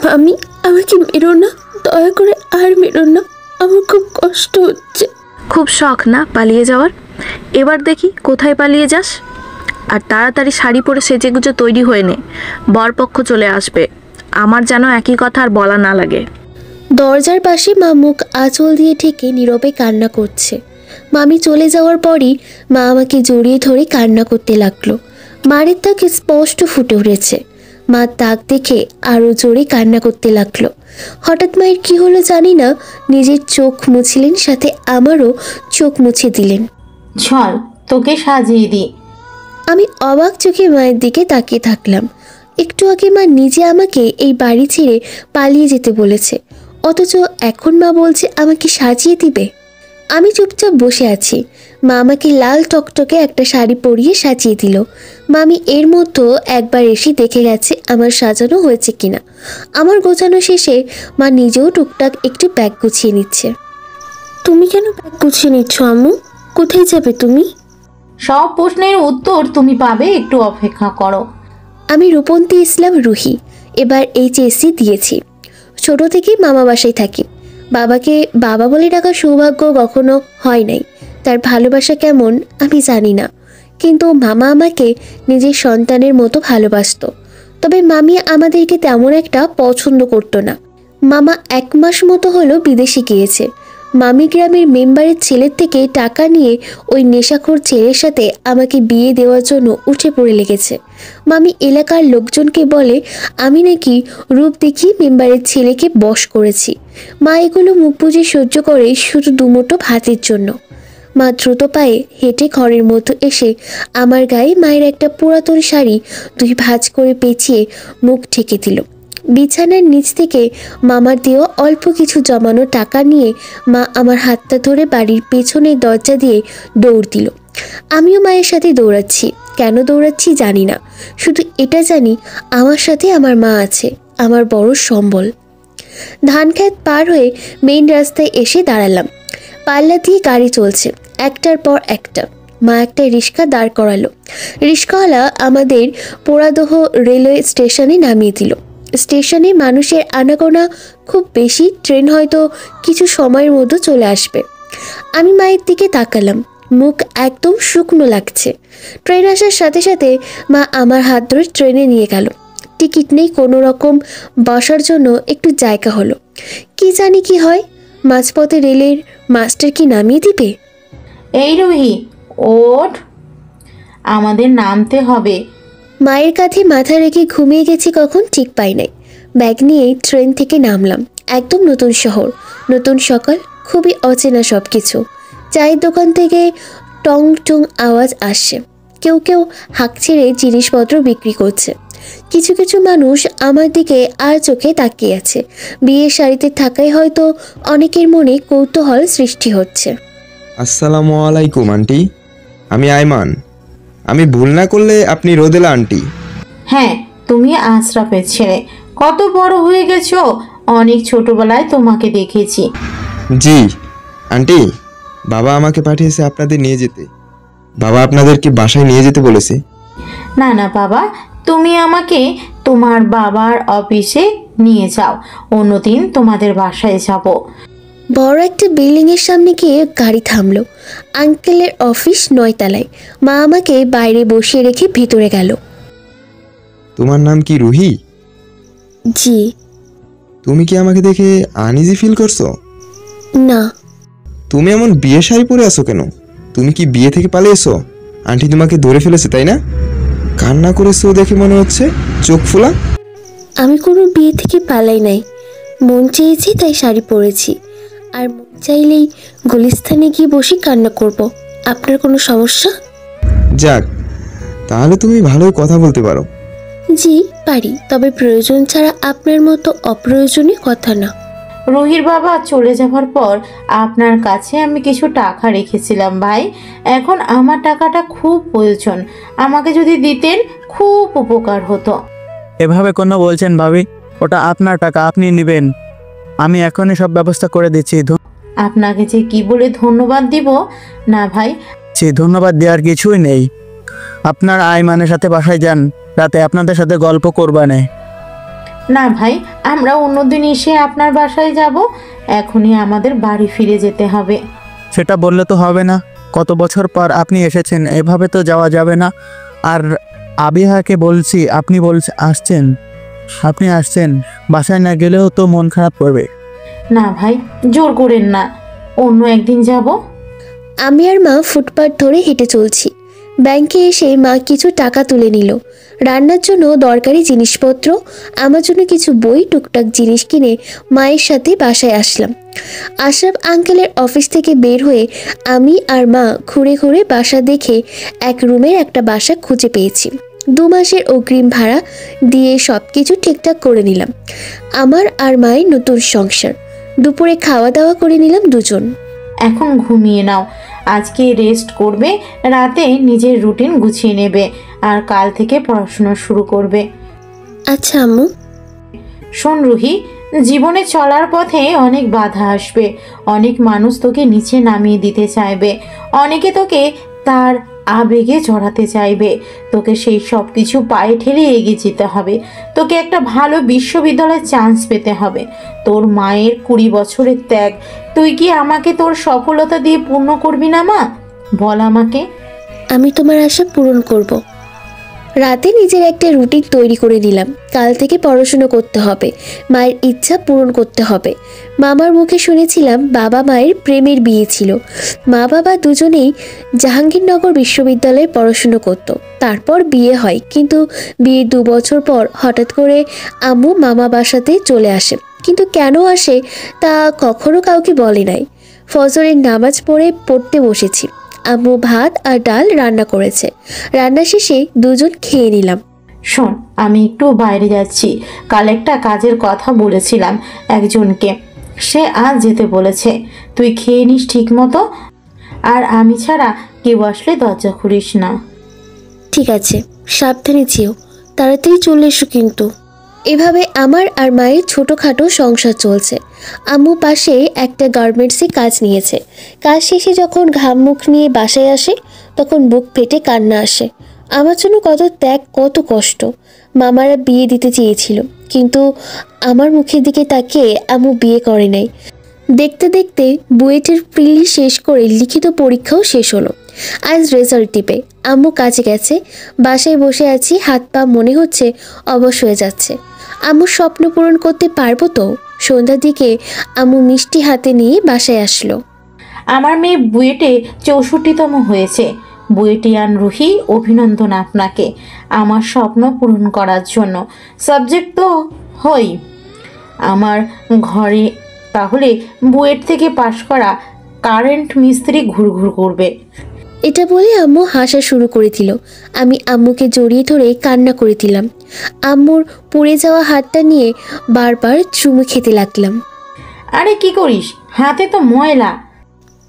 মামি, আমাকে মেরো না, দয়া করে আর মেরো না, আমার খুব কষ্ট হচ্ছে। খুব শখ না পালিয়ে যাওয়ার? এবার দেখি কোথায় পালিয়ে যাস। আর তাড়াতাড়ি শাড়ি পরে সেজেগুজে তৈরি হয়ে নে, বরপক্ষ চলে আসবে। আমার যেন একই কথা আর বলা না লাগে। দরজার পাশে মা মুখ আঁচল দিয়ে ঠেকে নীরবে কান্না করছে। মামি চলে যাওয়ার পরই মা আমাকে জড়িয়ে ধরে কান্না করতে লাগলো। মায়ের তাকে স্পষ্ট ফুটে উঠেছে। মা তাক দেখে আরও জোরে কান্না করতে লাগলো। হঠাৎ মায়ের কি হলো জানি না, নিজের চোখ মুছলেন, সাথে আমারও চোখ মুছে দিলেন। চল তোকে সাজিয়ে দিই। আমি অবাক চোখে মায়ের দিকে তাকিয়ে থাকলাম। একটু আগে মা নিজে আমাকে এই বাড়ি ছেড়ে পালিয়ে যেতে বলেছে, অথচ এখন মা বলছে আমাকে সাজিয়ে দিবে। আমি চুপচাপ বসে আছি। মা আমাকে লাল টকটকে একটা শাড়ি পরিয়ে সাজিয়ে দিল। মামি এর মধ্যে একবার এসে দেখে গেছে আমার সাজানো হয়েছে কিনা। আমার গোছানো শেষে মা নিজেও টুকটাক একটু ব্যাগ গুছিয়ে নিচ্ছে। তুমি কেন ব্যাগ গুছিয়ে নিচ্ছ আম্মু? কোথায় যাবে তুমি? সব প্রশ্নের উত্তর তুমি পাবে, একটু অপেক্ষা করো। আমি রূপন্তী ইসলাম রুহি, এবার এইচএসসি দিয়েছি। ছোট থেকেই মামা বাসায় থাকি। বাবাকে বাবা বলে ডাকার সৌভাগ্য কখনো হয় নাই। তার ভালোবাসা কেমন আমি জানি না, কিন্তু মামা আমাকে নিজের সন্তানের মতো ভালোবাসতো। তবে মামি আমাদেরকে তেমন একটা পছন্দ করতো না। মামা 1 মাস মতো হলো বিদেশে গিয়েছে। মামি গ্রামের মেম্বারের ছেলের থেকে টাকা নিয়ে ওই নেশাখোর ছেলের সাথে আমাকে বিয়ে দেওয়ার জন্য উঠে পড়ে লেগেছে। মামি এলাকার লোকজনকে বলে আমি নাকি রূপ দেখিয়ে মেম্বারের ছেলেকে বশ করেছি। মা এগুলো মুখ বুজে সহ্য করে শুধু দুমুঠো ভাতের জন্য। মা দ্রুত পায়ে হেঁটে ঘরের মতো এসে আমার গায়ে মায়ের একটা পুরাতন শাড়ি 2 ভাঁজ করে পেঁচিয়ে মুখ ঢেকে দিল। বিছানার নিচ থেকে মামার দেওয়া অল্প কিছু জমানো টাকা নিয়ে মা আমার হাতটা ধরে বাড়ির পেছনের দরজা দিয়ে দৌড় দিল। আমিও মায়ের সাথে দৌড়াচ্ছি। কেন দৌড়াচ্ছি জানি না, শুধু এটা জানি আমার সাথে আমার মা আছে, আমার বড় সম্বল। ধানক্ষেত পার হয়ে মেইন রাস্তায় এসে দাঁড়ালাম। পাল্লা দিয়ে গাড়ি চলছে, একটার পর একটা। মা একটা রিক্সা দাঁড় করালো। রিক্সাওয়ালা আমাদের পোড়াদহ রেলওয়ে স্টেশনে নামিয়ে দিল। স্টেশনে মানুষের আনাগোনা খুব বেশি, ট্রেন হয়তো কিছু সময়ের মধ্যে চলে আসবে। আমি মায়ের দিকে তাকালাম, মুখ একদম শুকনো লাগছে। ট্রেন আসার সাথে সাথে মা আমার হাত ধরে ট্রেনে নিয়ে গেল। টিকিট নেই কোনো রকম, বসার জন্য একটু জায়গা হলো। কি জানি কি হয়, মাঝপথে রেলের মাস্টার কি নামিয়ে দিবে? এই রুহি ওঠ, আমাদের নামতে হবে। মায়ের কাঁধে মাথা রেখে ঘুমিয়ে গেছি কখন ঠিক পাই নাই। ব্যাগ নিয়েই ট্রেন থেকে নামলাম। একদম নতুন শহর, নতুন সকাল, খুবই অচেনা সব কিছু। চায়ের দোকান থেকে টং টং আওয়াজ আসছে। কেউ কেউ হাঁক ছেড়ে জিনিসপত্র বিক্রি করছে। কিছু কিছু মানুষ আমার দিকে আর চোখে তাকিয়ে আছে। বিয়ের শাড়িতে থাকায় হয়তো অনেকের মনে কৌতূহল সৃষ্টি হচ্ছে। আসসালামু আলাইকুম আন্টি, আমি আইমান। আমি ভুল না করলে আপনি রোদেলা আন্টি? হ্যাঁ, তুমি আশরাফের ছেলে। কত বড় হয়ে গেছো, অনেক ছোটবেলায় তোমাকে দেখেছি। জি আন্টি, বাবা আমাকে পাঠিয়েছে আপনাদের নিয়ে যেতে। বাবা আপনাদেরকে বাসায় নিয়ে যেতে বলেছে। না না বাবা, তুমি আমাকে তোমার বাবার অফিসে নিয়ে যাও, অন্যদিন তোমাদের বাসায় যাব। বড় একটা বিল্ডিং এর সামনে গিয়ে গাড়ি থামলো। আঙ্কেলের অফিস 9 তলায়। মা আমাকে বাইরে বসিয়ে রেখে ভিতরে গেল। তোমার নাম কি রুহি? জি। তুমি কি আমাকে দেখে আনইজি ফিল করছো? না। তুমি এমন বিয়ে শাড়ি পরে আছো কেন? তুমি কি বিয়ে থেকে পালিয়েছো? আন্টি তোমাকে ধরে ফেলেছে তাই না? কান্না করেছো দেখে মনে হচ্ছে, চোখ ফোলা। আমি কোনো বিয়ে থেকে পালাই নাই, মন চেয়েছি তাই শাড়ি পরেছি। আর মন চাইলেই গুলিস্তানে গিয়ে বসে কান্না করব। আপনার কোনো সমস্যা? যাক, তাহলে তুমি ভালোই কথা বলতে পারো। জি পারি, তবে প্রয়োজন ছাড়া আপনার মতো অপ্রয়োজনীয় কথা না। রুহির বাবা চলে যাওয়ার পর আপনার কাছে আমি কিছু টাকা রেখেছিলাম ভাই। এখন আমার টাকাটা খুব প্রয়োজন, আমাকে যদি দিতেন খুব উপকার হতো। এভাবে কোনো বলছেন ভাবি? ওটা আপনার টাকা, আপনি নেবেন। আমি এখনই সব ব্যবস্থা করে দিচ্ছি। আপনাকে যে কি বলে ধন্যবাদ দিব না ভাই। ধন্যবাদ দেওয়ার কিছুই নেই। আপনার আইমানের সাথে বাসায় যান, রাতে আপনাদের সাথে গল্প করবানে। না ভাই, আমরা অন্যদিন এসে আপনার বাসায় যাব, এখনই আমাদের বাড়ি ফিরে যেতে হবে। সেটা বললে তো হবে না। কত বছর পর আপনি এসেছেন, এভাবে তো যাওয়া যাবে না। আর আবিহাকে বলছি, আপনি আপনি আসছেন, বাসায় না গেলেও তো মন খারাপ করবে। না ভাই, জোর করেন না, অন্য একদিন যাব। আমি আর মা ফুটপাথ ধরে হেঁটে চলছি। ব্যাংকে এসে মা কিছু টাকা তুলে নিল। রান্নার জন্য দরকারি জিনিসপত্র, আমার জন্য কিছু বই, টুকটাক জিনিস কিনে মায়ের সাথে বাসায় আসলাম। আশরাফ আঙ্কেলের অফিস থেকে বের হয়ে আমি আর মা ঘুরে ঘুরে বাসা দেখে এক রুমের একটা বাসা খুঁজে পেয়েছি। 2 মাসের অগ্রিম ভাড়া দিয়ে সব কিছু ঠিকঠাক করে নিলাম। আমার আর মায়ের নতুন সংসার। দুপুরে খাওয়া দাওয়া করে নিলাম দুজন। এখন ঘুমিয়ে নাও, আজকে রেস্ট করবে, রাতে নিজের রুটিন গুছিয়ে নেবে, আর কাল থেকে পড়াশোনা শুরু করবে। আচ্ছা আম্মু। শোন রুহি, জীবনে চলার পথে অনেক বাধা আসবে, অনেক মানুষ তোকে নিচে নামিয়ে দিতে চাইবে, অনেকে তোকে তার আবেগে জড়াতে চাইবে। তোকে সেই সব কিছু পায়ে ঠেলে এগিয়ে যেতে হবে। তোকে একটা ভালো বিশ্ববিদ্যালয়ে চান্স পেতে হবে। তোর মায়ের 20 বছরের ত্যাগ তুই কি আমাকে তোর সফলতা দিয়ে পূর্ণ করবি না মা? বল আমাকে। আমি তোমার আশা পূরণ করব। রাতে নিজের একটা রুটিন তৈরি করে নিলাম। কাল থেকে পড়াশুনো করতে হবে, মায়ের ইচ্ছা পূরণ করতে হবে। মামার মুখে শুনেছিলাম বাবা মায়ের প্রেমের বিয়ে ছিল। মা বাবা দুজনেই জাহাঙ্গীরনগর বিশ্ববিদ্যালয়ে পড়াশুনো করত। তারপর বিয়ে হয়, কিন্তু বিয়ের 2 বছর পর হঠাৎ করে আম্মু মামা বাসাতে চলে আসে। কিন্তু কেন আসে তা কখনো কাউকে বলে নাই। ফজরের নামাজ পড়তে বসেছি। আম্মু ভাত আর ডাল রান্না করেছে। রান্না শেষে দুজন খেয়ে নিলাম। শোন, আমি একটু বাইরে যাচ্ছি, কাল একটা কাজের কথা বলেছিলাম একজনকে, সে আজ যেতে বলেছে। তুই খেয়ে নিস ঠিক মতো, আর আমি ছাড়া কেউ আসলে দরজা খুলিস না। ঠিক আছে, সাবধানে যেও, তাড়াতাড়ি চলে এসো কিন্তু। এভাবে আমার আর মায়ের ছোটোখাটো সংসার চলছে। আম্মু পাশে একটা গার্মেন্টসে কাজ নিয়েছে। কাজ শেষে যখন ঘাম মুখ নিয়ে বাসায় আসে তখন বুক ফেটে কান্না আসে। আমার জন্য কত ত্যাগ, কত কষ্ট। মামারা বিয়ে দিতে চেয়েছিল, কিন্তু আমার মুখের দিকে তাকিয়ে আম্মু বিয়ে করে নাই। দেখতে দেখতে বুয়েটের প্রিলি শেষ করে লিখিত পরীক্ষাও শেষ হলো। আজ রেজাল্ট দিবে। আম্মু কাজে গেছে, বাসায় বসে আছি, হাত পা মনে হচ্ছে অবশ হয়ে যাচ্ছে। আম্মুর স্বপ্ন পূরণ করতে পারবো তো? সন্ধ্যার দিকে আম্মু মিষ্টি হাতে নিয়ে বাসায় আসলো। আমার মেয়ে বুয়েটে 64তম হয়েছে। বুয়েটিয়ান রুহি, অভিনন্দন আপনাকে আমার স্বপ্ন পূরণ করার জন্য। সাবজেক্ট তো হই আমার ঘরে, তাহলে বুয়েট থেকে পাশ করা কারেন্ট মিস্ত্রি ঘুরঘুর করবে। এটা বলে আম্মু হাসা শুরু করে দিল। আমি আম্মুকে জড়িয়ে ধরে কান্না করে দিলাম। আম্মুর পুড়ে যাওয়া হাতটা নিয়ে বারবার চুমু খেতে লাগলাম। আরে কি করিস, হাতে তো ময়লা।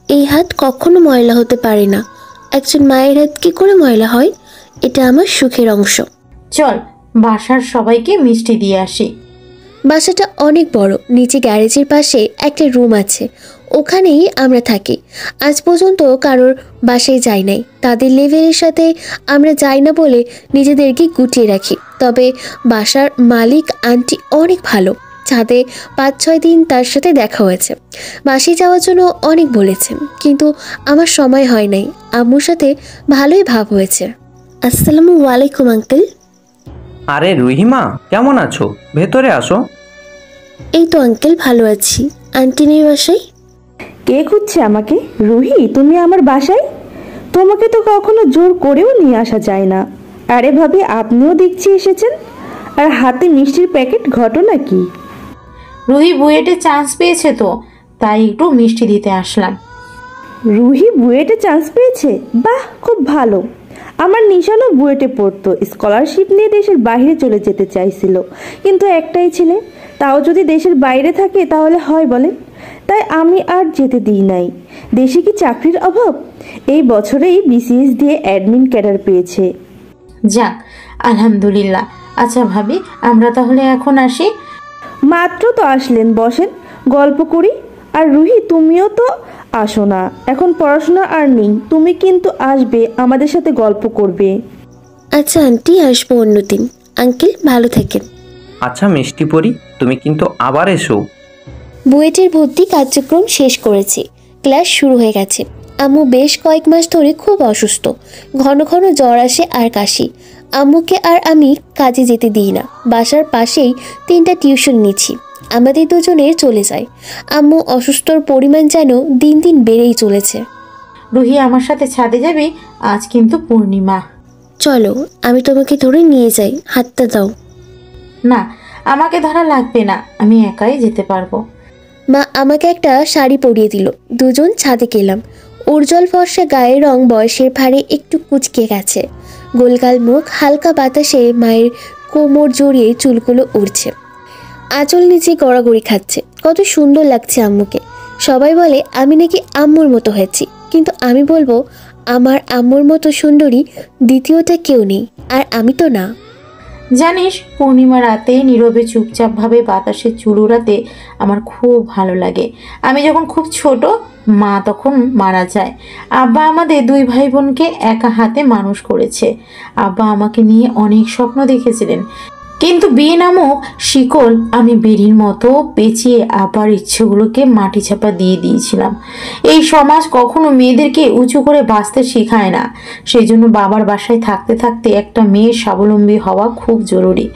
এই হাত কখনো ময়লা হতে পারে না। একজন মায়ের হাত কি করে ময়লা হয়? এটা আমার সুখের অংশ। চল, বাসার সবাইকে মিষ্টি দিয়ে আসি। বাসাটা অনেক বড়। নিচে গ্যারেজের পাশে একটা রুম আছে, ওখানেই আমরা থাকি। আজ পর্যন্ত কারোর বাসায় যাই নাই। তাদের লেভেলের সাথে আমরা যাই না বলে নিজেদেরকে গুটিয়ে রাখি। তবে বাসার মালিক আন্টি অনেক ভালো। ছাদে 5-6 দিন তার সাথে দেখা হয়েছে। বাসায় যাওয়ার জন্য অনেক বলেছে, কিন্তু আমার সময় হয় নাই। আম্মুর সাথে ভালোই ভাব হয়েছে। আসসালামু আলাইকুম আঙ্কেল। আরে রুহিমা, কেমন আছো? ভেতরে আসো। এই তো আঙ্কেল, ভালো আছি। আন্টি নেই বাসায়? কে খুঁজছে আমাকে? রুহি, তুমি আমার বাসায়? তোমাকে তো কখনো জোর করেও নিয়ে আসা যায় না। আরে ভাবি, আপনিও দেখছি এসেছেন, আর হাতে মিষ্টির প্যাকেট। ঘটনা কি? রুহি বুয়েটে চান্স পেয়েছে তো, তাই একটু মিষ্টি দিতে আসলাম। রুহি বুয়েটে চান্স পেয়েছে? বাহ, খুব ভালো। আমার নিশানও বুয়েটে পড়তো। স্কলারশিপ নিয়ে দেশের বাইরে চলে যেতে চাইছিল, কিন্তু একটাই ছেলে, তাও যদি দেশের বাইরে থাকে তাহলে হয় বলেন? তাই আমি আর যেতে দিই নাই। দেশে কি চাকরির অভাব? এই বছরেই বিসিএস দিয়ে অ্যাডমিন ক্যাডার পেয়েছে। যাক, আলহামদুলিল্লাহ। আচ্ছা ভাবি, আমরা তাহলে এখন আসি। মাত্র তো আসলেন, বসেন, গল্প করি। আর রুহি, তুমিও তো আসো না, এখন পড়াশোনা আর নেই। তুমি কিন্তু আসবে, আমাদের সাথে গল্প করবে। আচ্ছা আন্টি, আসবো অন্যদিন। আঙ্কেল ভালো থাকেন। আচ্ছা মিষ্টি পরি, তুমি কিন্তু আবার এসো। বুয়েটের ভর্তি কার্যক্রম শেষ করেছি, ক্লাস শুরু হয়ে গেছে। আম্মু বেশ কয়েক মাস ধরে খুব অসুস্থ, ঘন ঘন জ্বর আসে আর কাশি। আম্মুকে আর আমি কাজে যেতে দিই না, বাসার পাশেই 3টা টিউশন নিচ্ছি, আমাদের দুজনের চলে যায়। আম্মু অসুস্থর পরিমাণ যেন দিন দিন বেড়েই চলেছে। রুহি, আমার সাথে ছাদে যাবি? আজ কিন্তু পূর্ণিমা। চলো, আমি তোমাকে ধরে নিয়ে যাই, হাতটা দাও। না, আমাকে ধরা লাগবে না, আমি একাই যেতে পারবো। মা আমাকে একটা শাড়ি পরিয়ে দিল, দুজন ছাদে গেলাম। উজ্জ্বল ফর্সা গায়ের রং বয়সের ভারে একটু কুচকে গেছে, গোলগাল মুখ, হালকা বাতাসে মায়ের কোমর জড়িয়ে চুলগুলো উড়ছে, আঁচল নিচে গড়াগড়ি খাচ্ছে। কত সুন্দর লাগছে আম্মুকে। সবাই বলে আমি নাকি আম্মুর মতো হয়েছি, কিন্তু আমি বলবো আমার আম্মুর মতো সুন্দরী দ্বিতীয়টা কেউ নেই, আর আমি তো না। জানিস, পূর্ণিমা রাতে নীরবে চুপচাপভাবে বাতাসে চুল উড়াতে আমার খুব ভালো লাগে। আমি যখন খুব ছোট, মা তখন মারা যায়। আব্বা আমাদের 2 ভাই বোনকে একা হাতে মানুষ করেছে। আব্বা আমাকে নিয়ে অনেক স্বপ্ন দেখেছিলেন, কিন্তু বিয়ে নামক শিকল আমি বেরির মতো পেঁচিয়ে আবার ইচ্ছেগুলোকে মাটি চাপা দিয়ে দিয়েছিলাম। এই সমাজ কখনো মেয়েদেরকে উঁচু করে বাঁচতে শেখায় না। সেই জন্য বাবার বাসায় থাকতে থাকতে একটা মেয়ের স্বাবলম্বী হওয়া খুব জরুরি।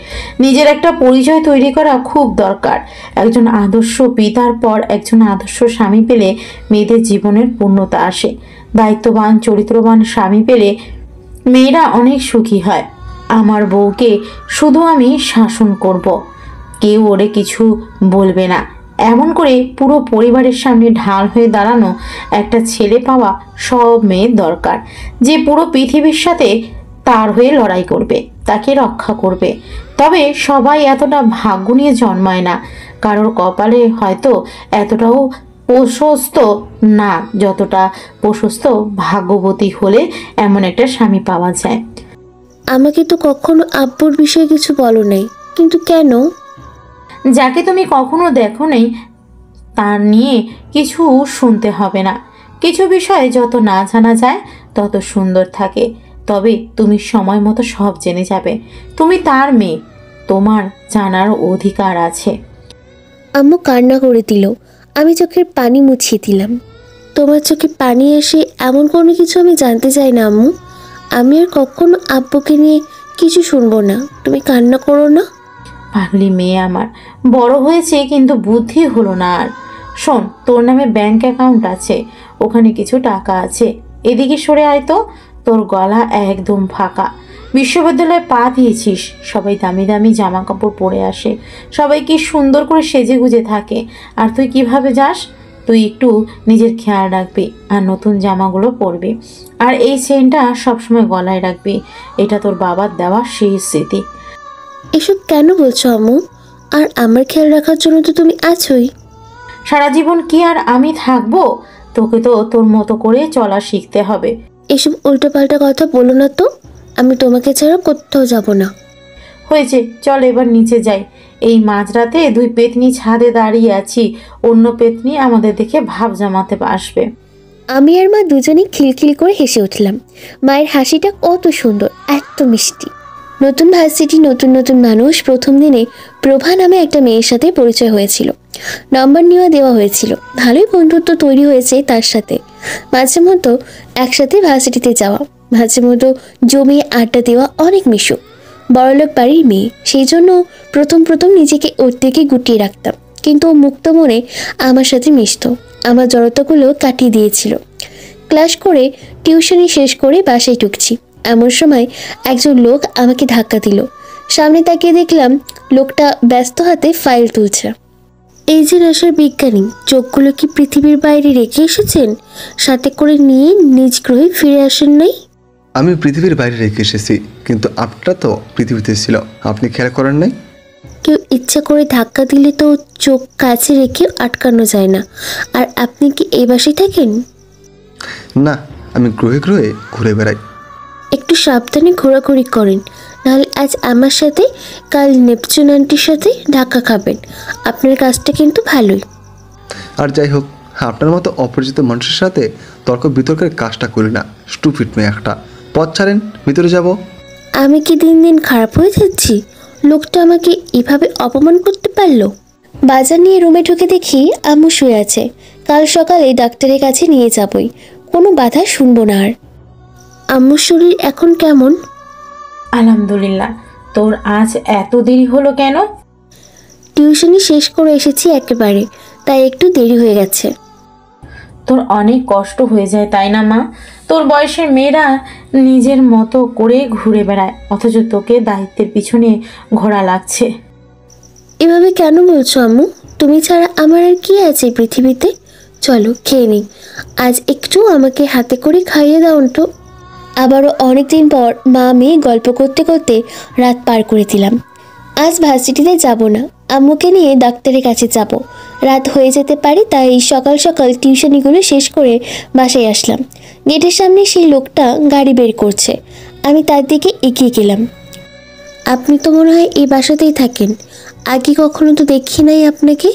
নিজের একটা পরিচয় তৈরি করা খুব দরকার। একজন আদর্শ পিতার পর একজন আদর্শ স্বামী পেলে মেয়েদের জীবনের পূর্ণতা আসে। দায়িত্ববান চরিত্রবান স্বামী পেলে মেয়েরা অনেক সুখী হয়। আমার বউকে শুধু আমি শাসন করব, কেউ ওরে কিছু বলবে না, এমন করে পুরো পরিবারের সামনে ঢাল হয়ে দাঁড়ানো একটা ছেলে পাওয়া সব মেয়ের দরকার, যে পুরো পৃথিবীর সাথে তার হয়ে লড়াই করবে, তাকে রক্ষা করবে। তবে সবাই এতটা ভাগ্য নিয়ে জন্মায় না, কারোর কপালে হয়তো এতটাও প্রশস্ত না যতটা প্রশস্ত ভাগ্যবতী হলে এমন একটা স্বামী পাওয়া যায়। আমাকে তো কখনো আব্বুর বিষয়ে কিছু বলো নাই, কিন্তু কেন? যাকে তুমি কখনো দেখো নেই তার নিয়ে কিছু শুনতে হবে না। কিছু বিষয় যত না জানা যায় তত সুন্দর থাকে। তবে তুমি সময় মতো সব জেনে যাবে। তুমি তার মেয়ে, তোমার জানার অধিকার আছে। আম্মু কান্না করে দিল, আমি চোখের পানি মুছিয়ে দিলাম। তোমার চোখে পানি আসে এমন কোনো কিছু আমি জানতে চাই না আম্মু। আমি আর কখনো আব্বুকে নিয়ে কিছু শুনবো না, তুমি কান্না করো না। পাগলি মেয়ে আমার, বড় হয়েছে কিন্তু বুদ্ধি হলো না আর। শোন, তোর নামে ব্যাংক অ্যাকাউন্ট আছে, ওখানে কিছু টাকা আছে। এদিকে সরে আয় তো, তোর গলা একদম ফাঁকা। বিশ্ববিদ্যালয়ে পা দিয়েছিস, সবাই দামি দামি জামা কাপড় পরে আসে, সবাই কি সুন্দর করে সেজে গুজে থাকে, আর তুই কিভাবে যাস? তুই একটু নিজের খেয়াল রাখবি আর নতুন জামাগুলো পরবি, আর এই চেনটা সবসময় গলায় রাখবি। এটা তোর বাবার দেওয়া সেই স্মৃতি। এসব কেন বলছো আম্মু? আর আমার খেয়াল রাখার জন্য তো তুমি আছোই। সারা জীবন কি আর আমি থাকবো? তোকে তো তোর মতো করে চলা শিখতে হবে। এসব উল্টোপাল্টা কথা বলো না তো, আমি তোমাকে ছাড়া কোথাও যাব না। হয়েছে, চল এবার নিচে যাই। এই মাঝরাতে 2 পেতনি ছাদে দাঁড়িয়ে আছি, অন্য পেতনি আমাদের দেখে ভাব জমাতে আসবে। আমি আর মা দুজনেই খিলখিল করে হেসে উঠলাম। মায়ের হাসিটা কত সুন্দর, এত মিষ্টি। নতুন ভার্সিটি, নতুন নতুন মানুষ। প্রথম দিনে প্রভা নামে একটা মেয়ের সাথে পরিচয় হয়েছিল, নম্বর নেওয়া দেওয়া হয়েছিল, ভালোই বন্ধুত্ব তৈরি হয়েছে তার সাথে। মাঝে মতো একসাথে ভার্সিটিতে যাওয়া, মাঝে মতো জমিয়ে আড্ডা দেওয়া, অনেক মিশুক। বড়লোক বাড়ির মেয়ে, সেই জন্য প্রথম প্রথম নিজেকে ওর থেকে গুটিয়ে রাখতাম, কিন্তু ও মুক্ত মনে আমার সাথে মিশত, আমার জড়তাগুলো কাটিয়ে দিয়েছিল। ক্লাস করে টিউশনি শেষ করে বাসায় ঢুকছি, এমন সময় একজন লোক আমাকে ধাক্কা দিল। সামনে তাকিয়ে দেখলাম লোকটা ব্যস্ত হাতে ফাইল তুলছে। এই যে নাসার বিজ্ঞানী, চোখগুলো কি পৃথিবীর বাইরে রেখে এসেছেন? সাথে করে নিয়ে নিজ গ্রহে ফিরে আসেন নাই? আমি পৃথিবীর বাইরে রেখে এসেছি, কিন্তু আপনারা তো পৃথিবীতে ছিল, আপনি খেয়াল করেন নাই? কেউ ইচ্ছা করে ধাক্কা দিলে তো চোখ কাছে রেখে আটকানো যায় না। আর আপনি কি এই বাসায় থাকেন? না, আমি গ্রহে গ্রহে ঘুরে বেড়াই। একটু সাবধানে ঘোরাঘুরি করেন, নাহলে আজ আমার সাথে কাল নেপচুন আন্টির সাথে ধাক্কা খাবেন। আপনার কাজটা কিন্তু ভালোই। আর যাই হোক, আপনার মতো অপরিচিত মানুষের সাথে তর্ক বিতর্কের কাজটা করি না। স্টুপিড মেয়ে একটা। পথ ছাড়েন, ভিতরে যাব। আমি কি দিন দিন খারাপ হয়ে যাচ্ছি? লোকটা আমাকে এভাবে অপমান করতে পারলো। বাজার নিয়ে রুমে ঢুকে দেখি আম্মু শুয়ে আছে। কাল সকালে ডাক্তারের কাছে নিয়ে যাবই, কোনো বাধা শুনবো না আর। আম্মুর শরীর এখন কেমন? আলহামদুলিল্লাহ। তোর আজ এত দেরি হলো কেন? টিউশনি শেষ করে এসেছি একেবারে, তাই একটু দেরি হয়ে গেছে। তোর অনেক কষ্ট হয়ে যায় তাই না মা? তোর বয়সের মেয়েরা নিজের মতো করে ঘুরে বেড়ায়, অথচ তোকে দায়িত্বের পিছনে ঘোরা লাগছে। এভাবে কেন বলছো আম্মু? তুমি ছাড়া আমার আর কি আছে পৃথিবীতে? চলো খেয়ে নিই, আজ একটু আমাকে হাতে করে খাইয়ে দাও তো। আবারও অনেকদিন পর মা মেয়ে গল্প করতে করতে রাত পার করে দিলাম। আজ ভার্সিটিতে যাব না, আম্মুকে নিয়ে ডাক্তারের কাছে যাব। রাত হয়ে যেতে পারে, তাই সকাল সকাল টিউশনিগুলো শেষ করে বাসায় আসলাম। গেটের সামনে সেই লোকটা গাড়ি বের করছে, আমি তার দিকে এগিয়ে গেলাম। আপনি তো মনে হয় এই বাসাতেই থাকেন, আগে কখনো তো দেখি নাই আপনাকে।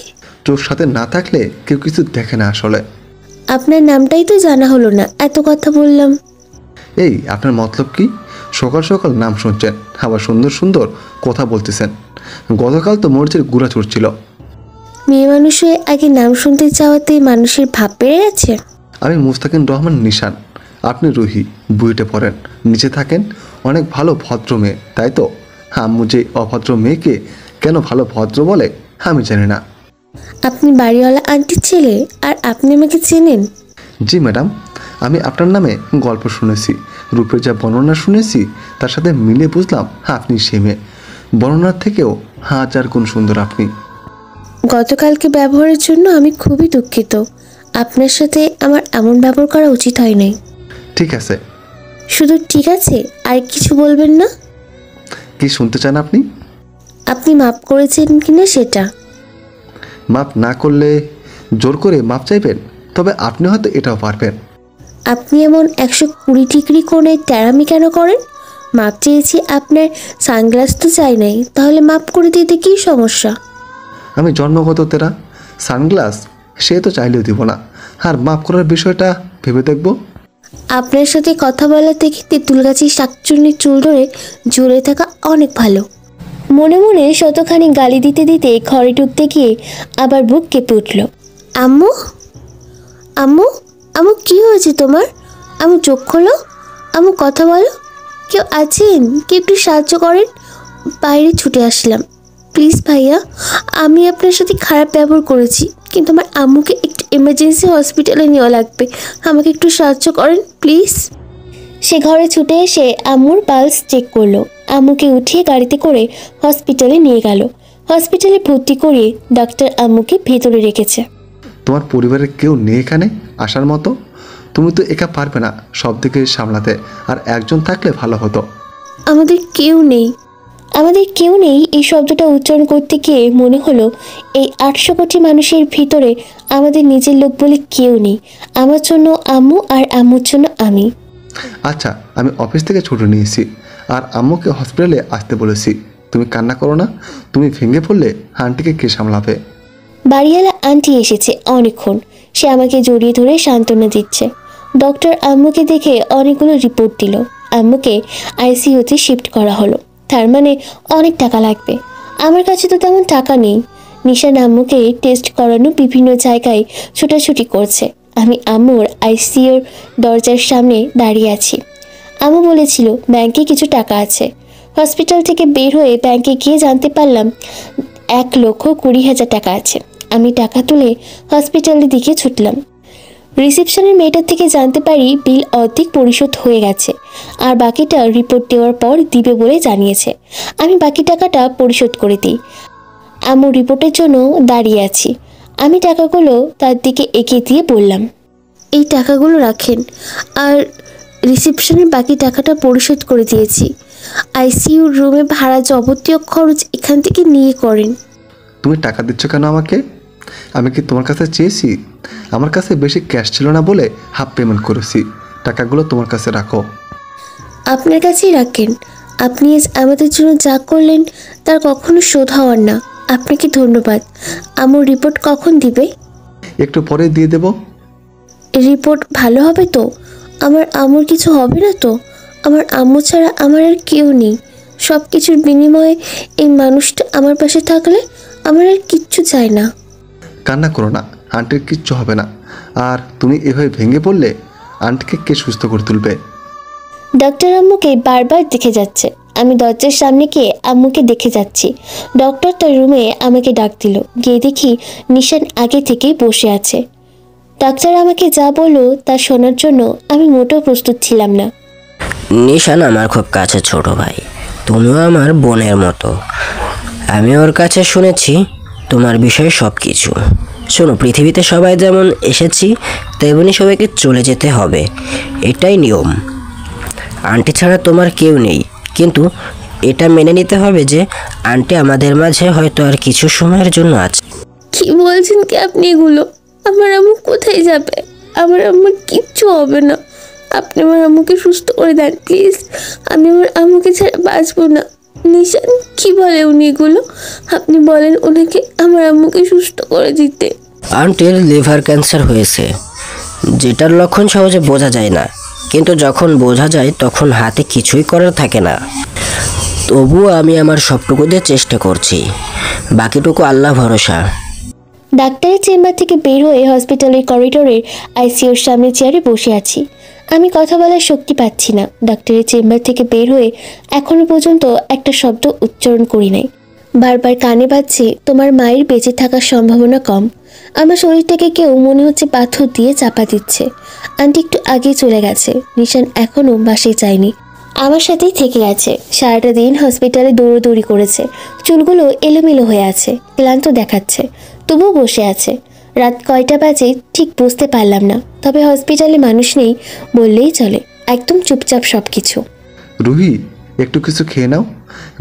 তোর সাথে না থাকলে কেউ কিছু দেখে না আসলে। আপনার নামটাই তো জানা হলো না, এত কথা বললাম। এই আপনার মতলব কি? সকাল সকাল নাম শুনছেন, আবার সুন্দর সুন্দর কথা বলতেছেন। গতকাল তো মরিচের গুঁড়া চড়ছিল। মেয়ে মানুষ হয়ে আগে নাম শুনতে চাওয়াতে মানুষের ভাব বেড়ে গেছে। আমি মুস্তাকিন রহমান নিশান, আপনি রুহি, বুয়েটে পড়েন, নিচে থাকেন। অনেক ভালো ভদ্র মেয়ে, তাই তো? আম্মু যে অভদ্র মেয়েকে কেন ভালো ভদ্র বলে আমি জানি না। আপনি বাড়িওয়ালা আন্টির ছেলে, আর আপনি আমাকে চেনেন? জি ম্যাডাম, আমি আপনার নামে গল্প শুনেছি, রূপের যা বর্ণনা শুনেছি তার সাথে মিলে বুঝলাম আপনি সে মেয়ে। বর্ণনার থেকেও হাজার গুণ সুন্দর আপনি। গতকালকে ব্যবহারের জন্য আমি খুবই দুঃখিত। আপনার সাথে আমার এমন ব্যবহার করা উচিত হয় নাই। ঠিক আছে। শুধু ঠিক আছে, আর কিছু বলবেন না? কি শুনতে চান আপনি? আপনি মাপ করেছেন কিনা সেটা। মাপ না করলে জোর করে মাপ চাইবেন? তবে আপনি হয়তো এটাও পারবেন। আপনি এমন 120 ডিগ্রি কোণে ট্যারামি কেন করেন? মাপ চেয়েছি, আপনার সানগ্লাস তো চাই নাই, তাহলে মাপ করে দিতে কী সমস্যা? আমি জন্মগত তেরা, সানগ্লাস সে তো চাইলেও দিব না। আর মাপ করার বিষয়টা ভেবে দেখব। আপনার সাথে কথা বলা থেকে তেঁতুল গাছের শাকচুন্নির চুল ধরে ঝুলে থাকা অনেক ভালো। মনে মনে শতখানি গালি দিতে দিতে ঘরে ঢুকতে গিয়ে আবার বুক কেঁপে উঠল। আম্মু, আম্মু, আম্মু কি হয়েছে তোমার? আম্মু চোখ খোলো, আম্মু কথা বলো। কেউ আছেন? কি একটু সাহায্য করেন, বাইরে ছুটে আসলাম। প্লিজ ভাইয়া, আমি আপনার সাথে খারাপ ব্যবহার করেছি, কিন্তু আমার আম্মুকে একটু এমার্জেন্সি হসপিটালে নেওয়া লাগবে, আমাকে একটু সাহায্য করেন প্লিজ। সে ঘরে ছুটে এসে আম্মুর পালস চেক করলো, আম্মুকে উঠিয়ে গাড়িতে করে হসপিটালে নিয়ে গেল। হসপিটালে ভর্তি করিয়ে ডাক্তার আম্মুকে ভেতরে রেখেছে। তোমার পরিবারের কেউ নেই এখানে আসার মতো? তুমি তো একা পারবে না সব দিকে সামলাতে, আর একজন থাকলে ভালো হতো। আমাদের কেউ নেই, আমাদের কেউ নেই এই শব্দটা উচ্চারণ করতে গিয়ে মনে হলো এই 800 কোটি মানুষের ভিতরে আমাদের নিজের লোক বলে কেউ নেই। আমার জন্য আম্মু, আর আম্মুর জন্য আমি। আচ্ছা, আমি অফিস থেকে ছুটি নিয়েছি আর আম্মুকে হসপিটালে আসতে বলেছি। তুমি কান্না করো না, তুমি ভেঙে পড়লে আন্টিকে কে সামলাবে? বাড়িওয়ালা আন্টি এসেছে অনেকক্ষণ, সে আমাকে জড়িয়ে ধরে সান্ত্বনা দিচ্ছে। ডক্টর আম্মুকে দেখে অনেকগুলো রিপোর্ট দিল। আম্মুকে আইসিইউতে শিফট করা হলো, তার মানে অনেক টাকা লাগবে। আমার কাছে তো তেমন টাকা নেই। নিশান আম্মুকে টেস্ট করানো বিভিন্ন জায়গায় ছোটাছুটি করছে। আমি আম্মুর আইসিইউর দরজার সামনে দাঁড়িয়ে আছি। আম্মু বলেছিল ব্যাংকে কিছু টাকা আছে। হসপিটাল থেকে বের হয়ে ব্যাংকে গিয়ে জানতে পারলাম 1,20,000 টাকা আছে। আমি টাকা তুলে হসপিটালের দিকে ছুটলাম। রিসেপশনের মেয়েটার থেকে জানতে পারি বিল অর্ধেক পরিশোধ হয়ে গেছে, আর বাকিটা রিপোর্ট দেওয়ার পর দিবে বলে জানিয়েছে। আমি বাকি টাকাটা পরিশোধ করে দিই। আম্মু রিপোর্টের জন্য দাঁড়িয়ে আছি। আমি টাকাগুলো তার দিকে এগিয়ে দিয়ে বললাম, এই টাকাগুলো রাখেন, আর রিসেপশনের বাকি টাকাটা পরিশোধ করে দিয়েছি। আইসিইউ রুমে ভাড়া যাবতীয় খরচ এখান থেকে নিয়ে করেন। তুমি টাকা দিচ্ছ কেন আমাকে? আমি কি তোমার কাছে চেয়েছি? আমার কাছে বেশি ক্যাশ ছিল না বলে হাফ পেমেন্ট করেছি। টাকাগুলো তোমার কাছে রাখো। আপনার কাছেই রাখেন। আপনি আজ আমাদের জন্য যা করলেন তার কখনো শোধ হওয়ার না। আপনাকে ধন্যবাদ। আম্মুর রিপোর্ট কখন দিবে? একটু পরে দিয়ে দেব। রিপোর্ট ভালো হবে তো? আমার আম্মুর কিছু হবে না তো? আমার আম্মু ছাড়া আমার আর কেউ নেই, সব কিছুর বিনিময়ে এই মানুষটা আমার পাশে থাকলে আমার আর কিচ্ছু চাই না। কান্না করো না, আন্টির কিচ্ছু হবে না। আর তুমি এভাবে ভেঙে পড়লে আন্টিকে কে সুস্থ করে তুলবে? ডাক্তার আম্মুকে বারবার দেখে যাচ্ছে। আমি দরজার সামনে গিয়ে আম্মুকে দেখে যাচ্ছি। ডক্টর তার রুমে আমাকে ডাক দিল। গিয়ে দেখি নিশান আগে থেকেই বসে আছে। ডাক্তার আমাকে যা বললো তা শোনার জন্য আমি মোটেও প্রস্তুত ছিলাম না। নিশান আমার খুব কাছে ছোট ভাই, তুমিও আমার বোনের মতো। আমি ওর কাছে শুনেছি তোমার বিষয়ে সব কিছু। শোনো, পৃথিবীতে সবাই যেমন এসেছি তেমনি সবাইকে চলে যেতে হবে, এটাই নিয়ম। আন্টি ছাড়া তোমার কেউ নেই, কিন্তু এটা মেনে নিতে হবে যে আন্টি আমাদের মাঝে হয়তো আর কিছু সময়ের জন্য আছে। কি বলছেন কি আপনি এগুলো? আমার আম্মু কোথায় যাবে? আমার আম্মুর কিচ্ছু হবে না। আপনি আমার আম্মুকে সুস্থ করে দেন প্লিজ। আমি আমার আম্মুকে ছাড়া বাঁচবো না। নিশান কি বলে উনি এগুলো? আপনি বলেন ওনাকে আমার আম্মুকে সুস্থ করে দিতে। আন্টির লিভার ক্যান্সার হয়েছে, যেটার লক্ষণ সহজে বোঝা যায় না, কিন্তু যখন বোঝা যায় তখন হাতে কিছুই করার থাকে না। তবুও আমি আমার সবটুকু দিয়ে চেষ্টা করছি, বাকিটুকু আল্লাহ ভরসা। ডাক্তারের চেম্বার থেকে বের হয়ে হসপিটালের করিডোরের আইসিইউর সামনে চেয়ারে বসে আছি। আমি কথা বলার শক্তি পাচ্ছি না। ডাক্তারের চেম্বার থেকে বের হয়ে এখনো পর্যন্ত একটা শব্দ উচ্চারণ করি নাই। বারবার কানে বাজছে তোমার মায়ের বেঁচে থাকার সম্ভাবনা কম। আমার শরীরটাকে কেউ মনে হচ্ছে পাথর দিয়ে চাপা দিচ্ছে। আন্টি একটু আগে চলে গেছে। নিশান এখনও বাসায় যায়নি, আমার সাথেই থেকে গেছে। সারাটা দিন হসপিটালে দৌড়োদৌড়ি করেছে। চুলগুলো এলোমেলো হয়ে আছে, ক্লান্ত দেখাচ্ছে, তবুও বসে আছে। রাত কয়টা বাজে ঠিক বুঝতে পারলাম না, তবে হসপিটালে মানুষ নেই বললেই চলে। একদম চুপচাপ সব কিছু। রুহি, একটু কিছু খেয়ে নাও।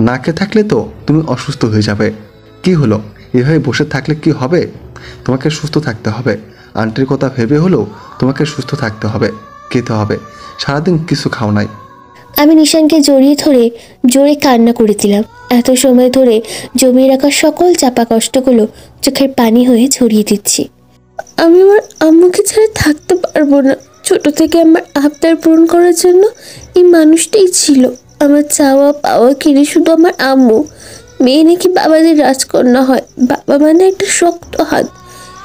না খেয়ে থাকলে তো তুমি অসুস্থ হয়ে যাবে। কি হলো, এভাবে বসে থাকলে কি হবে? তোমাকে সুস্থ থাকতে হবে। আন্টির কথা ভেবে হলেও তোমাকে সুস্থ থাকতে হবে, খেতে হবে। সারাদিন কিছু খাও নাই। আমি নিশানকে জড়িয়ে ধরে জোরে কান্না করে দিলাম। এত সময় ধরে জমিয়ে রাখা সকল চাপা কষ্টগুলো চোখের পানি হয়ে ছড়িয়ে দিচ্ছি। আমি আমার আম্মুকে ছাড়া থাকতে পারবো না। ছোট থেকে আমার আবদার পূরণ করার জন্য এই মানুষটাই ছিল। আমার চাওয়া পাওয়া কিনে শুধু আমার আম্মু। মেয়ে নাকি বাবাদের রাজকন্যা হয়, বাবা মানে একটা শক্ত হাত।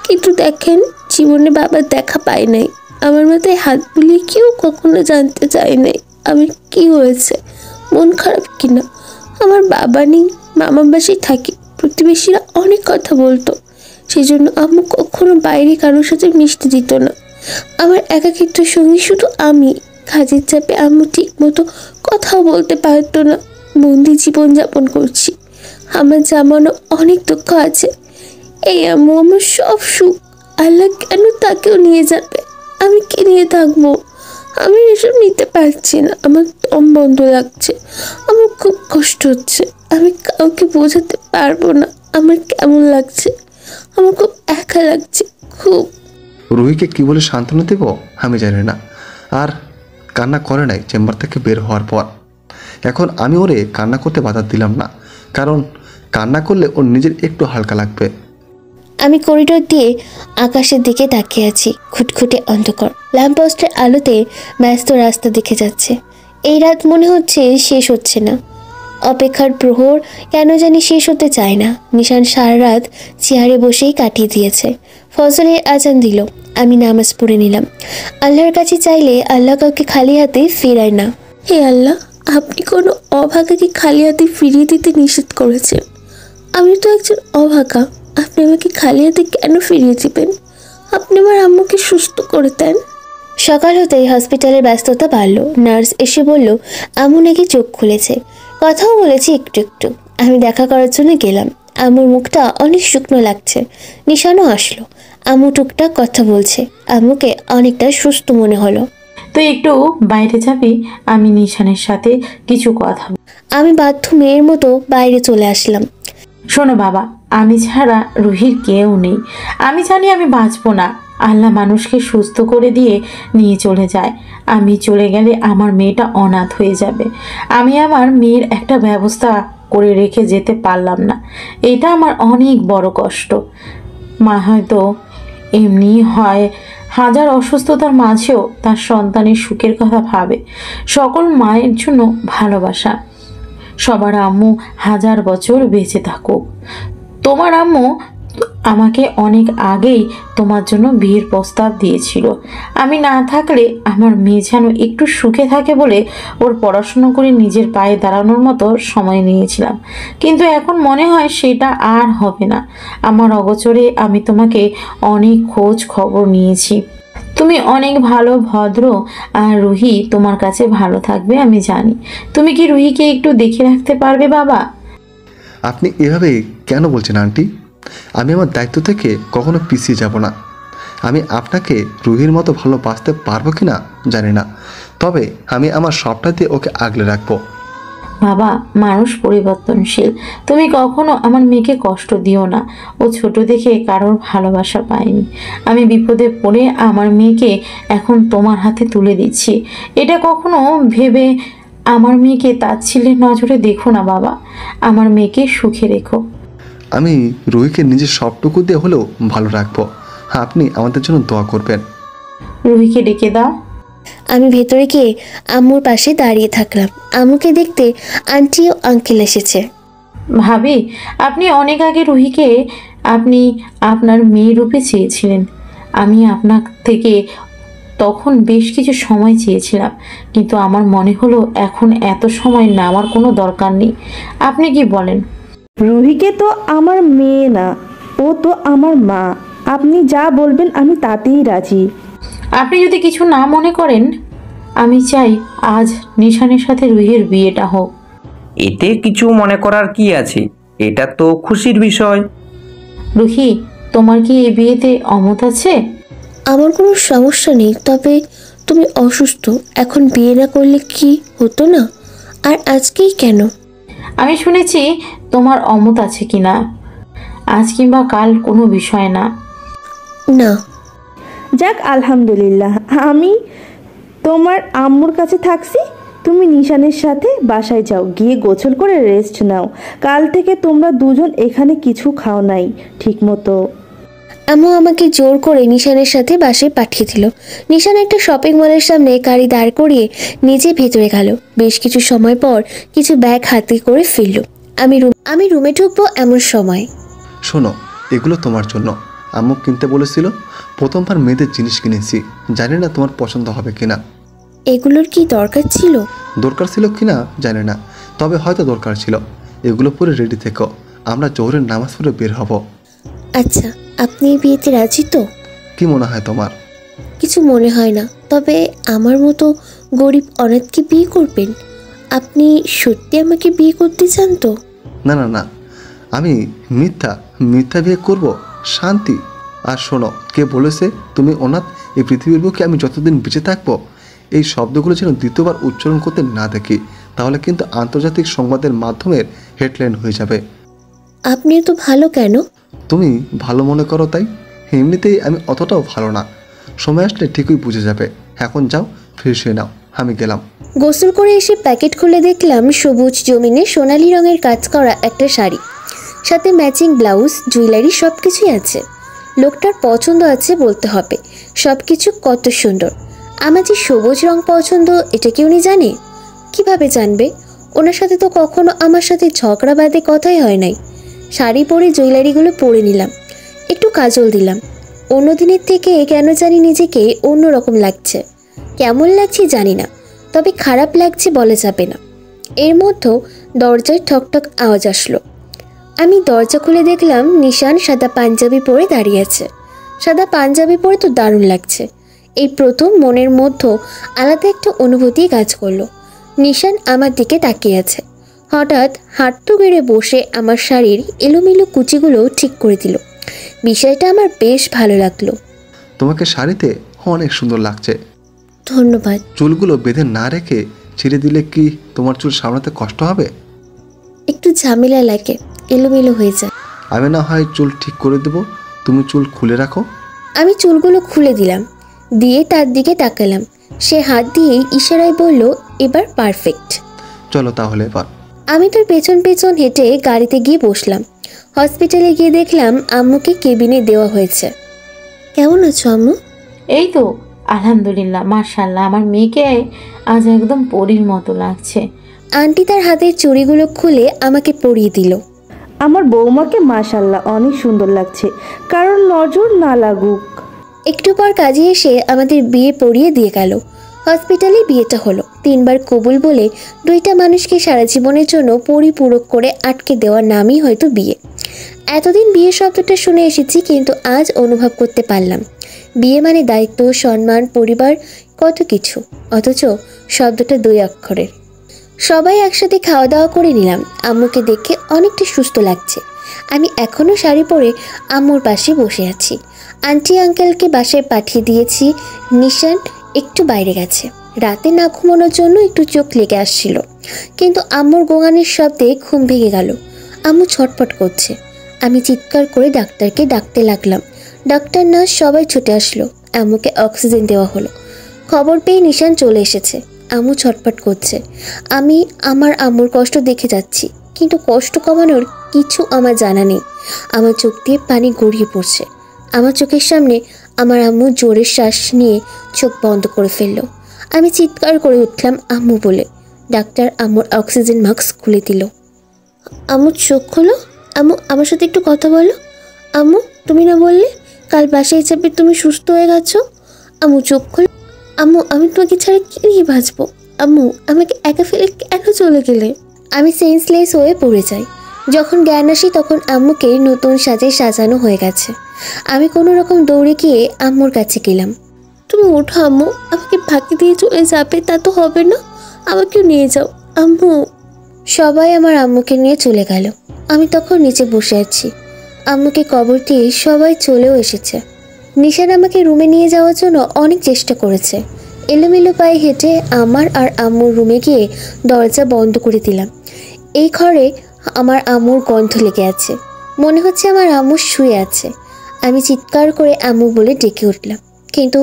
কিন্তু দেখেন, জীবনে বাবার দেখা পায় নাই। আমার মাথায় হাত বুলিয়ে কেউ কখনো জানতে চায় নাই আমি কি হয়েছে, মন খারাপ কিনা। আমার বাবা নেই, মামার বাসায় থাকি। প্রতিবেশীরা অনেক কথা বলতো, সেই জন্য আম্মু কখনো বাইরে কারোর সাথে মিশতে দিত না। আমার একাকিত্ব সঙ্গী শুধু আমি। কাজের চাপে আম্মু ঠিক মতো কথাও বলতে পারতো না। বন্দি জীবনযাপন করছি। আমার জামানো অনেক দুঃখ আছে। এই আম্মু আমার সব সুখ। আল্লাহ কেন তাকেও নিয়ে যাবে? আমি কি নিয়ে থাকবো? আমি এসব নিতে পারছি না। আমার দম বন্ধ লাগছে, আমার খুব কষ্ট হচ্ছে। আমি কাউকে বোঝাতে পারবো না আমার কেমন লাগছে। আমার খুব একা লাগছে, খুব। রুহিকে কি বলে সান্ত্বনা দেব আমি জানি না। আর কান্না করে নাই চেম্বার থেকে বের হওয়ার পর। এখন আমি ওরে কান্না করতে বাধা দিলাম না, কারণ কান্না করলে ওর নিজের একটু হালকা লাগবে। আমি করিডোর দিয়ে আকাশের দিকে তাকিয়ে আছি। খুটখুটে অন্ধকার, ল্যাম্পপোস্টের আলোতে ব্যস্ত রাস্তা দেখে যাচ্ছে। এই রাত মনে হচ্ছে শেষ হচ্ছে না। অপেক্ষার প্রহর কেন জানি শেষ হতে চায় না। নিশান সারা রাত চেয়ারে বসেই কাটিয়ে দিয়েছে। ফজরের আজান দিল, আমি নামাজ পড়ে নিলাম। আল্লাহর কাছে চাইলে আল্লাহ কাউকে খালি হাতে ফেরায় না। হে আল্লাহ, আপনি কোনো অভাগাকে খালি হাতে ফিরিয়ে দিতে নিষেধ করেছেন। আমি তো একজন অভাগা, আপনি আমাকে খালি হাতে কেন ফিরিয়ে দিবেন? আপনি আমার আম্মুকে সুস্থ করে দেন। সকাল হতেই হসপিটালের ব্যস্ততা বাড়ল। নার্স এসে বলল আম্মু নাকি চোখ খুলেছে। কথাও বলেছি একটু একটু। আমি দেখা করার জন্য গেলাম। আম্মুর মুখটা অনেক শুকনো লাগছে। নিশানও আসলো। আম্মু টুকটাক কথা বলছে। আম্মুকে অনেকটা সুস্থ মনে হলো। তো একটু বাইরে যাবি? আমি নিশানের সাথে কিছু কথা। আমি বাধ্য মেয়ের মতো বাইরে চলে আসলাম। শোনো বাবা, আমি ছাড়া রুহির কেউ নেই। আমি জানি আমি বাঁচবো না। আল্লাহ মানুষকে সুস্থ করে দিয়ে নিয়ে চলে যায়। আমি চলে গেলে আমার মেয়েটা অনাথ হয়ে যাবে। আমি আমার মেয়ের একটা ব্যবস্থা করে রেখে যেতে পারলাম না। এটা আমার অনেক বড় কষ্ট। মা হয়তো এমনি হয়, হাজার অসুস্থতার মাঝেও তার সন্তানের সুখের কথা ভাবে। সকল মায়ের জন্য ভালোবাসা। সবার আম্মু 1000 বছর বেঁচে থাকুক। তোমার আম্মু আমাকে অনেক আগেই তোমার জন্য বিয়ের প্রস্তাব দিয়েছিল। আমি না থাকলে আমার মেয়ে যেন একটু সুখে থাকে বলে ওর পড়াশুনো করে নিজের পায়ে দাঁড়ানোর মতো সময় নিয়েছিলাম, কিন্তু এখন মনে হয় সেটা আর হবে না। আমার অগোচরে আমি তোমাকে অনেক খোঁজ খবর নিয়েছি। তুমি অনেক ভালো, ভদ্র, আর রুহি তোমার কাছে ভালো থাকবে আমি জানি। তুমি কি রুহিকে একটু দেখে রাখতে পারবে বাবা? আপনি এভাবে কেন বলছেন আন্টি? আমি আমার দায়িত্ব থেকে কখনো পিছিয়ে যাব না। আমি আপনাকে রুহির মতো ভালোবাসতে পারবো কি না জানি না, তবে আমি আমার সবটা দিয়ে ওকে আগলে রাখবো। বাবা, মানুষ পরিবর্তনশীল। তুমি কখনো আমার মেয়েকে কষ্ট দিও না। ও ছোট দেখে কারোর ভালোবাসা পায়নি। আমি বিপদে পড়ে আমার মেয়েকে এখন তোমার হাতে তুলে দিচ্ছি। এটা কখনো ভেবে আমার মেয়েকে তাচ্ছিল্যের নজরে দেখো না বাবা। আমার মেয়েকে সুখে রেখো। আমি রুহিকে নিজের সবটুকু দিয়ে হলেও ভালো রাখবো। আপনি আমাদের জন্য দোয়া করবেন। রুহিকে ডেকে দাও। আমি ভেতরে গিয়ে আম্মুর পাশে দাঁড়িয়ে থাকলাম। আম্মুকে দেখতে আন্টি ও আঙ্কেল এসেছে। ভাবি, আপনি অনেক আগে রুহিকে আপনি আপনার মেয়ে রূপে চেয়েছিলেন। আমি আপনার থেকে তখন বেশ কিছু সময় চেয়েছিলাম, কিন্তু আমার মনে হলো এখন এত সময় নেওয়ার কোনো দরকার নেই। আপনি কি বলেন? রুহিকে তো আমার মেয়ে না, ও তো আমার মা। আপনি যা বলবেন আমি তাতেই রাজি। আপনি যদি কিছু না মনে করেন, আমি চাই আজ নিশানের সাথে রুহির বিয়েটা হোক। এতে কিছু মনে করার কি আছে? এটা তো খুশির বিষয়। রুহি, তোমার কি এই বিয়েতে অমত আছে? আমার কোনো সমস্যা নেই, তবে তুমি অসুস্থ, এখন বিয়ে না করলে কি হতো না? আর আজকেই কেন? আমি শুনেছি তোমার অমত আছে কিনা। আজ কিংবা কাল কোনো বিষয় না। না। যাক, আলহামদুলিল্লাহ। আমি তোমার আম্মুর কাছে থাকছি। তুমি নিশানের সাথে বাসায় যাও, গিয়ে গোসল করে রেস্ট নাও। কাল থেকে তোমরা দুজন এখানে কিছু খাও নাই ঠিক মতো। আম্মু আমাকে জোর করে নিশানের সাথে বাসায় পাঠিয়ে দিল। নিশান একটা শপিং মলের সামনে গাড়ি দাঁড় করিয়ে নিজে ভেতরে গেল। বেশ কিছু সময় পর কিছু ব্যাগ হাতে করে ফিরল। আমি রুমে ঢুকবো এমন সময়। শোনো, এগুলো তোমার জন্য। আম্মু কিনতে বলেছিল। প্রথমবার মেয়েদের জিনিস কিনেছি, জানি না তোমার পছন্দ হবে কিনা। এগুলোর কি দরকার ছিল? দরকার ছিল কিনা জানি না, তবে হয়তো দরকার ছিল। এগুলো পরে রেডি থেকো, আমরা জোহরের নামাজ পড়ে বের হব। আচ্ছা, আপনি এই বিয়েতে রাজি তো? কি মনে হয় তোমার? কিছু মনে হয় না, তবে আমার মতো গরিব অনাথকে বিয়ে করবেন? আপনি সত্যি আমাকে বিয়ে করতে চান তো? না না না, আমি মিথ্যা বিয়ে করব? শান্তি। আর শোনো, কে বলেছে তুমি অনাথ? এই পৃথিবীর বুকে আমি যতদিন বেঁচে থাকবো এই শব্দগুলো যেন দ্বিতীয়বার উচ্চারণ করতে না দেখি, তাহলে কিন্তু আন্তর্জাতিক সংবাদের মাধ্যমের হেডলাইন হয়ে যাবে। আপনি তো ভালো কেন? তুমি ভালো মনে করো তাই। এমনিতেই আমি অতটাও ভালো না, সময় আসলে ঠিকই বুঝে যাবে। এখন যাও, ফ্রেশ হয়ে নাও, আমি গেলাম। গোসল করে এসে প্যাকেট খুলে দেখলাম সবুজ জমিনে সোনালি রঙের কাজ করা একটা শাড়ি, সাথে ম্যাচিং ব্লাউজ, জুয়েলারি, সব কিছুই আছে। লোকটার পছন্দ আছে বলতে হবে। সব কিছু কত সুন্দর। আমার যে সবুজ রং পছন্দ এটা কি উনি জানে? কিভাবে জানবে? ওনার সাথে তো কখনো আমার সাথে ঝগড়া বাদে কথাই হয় নাই। শাড়ি পরে জুয়েলারিগুলো পরে নিলাম, একটু কাজল দিলাম। অন্য দিনের থেকে কেন জানি নিজেকে অন্যরকম লাগছে। কেমন লাগছে জানি না, তবে খারাপ লাগছে বলা যাবে না। এর মধ্যে দরজায় ঠকঠক আওয়াজ আসলো। আমি দরজা খুলে দেখলাম নিশান সাদা পাঞ্জাবি পরে দাঁড়িয়ে আছে। সাদা পাঞ্জাবি পরে তো দারুণ লাগছে। এই প্রথম মনের মধ্যে আলাদা একটা অনুভূতি কাজ করলো। নিশান আমার দিকে তাকিয়ে আছে। হঠাৎ হাঁটু গেড়ে বসে আমার শাড়ির এলোমেলো কুচিগুলো ঠিক করে দিল। বিষয়টা আমার বেশ ভালো লাগলো। তোমাকে শাড়িতে অনেক সুন্দর লাগছে। ধন্যবাদ। চুলগুলো বেঁধে না রেখে ছেড়ে দিলে কি তোমার চুল সামলাতে কষ্ট হবে? একটু ঝামেলা লাগে, এলোমেলো হয়ে যায়। আমি না হয় চুল ঠিক করে দেব, তুমি চুল খুলে রাখো। আমি চুলগুলো খুলে দিলাম, দিয়ে তার দিকে তাকালাম। সে হাত দিয়ে ইশারায় বলল, এবার পারফেক্ট। চলো তাহলে এবার। আমি তার পেছন পেছন হেঁটে গাড়িতে গিয়ে বসলাম। হসপিটালে গিয়ে দেখলাম আম্মুকে কেবিনে দেওয়া হয়েছে। কেমন আছো আম্মু? এই তো আলহামদুলিল্লাহ, মাশাআল্লাহ। আমার মেয়েকে আজ একদম পরীর মতো লাগছে। আন্টি তার হাতের চুড়িগুলো খুলে আমাকে পরিয়ে দিল। আমার বৌমাকে মাশাল্লাহ অনেক সুন্দর লাগছে, কারণ নজর না লাগুক। একটু পর কাজে এসে আমাদের বিয়ে পড়িয়ে দিয়ে গেল। হসপিটালে বিয়েটা হলো। 3 বার কবুল বলে 2টা মানুষকে সারা জীবনের জন্য পরিপূরক করে আটকে দেওয়ার নামই হয়তো বিয়ে। এতদিন বিয়ে শব্দটা শুনে এসেছি, কিন্তু আজ অনুভব করতে পারলাম বিয়ে মানে দায়িত্ব, সম্মান, পরিবার, কত কিছু, অথচ শব্দটা 2 অক্ষরের। সবাই একসাথে খাওয়া দাওয়া করে নিলাম। আম্মুকে দেখে অনেকটা সুস্থ লাগছে। আমি এখনও শাড়ি পরে আম্মুর পাশে বসে আছি। আন্টি আঙ্কেলকে বাসায় পাঠিয়ে দিয়েছি। নিশান একটু বাইরে গেছে। রাতে না ঘুমানোর জন্য একটু চোখ লেগে আসছিল, কিন্তু আম্মুর গোঙানির শব্দে ঘুম ভেঙে গেল। আম্মু ছটফট করছে। আমি চিৎকার করে ডাক্তারকে ডাকতে লাগলাম। ডাক্তার, নার্স সবাই ছুটে আসলো। আম্মুকে অক্সিজেন দেওয়া হলো। খবর পেয়ে নিশান চলে এসেছে। আম্মু ছটফট করছে। আমি আমার আম্মুর কষ্ট দেখে যাচ্ছি, কিন্তু কষ্ট কমানোর কিছু আমার জানা নেই। আমার চোখ দিয়ে পানি গড়িয়ে পড়ছে। আমার চোখের সামনে আমার আম্মু জোরে শ্বাস নিয়ে চোখ বন্ধ করে ফেলল। আমি চিৎকার করে উঠলাম আম্মু বলে। ডাক্তার আম্মুর অক্সিজেন মাস্ক খুলে দিল। আম্মু চোখ খোলো। আম্মু, আমার সাথে একটু কথা বলো। আম্মু, তুমি না বললে কাল বাসায় যাবে, তুমি সুস্থ হয়ে গেছো? আম্মু চোখ খোলো। আম্মু, আমি তোমাকে ছাড়া কি নিয়ে বাঁচবো? আম্মু, আমাকে একা ফেলে কেন চলে গেলে? আমি সেন্সলেস হয়ে পড়ে যাই। যখন জ্ঞান আসি তখন আম্মুকে নতুন সাজে সাজানো হয়ে গেছে। আমি কোনো রকম দৌড়ে গিয়ে আম্মুর কাছে গেলাম। তুমি ওঠো আম্মু, আমাকে ফাঁকি দিয়ে চলে যাবে তা তো হবে না, আমাকেও নিয়ে যাও আম্মু। সবাই আমার আম্মুকে নিয়ে চলে গেল। আমি তখন নিচে বসে আছি। আম্মুকে কবর দিয়ে সবাই চলেও এসেছে। নিশান আমাকে রুমে নিয়ে যাওয়ার জন্য অনেক চেষ্টা করেছে। এলোমেলো পায়ে হেঁটে আমার আর আম্মুর রুমে গিয়ে দরজা বন্ধ করে দিলাম। এই ঘরে আমার আম্মুর গন্ধ লেগে আছে। মনে হচ্ছে আমার আম্মু শুয়ে আছে। আমি চিৎকার করে আম্মু বলে ডেকে উঠলাম, কিন্তু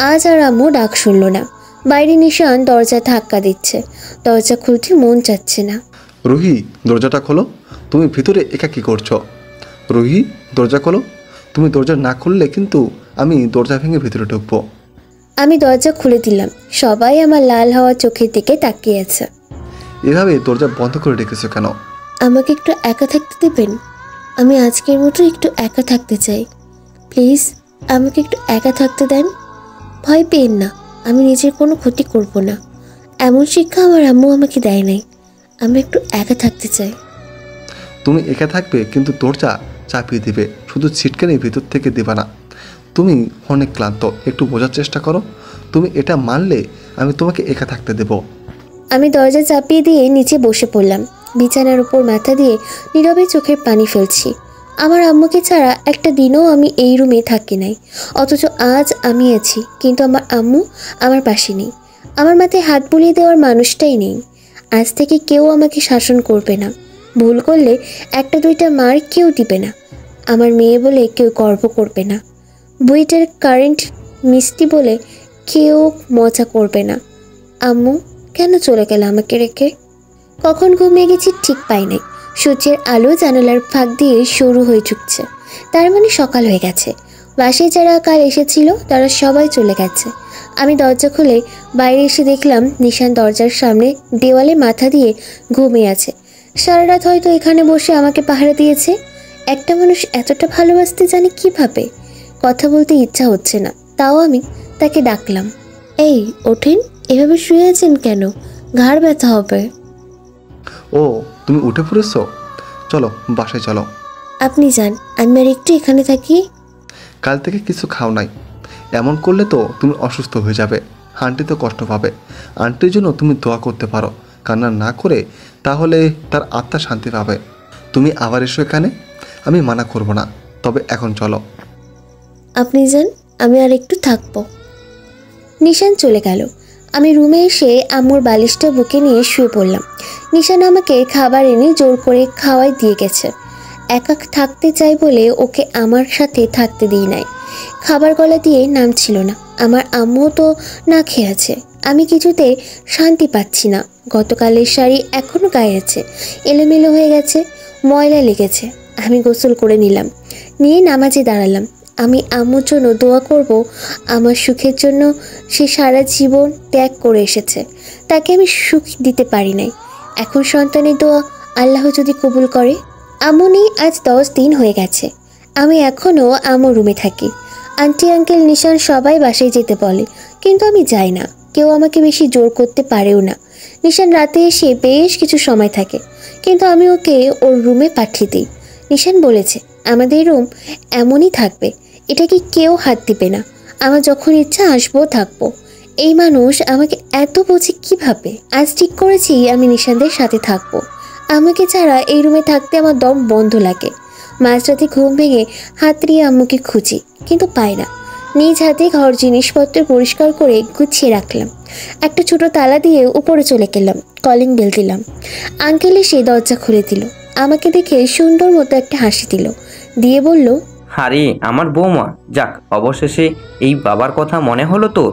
আজ আর আম্মু ডাক শুনল না। বাইরে নিশান দরজা ধাক্কা দিচ্ছে। দরজা খুলতে মন চাচ্ছে না। রুহি, দরজাটা খোলো। তুমি ভিতরে একা কী করছো? রুহি, দরজা খোলো। তুমি দরজা না খুললে কিন্তু আমি দরজা ভেঙে ভিতরে ঢুকবো। আমি দরজা খুলে দিলাম। সবাই আমার লাল হওয়া চোখের দিকে তাকিয়ে আছে। এভাবে দরজা বন্ধ করে রেখেছো কেন? আমাকে একটু একা থাকতে দেবেন? আমি আজকের মতো একটু একা থাকতে চাই। প্লিজ আমাকে একটু একা থাকতে দেন। ভয় পেন না, আমি নিজের কোনো ক্ষতি করব না। এমন শিক্ষা আমার আম্মু আমাকে দেয় নাই। আমি একটু একা থাকতে চাই। তুমি একা থাকবে, কিন্তু দরজা চাপিয়ে দিবে, শুধু ছিটকানি ভিতর থেকে দেবে না। তুমি অনেক ক্লান্ত, একটু বোঝার চেষ্টা করো। তুমি এটা মানলে আমি তোমাকে একা থাকতে দেব। আমি দরজা চাপিয়ে দিয়ে নিচে বসে পড়লাম। বিছানার উপর মাথা দিয়ে নীরবে চোখের পানি ফেলছি। আমার আম্মুকে ছাড়া একটা দিনও আমি এই রুমে থাকি নাই, অথচ আজ আমি আছি, কিন্তু আমার আম্মু আমার পাশে নেই। আমার মাথায় হাত বুলিয়ে দেওয়ার মানুষটাই নেই। আজ থেকে কেউ আমাকে শাসন করবে না। ভুল করলে 1-2টা মার কেউ দিবে না। আমার মেয়ে বলে কেউ গর্ব করবে না। বুয়েটের কারেন্ট মিষ্টি বলে কেউ মজা করবে না। আম্মু কেন চলে গেল আমাকে রেখে? কখন ঘুমিয়ে গেছি ঠিক পাই নাই। সূর্যের আলো জানালার ফাঁক দিয়ে শুরু হয়ে চুকছে। তার মানে সকাল হয়ে গেছে। বাসায় যারা কাল এসেছিল তারা সবাই চলে গেছে। আমি দরজা খুলে বাইরে এসে দেখলাম নিশান দরজার সামনে দেওয়ালে মাথা দিয়ে ঘুমিয়ে আছে। সারা রাত হয়তো এখানে বসে আমাকে পাহারা দিয়েছে। একটা মানুষ এতটা ভালোবাসতে জানে কিভাবে? কথা বলতে ইচ্ছা হচ্ছে না, তাও আমি তাকে ডাকলাম। এই ওঠেন, এভাবে শুয়ে আছেন কেন? ঘাড় ব্যথা হবে। ও, তুমি উঠে পড়েছো? চলো বাসায় চলো। আপনি যান, আমি আর একটু এখানে থাকি। কাল থেকে কিছু খাও নাই, এমন করলে তো তুমি অসুস্থ হয়ে যাবে। আন্টি তো কষ্ট পাবে। আন্টির জন্য তুমি দোয়া করতে পারো, কান্না না করে, তাহলে তার আত্মা শান্তি পাবে। তুমি আবার এসো এখানে, আমি মানা করব না। তবে এখন চলো। আপনি যান, আমি আর একটু থাকবো। নিশান চলে গেল। আমি রুমে এসে আম্মুর বালিশটা বুকে নিয়ে শুয়ে পড়লাম। নিশান আমাকে খাবার এনে জোর করে খাওয়াই দিয়ে গেছে। একা থাকতে চাই বলে ওকে আমার সাথে থাকতে দিই নাই। খাবার গলা দিয়ে নামছিল না। আমার আম্মু তো না খেয়ে আছে। আমি কিছুতে শান্তি পাচ্ছি না। গতকালের শাড়ি এখনও গায়ে আছে, এলোমেলো হয়ে গেছে, ময়লা লেগেছে। আমি গোসল করে নিলাম, নিয়ে নামাজে দাঁড়ালাম। আমি আম্মুর জন্য দোয়া করব, আমার সুখের জন্য। সে সারা জীবন ত্যাগ করে এসেছে, তাকে আমি সুখ দিতে পারি নাই। এখন সন্তানের দোয়া আল্লাহ যদি কবুল করে। আম্মু নেই আজ 10 দিন হয়ে গেছে। আমি এখনও আম্মুর রুমে থাকি। আন্টি আঙ্কেল নিশান সবাই বাসায় যেতে বলে, কিন্তু আমি যাই না। কেউ আমাকে বেশি জোর করতে পারেও না। নিশান রাতে এসে বেশ কিছু সময় থাকে, কিন্তু আমি ওকে ওর রুমে পাঠিয়ে দিই। নিশান বলেছে আমাদের রুম এমনই থাকবে, এটা কি কেউ হাত দিবে না। আমার যখন ইচ্ছা আসবো থাকবো। এই মানুষ আমাকে এত বোঝে কিভাবে? আজ ঠিক করেছি আমি নিশানদের সাথে থাকবো। আমাকে ছাড়া এই রুমে থাকতে আমার দম বন্ধ লাগে। মাঝরাতে ঘুম ভেঙে হাত নিয়ে আম্মুকে খুঁজি, কিন্তু পাই না। নিজ হাতে ঘর জিনিসপত্র পরিষ্কার করে গুছিয়ে রাখলাম। একটা ছোট তালা দিয়ে উপরে চলে গেলাম। কলিং বেল দিলাম। আঙ্কেল এসে দরজা খুলে দিল। আমাকে দেখে সুন্দর মতো একটা হাসি দিল, দিয়ে বলল, আরে আমার বৌমা, যাক অবশেষে এই বাবার কথা মনে হলো তো।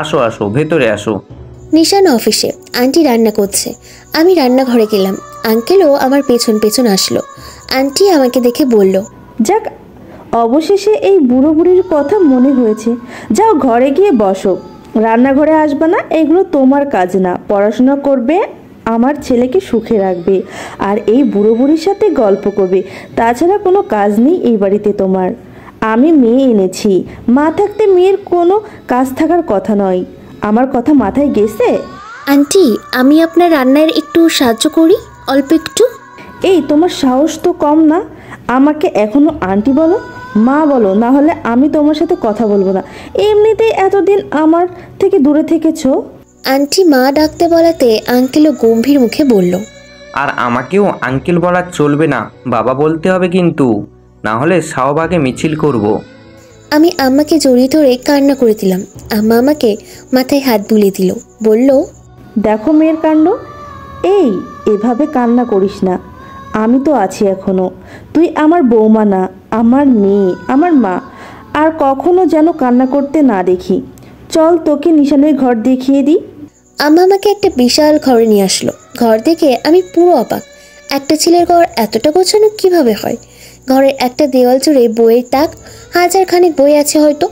আসো আসো, ভেতরে আসো। নিশান অফিসে, আন্টি রান্না করছে। আমি রান্নাঘরে গেলাম। আঙ্কেলও আমার পেছন পেছন আসলো। আন্টি আমাকে দেখে বলল, যাক, অবশেষে এই বুড়ো বুড়ির কথা মনে হয়েছে। যাও ঘরে গিয়ে বসো, রান্নাঘরে আসবে না, এগুলো তোমার কাজ না। পড়াশোনা করবে, আমার ছেলেকে সুখে রাখবে, আর এই বুড়ো বুড়ির সাথে গল্প করবে। তাছাড়া কোনো কাজ নেই এই বাড়িতে তোমার। আমি মেয়ে এনেছি, মা থাকতে মেয়ের কোনো কাজ থাকার কথা নয়। আমার কথা মাথায় গেছে? আন্টি আমি আপনার রান্নার একটু সাহায্য করি, অল্প একটু। এই তোমার সাহস তো কম না? আমাকে এখনো আন্টি বলো, মা বলো, না হলে আমি তোমার সাথে কথা বলবো না। এমনিতেই এতদিন আমার থেকে দূরে থেকেছো। আন্টি মা ডাকতে বলাতে আঙ্কেলও গম্ভীর মুখে বলল, আর আমাকেও আঙ্কেল বলা চলবে না, বাবা বলতে হবে কিন্তু, না হলে শাহবাগে মিছিল করব। আমি আম্মাকে জড়িয়ে ধরে কান্না করে দিলাম। আম্মা আমাকে মাথায় হাত বুলিয়ে দিল, বলল, দেখো মেয়ের কাণ্ড। এই এভাবে কান্না করিস না, আমি তো আছি এখনো। তুই আমার বৌমা না, আমার মেয়ে, আমার মা। আর কখনো যেন কান্না করতে না দেখি। চল তোকে নিশানের ঘর দেখিয়ে দিই। আম্মা আমাকে একটা বিশাল ঘরে নিয়ে আসলো। ঘর দেখে আমি পুরো অবাক। একটা ছেলের ঘর এতটা গোছানো কিভাবে হয়? ঘরের একটা দেওয়াল জুড়ে বইয়ের তাক, 1000 খানেক বই আছে হয়তো।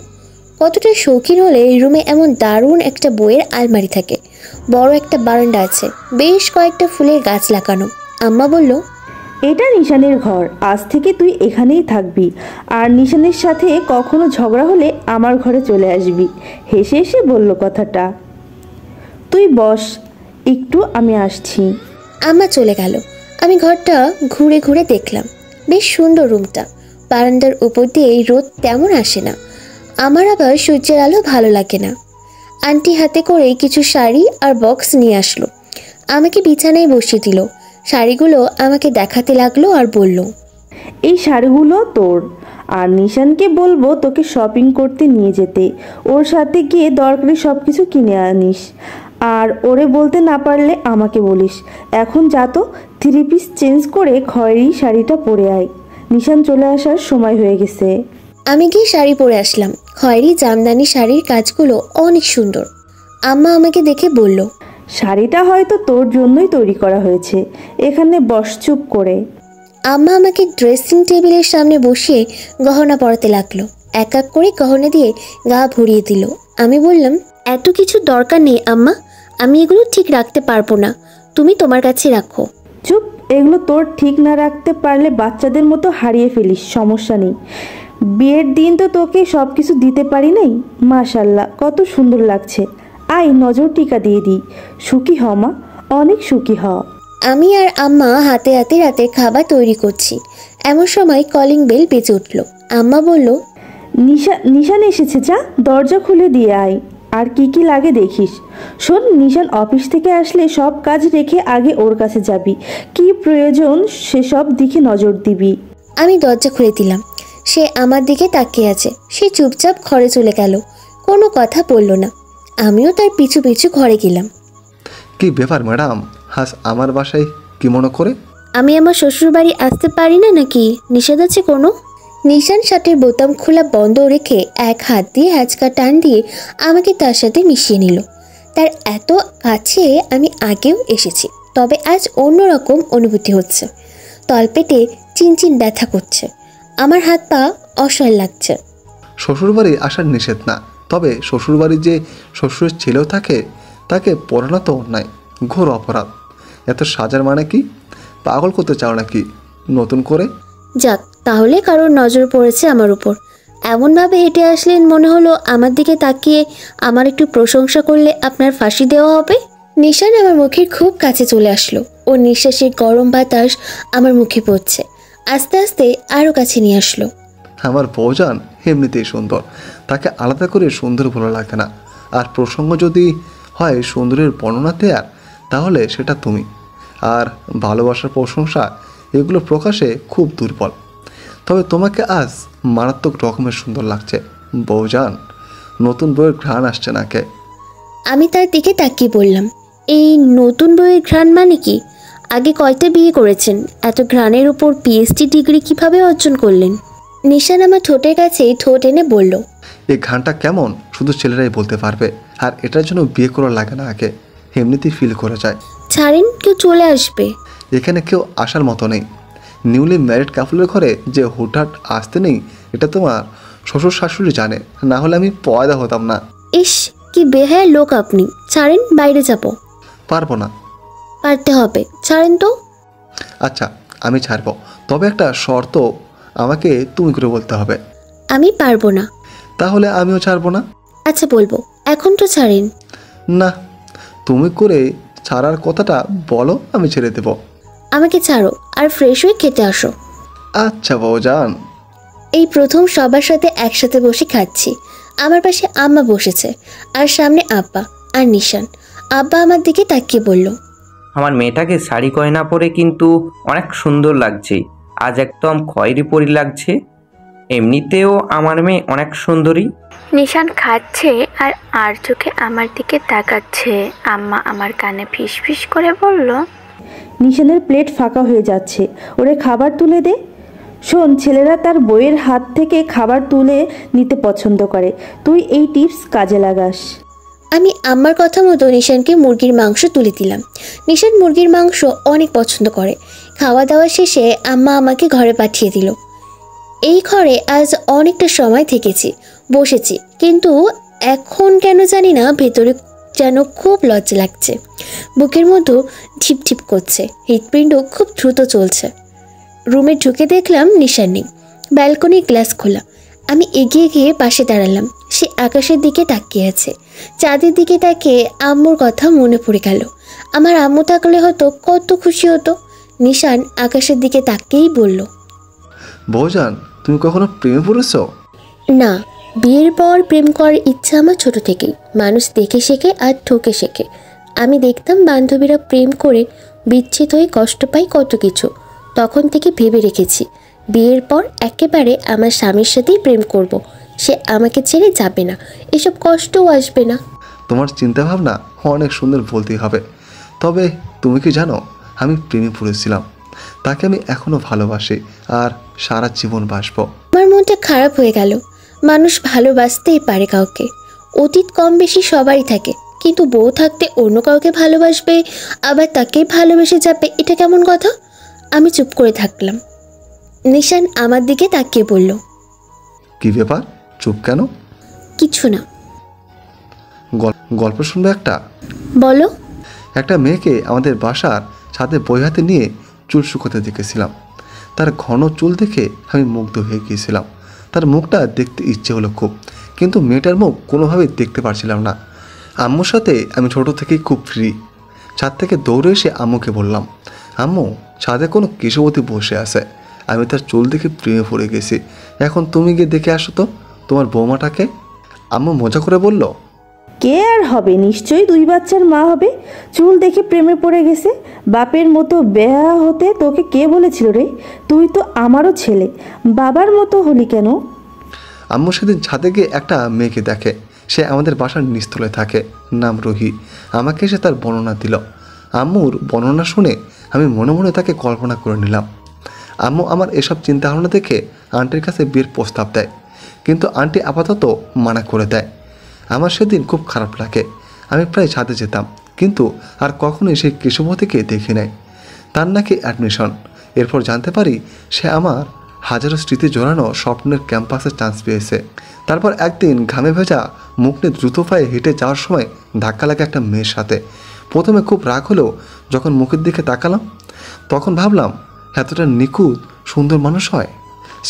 কতটা শৌখিন হলে রুমে এমন দারুণ একটা বইয়ের আলমারি থাকে। বড় একটা বারান্দা আছে, বেশ কয়েকটা ফুলের গাছ লাগানো। আম্মা বলল, এটা নিশানের ঘর, আজ থেকে তুই এখানেই থাকবি। আর নিশানের সাথে কখনো ঝগড়া হলে আমার ঘরে চলে আসবি। হেসে হেসে বলল কথাটা। তুই বস একটু, আমি আসছি। আম্মা চলে গেল। আমি ঘরটা ঘুরে ঘুরে দেখলাম। বেশ সুন্দর রুমটা। বারান্দার উপর দিয়ে রোদ তেমন আসে না। আমার আবার সূর্যের আলো ভালো লাগে না। আন্টি হাতে করে কিছু শাড়ি আর বক্স নিয়ে আসলো। আমাকে বিছানায় বসিয়ে দিল। শাড়িগুলো আমাকে দেখাতে লাগলো আর বলল, এই শাড়িগুলো তোর। আর নিশানকে বলবো তোকে শপিং করতে নিয়ে যেতে। ওর সাথে গিয়ে দরকারি সব কিছু কিনে আনিস। আর ওরে বলতে না পারলে আমাকে বলিস। এখন যা তো, 3 পিস চেঞ্জ করে খয়েরি শাড়িটা পরে আয়। নিশান চলে আসার সময় হয়ে গেছে। আমি গিয়ে শাড়ি পরে আসলাম। খয়েরি জামদানি শাড়ির কাজগুলো অনেক সুন্দর। আম্মা আমাকে দেখে বলল, শাড়িটা হয়তো তোর জন্যই তৈরি করা হয়েছে। এখানে বস চুপ করে। আম্মা আমাকে ড্রেসিং টেবিলের সামনে বসিয়ে গহনা পরাতে লাগলো। এক এক করে গহনা দিয়ে গা ভরিয়ে দিল। আমি বললাম, এত কিছু দরকার নেই আম্মা, আমি এগুলো ঠিক রাখতে পারবো না, তুমি তোমার কাছে রাখো। চুপ, এগুলো তোর ঠিক না রাখতে পারলে বাচ্চাদের মতো হারিয়ে ফেলিস, সমস্যা নেই। বিয়ের দিন তো তোকে সব কিছু দিতে পারি নাই। মাশাল্লাহ, কত সুন্দর লাগছে। আয় নজর টিকা দিয়ে দিই। সুখী হ মা, অনেক সুখী হ। আমি আর আম্মা হাতে হাতে রাতের খাবার তৈরি করছি। এমন সময় কলিং বেল বেজে উঠল। আম্মা বলল, নিশান এসেছে, যা দরজা খুলে দিয়ে আয়। আর কি কি লাগে দেখিস। শোন, নিশান অফিস থেকে আসলে সব কাজ রেখে আগে ওর কাছে যাবি। কি প্রয়োজন সেসব দিকে নজর দিবি। আমি দরজা খুলে দিলাম। সে আমার দিকে তাকিয়ে আছে। সে চুপচাপ ঘরে চলে গেল, কোনো কথা বলল না। আমিও তার পিছু পিছু ঘরে গেলাম। কি ব্যাপার ম্যাডাম, আজ আমার বাসায় কি মনে করে? আমি আমার শ্বশুর বাড়ি আসতে পারি না নাকি? নিষেধ আছে কোনো? নিশান শার্টের বোতাম খোলা বন্ধ রেখে এক হাত দিয়ে হ্যাচকা টান দিয়ে আমাকে তার সাথে মিশিয়ে নিল। তার এত কাছে আমি আগেও এসেছি, তবে আজ অন্যরকম অনুভূতি হচ্ছে। তলপেটে চিনচিন ব্যথা করছে। আমার হাত পা অসহায় লাগছে। শ্বশুরবাড়ি আসার নিষেধ না, তবে শ্বশুরবাড়ি যে শ্বশুরের ছেলেও থাকে তাকে পড়ানো তো অন্যায়, ঘোর অপরাধ। এত সাজার মানে কি? পাগল করতে চাও নাকি নতুন করে? যাক, তাহলে কারোর নজর পড়েছে আমার উপর। এমনভাবে হেঁটে আসলেন, মনে হলো আমার দিকে তাকিয়ে আমার একটু প্রশংসা করলে আপনার ফাঁসি দেওয়া হবে। নিশান আমার মুখের খুব কাছে চলে আসলো। ওর নিঃশ্বাসের গরম বাতাস আমার মুখে পড়ছে। আস্তে আস্তে আরও কাছে নিয়ে আসলো। আমার বউজান এমনিতেই সুন্দর, তাকে আলাদা করে সুন্দর ভালো লাগে না। আর প্রসঙ্গ যদি হয় সুন্দরের বর্ণনা দেয়ার, তাহলে সেটা তুমি। আর ভালোবাসার প্রশংসা এগুলো প্রকাশে খুব দুর্বল। তবে তোমাকে আজ মারাত্মক রকমের সুন্দর লাগছে বউজান। নতুন বইয়ের ঘ্রাণ আসছে নাকে। আমি তার দিকে তাকিয়ে বললাম, এই নতুন বইয়ের ঘ্রাণ মানে কি? আগে কয়টা বিয়ে করেছেন? এত ঘ্রাণের উপর পিএইচডি ডিগ্রি কিভাবে অর্জন করলেন? নিশান আমার ঠোঁটের কাছে ঠোঁট এনে বলল, এই ঘ্রাণটা কেমন শুধু ছেলেরাই বলতে পারবে। আর এটার জন্য বিয়ে করা লাগে না, আগে এমনিতেই ফিল করে যায়। ছাড়েন, কেউ চলে আসবে। এখানে কেউ আসার মতো নেই। নিউলি ম্যারিড কাপলের ঘরে যে হুটহাট আসতে নেই, এটা তোমার শ্বশুর শাশুড়ি জানে, না হলে আমি পয়দা হতাম না। ইস, কি বেহায়া লোক আপনি। ছাড়েন, বাইরে যাব। পারবো না। পারতে হবে, ছাড়েন তো। আচ্ছা, আমি ছাড়বো, তবে একটা শর্ত আমাকে তুমি করে বলতে হবে। আমি পারবো না। তাহলে আমিও ছাড়বো না। আচ্ছা বলবো, এখন তো ছাড়েন। না, তুমি করে ছাড়ার কথাটা বলো, আমি ছেড়ে দেব। আমাকে ছাড়ো আর ফ্রেশ হয়ে খেতে আসো। আচ্ছা বউজান। এই প্রথম সবার সাথে একসাথে বসে খাচ্ছি। আমার পাশে আম্মা বসেছে, আর সামনে আব্বা আর নিশান। আব্বা আমার দিকে তাকিয়ে বলল, আমার মেয়েটাকে শাড়ি গয়না পরে কিন্তু অনেক সুন্দর লাগছে। আজ একদম খয়েরি পরি লাগছে। এমনিতেও আমার মেয়ে অনেক সুন্দরী। নিশান খাচ্ছে আর আর চোখে আমার দিকে তাকাচ্ছে। আম্মা আমার কানে ফিস ফিস করে বলল, নিশানের প্লেট ফাঁকা হয়ে যাচ্ছে, ওরে খাবার তুলে দে। শোন, ছেলেরা তার বইয়ের হাত থেকে খাবার তুলে নিতে পছন্দ করে, তুই এই টিপস কাজে লাগাস। আমি আম্মার কথা মতো নিশানকে মুরগির মাংস তুলে দিলাম। নিশান মুরগির মাংস অনেক পছন্দ করে। খাওয়া দাওয়া শেষে আম্মা আমাকে ঘরে পাঠিয়ে দিল। এই ঘরে আজ অনেকটা সময় থেকেছি, বসেছি, কিন্তু এখন কেন জানি না ভেতরে যেন খুব লজ্জা লাগছে। বুকের মধ্যে ঝিপঝিপ করছে, হৃৎপিণ্ড খুব দ্রুত চলছে। রুমে ঢুকে দেখলাম নিশান নেই। ব্যালকনির গ্লাস খোলা। আমি এগিয়ে গিয়ে পাশে দাঁড়ালাম। সে আকাশের দিকে তাকিয়ে আছে। চাঁদের দিকে তাকিয়ে আম্মুর কথা মনে পড়ে গেল। আমার আম্মু থাকলে হয়তো কত খুশি হতো। নিশান আকাশের দিকে তাকিয়েই বলল, বউজান, তুমি কখনো প্রেমে পড়েছো? না, বিয়ের পর প্রেম করার ইচ্ছা আমার ছোট থেকেই। মানুষ দেখে শেখে আর ঠকে শেখে। আমি দেখতাম বান্ধবীরা প্রেম করে বিচ্ছেদ হয়ে কষ্ট পায় কত কিছু। তখন থেকে ভেবে রেখেছি বিয়ের পর একেবারে আমার স্বামীর সাথেই প্রেম করব। সে আমাকে ছেড়ে যাবে না, এসব কষ্টও আসবে না। তোমার চিন্তাভাবনা অনেক সুন্দর বলতেই হবে। তবে তুমি কি জানো, আমি প্রেমে পড়েছিলাম। তাকে আমি এখনও ভালোবাসি আর সারা জীবন বাসবো। আমার মনটা খারাপ হয়ে গেল। মানুষ ভালোবাসতেই পারে কাউকে, অতীত কম বেশি সবারই থাকে, কিন্তু বউ থাকতে অন্য কাউকে ভালোবাসবে আবার তাকে ভালোবেসে যাবে, এটা কেমন কথা? আমি চুপ করে থাকলাম। নিশান আমার দিকে তাকিয়ে বলল, কি ব্যাপার, চুপ কেন? কিছু না। গল্প শুনবে একটা? বলো। একটা মেয়েকে আমাদের বাসার ছাদে বই হাতে নিয়ে চুল শুকোতে দেখেছিলাম। তার ঘন চুল দেখে আমি মুগ্ধ হয়ে গিয়েছিলাম। তার মুখটা দেখতে ইচ্ছে হলো খুব, কিন্তু মেয়েটার মুখ কোনোভাবেই দেখতে পারছিলাম না। আম্মুর সাথে আমি ছোট থেকেই খুব ফ্রি। ছাদ থেকে দৌড়ে এসে আম্মুকে বললাম, আম্মু, ছাদে কোনো কেশবতী বসে আছে। আমি তার চুল দেখে প্রেমে পড়ে গেছি। এখন তুমি গিয়ে দেখে আসো তো তোমার বৌমাটাকে। আম্মু মজা করে বলল, কে আর হবে, নিশ্চয়ই 2 বাচ্চার মা হবে। চুল দেখে প্রেমে পড়ে গেছে। বাপের মতো বেহা হতে তোকে কে বলেছিল রে? তুই তো আমারও ছেলে, বাবার মতো হলি কেন? আম্মু সেদিন ছাদে গিয়ে একটা মেয়েকে দেখে। সে আমাদের বাসার নিচতলে থাকে, নাম রুহি। আমাকে সে তার বর্ণনা দিল। আম্মুর বর্ণনা শুনে আমি মনে মনে তাকে কল্পনা করে নিলাম। আম্মু আমার এসব চিন্তাভাবনা দেখে আন্টির কাছে বিয়ের প্রস্তাব দেয়, কিন্তু আন্টি আপাতত মানা করে দেয়। আমার সেদিন খুব খারাপ লাগে। আমি প্রায় ছাদে যেতাম, কিন্তু আর কখনোই সেই কেশবতীকে দেখি নাই। তার নাকি অ্যাডমিশন। এরপর জানতে পারি সে আমার হাজারো স্মৃতি জড়ানো স্বপ্নের ক্যাম্পাসে চান্স পেয়েছে। তারপর একদিন ঘামে ভেজা মুখ নিয়ে দ্রুত পায়ে হেঁটে যাওয়ার সময় ধাক্কা লাগে একটা মেয়ের সাথে। প্রথমে খুব রাগ হলেও যখন মুখের দিকে তাকালাম তখন ভাবলাম এতটা নিখুঁত সুন্দর মানুষ হয়?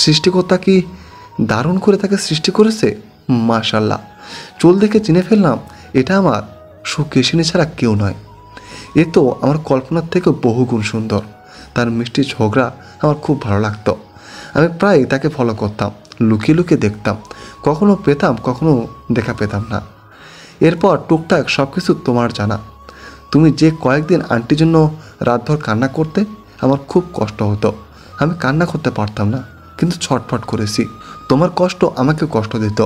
সৃষ্টিকর্তা কি দারুণ করে তাকে সৃষ্টি করেছে। মাশাল্লাহ, চুল দেখে চিনে ফেললাম এটা আমার সুকেশিনী ছাড়া কেউ নয়। এ তো আমার কল্পনার থেকেও বহুগুণ সুন্দর। তার মিষ্টি ঝগড়া আমার খুব ভালো লাগতো। আমি প্রায় তাকে ফলো করতাম, লুকিয়ে লুকিয়ে দেখতাম, কখনো পেতাম কখনো দেখা পেতাম না। এরপর টুকটাক সব কিছু তোমার জানা। তুমি যে কয়েকদিন আন্টির জন্য রাতভর কান্না করতে আমার খুব কষ্ট হতো। আমি কান্না করতে পারতাম না, কিন্তু ছটফট করেছি। তোমার কষ্ট আমাকে কষ্ট দিত।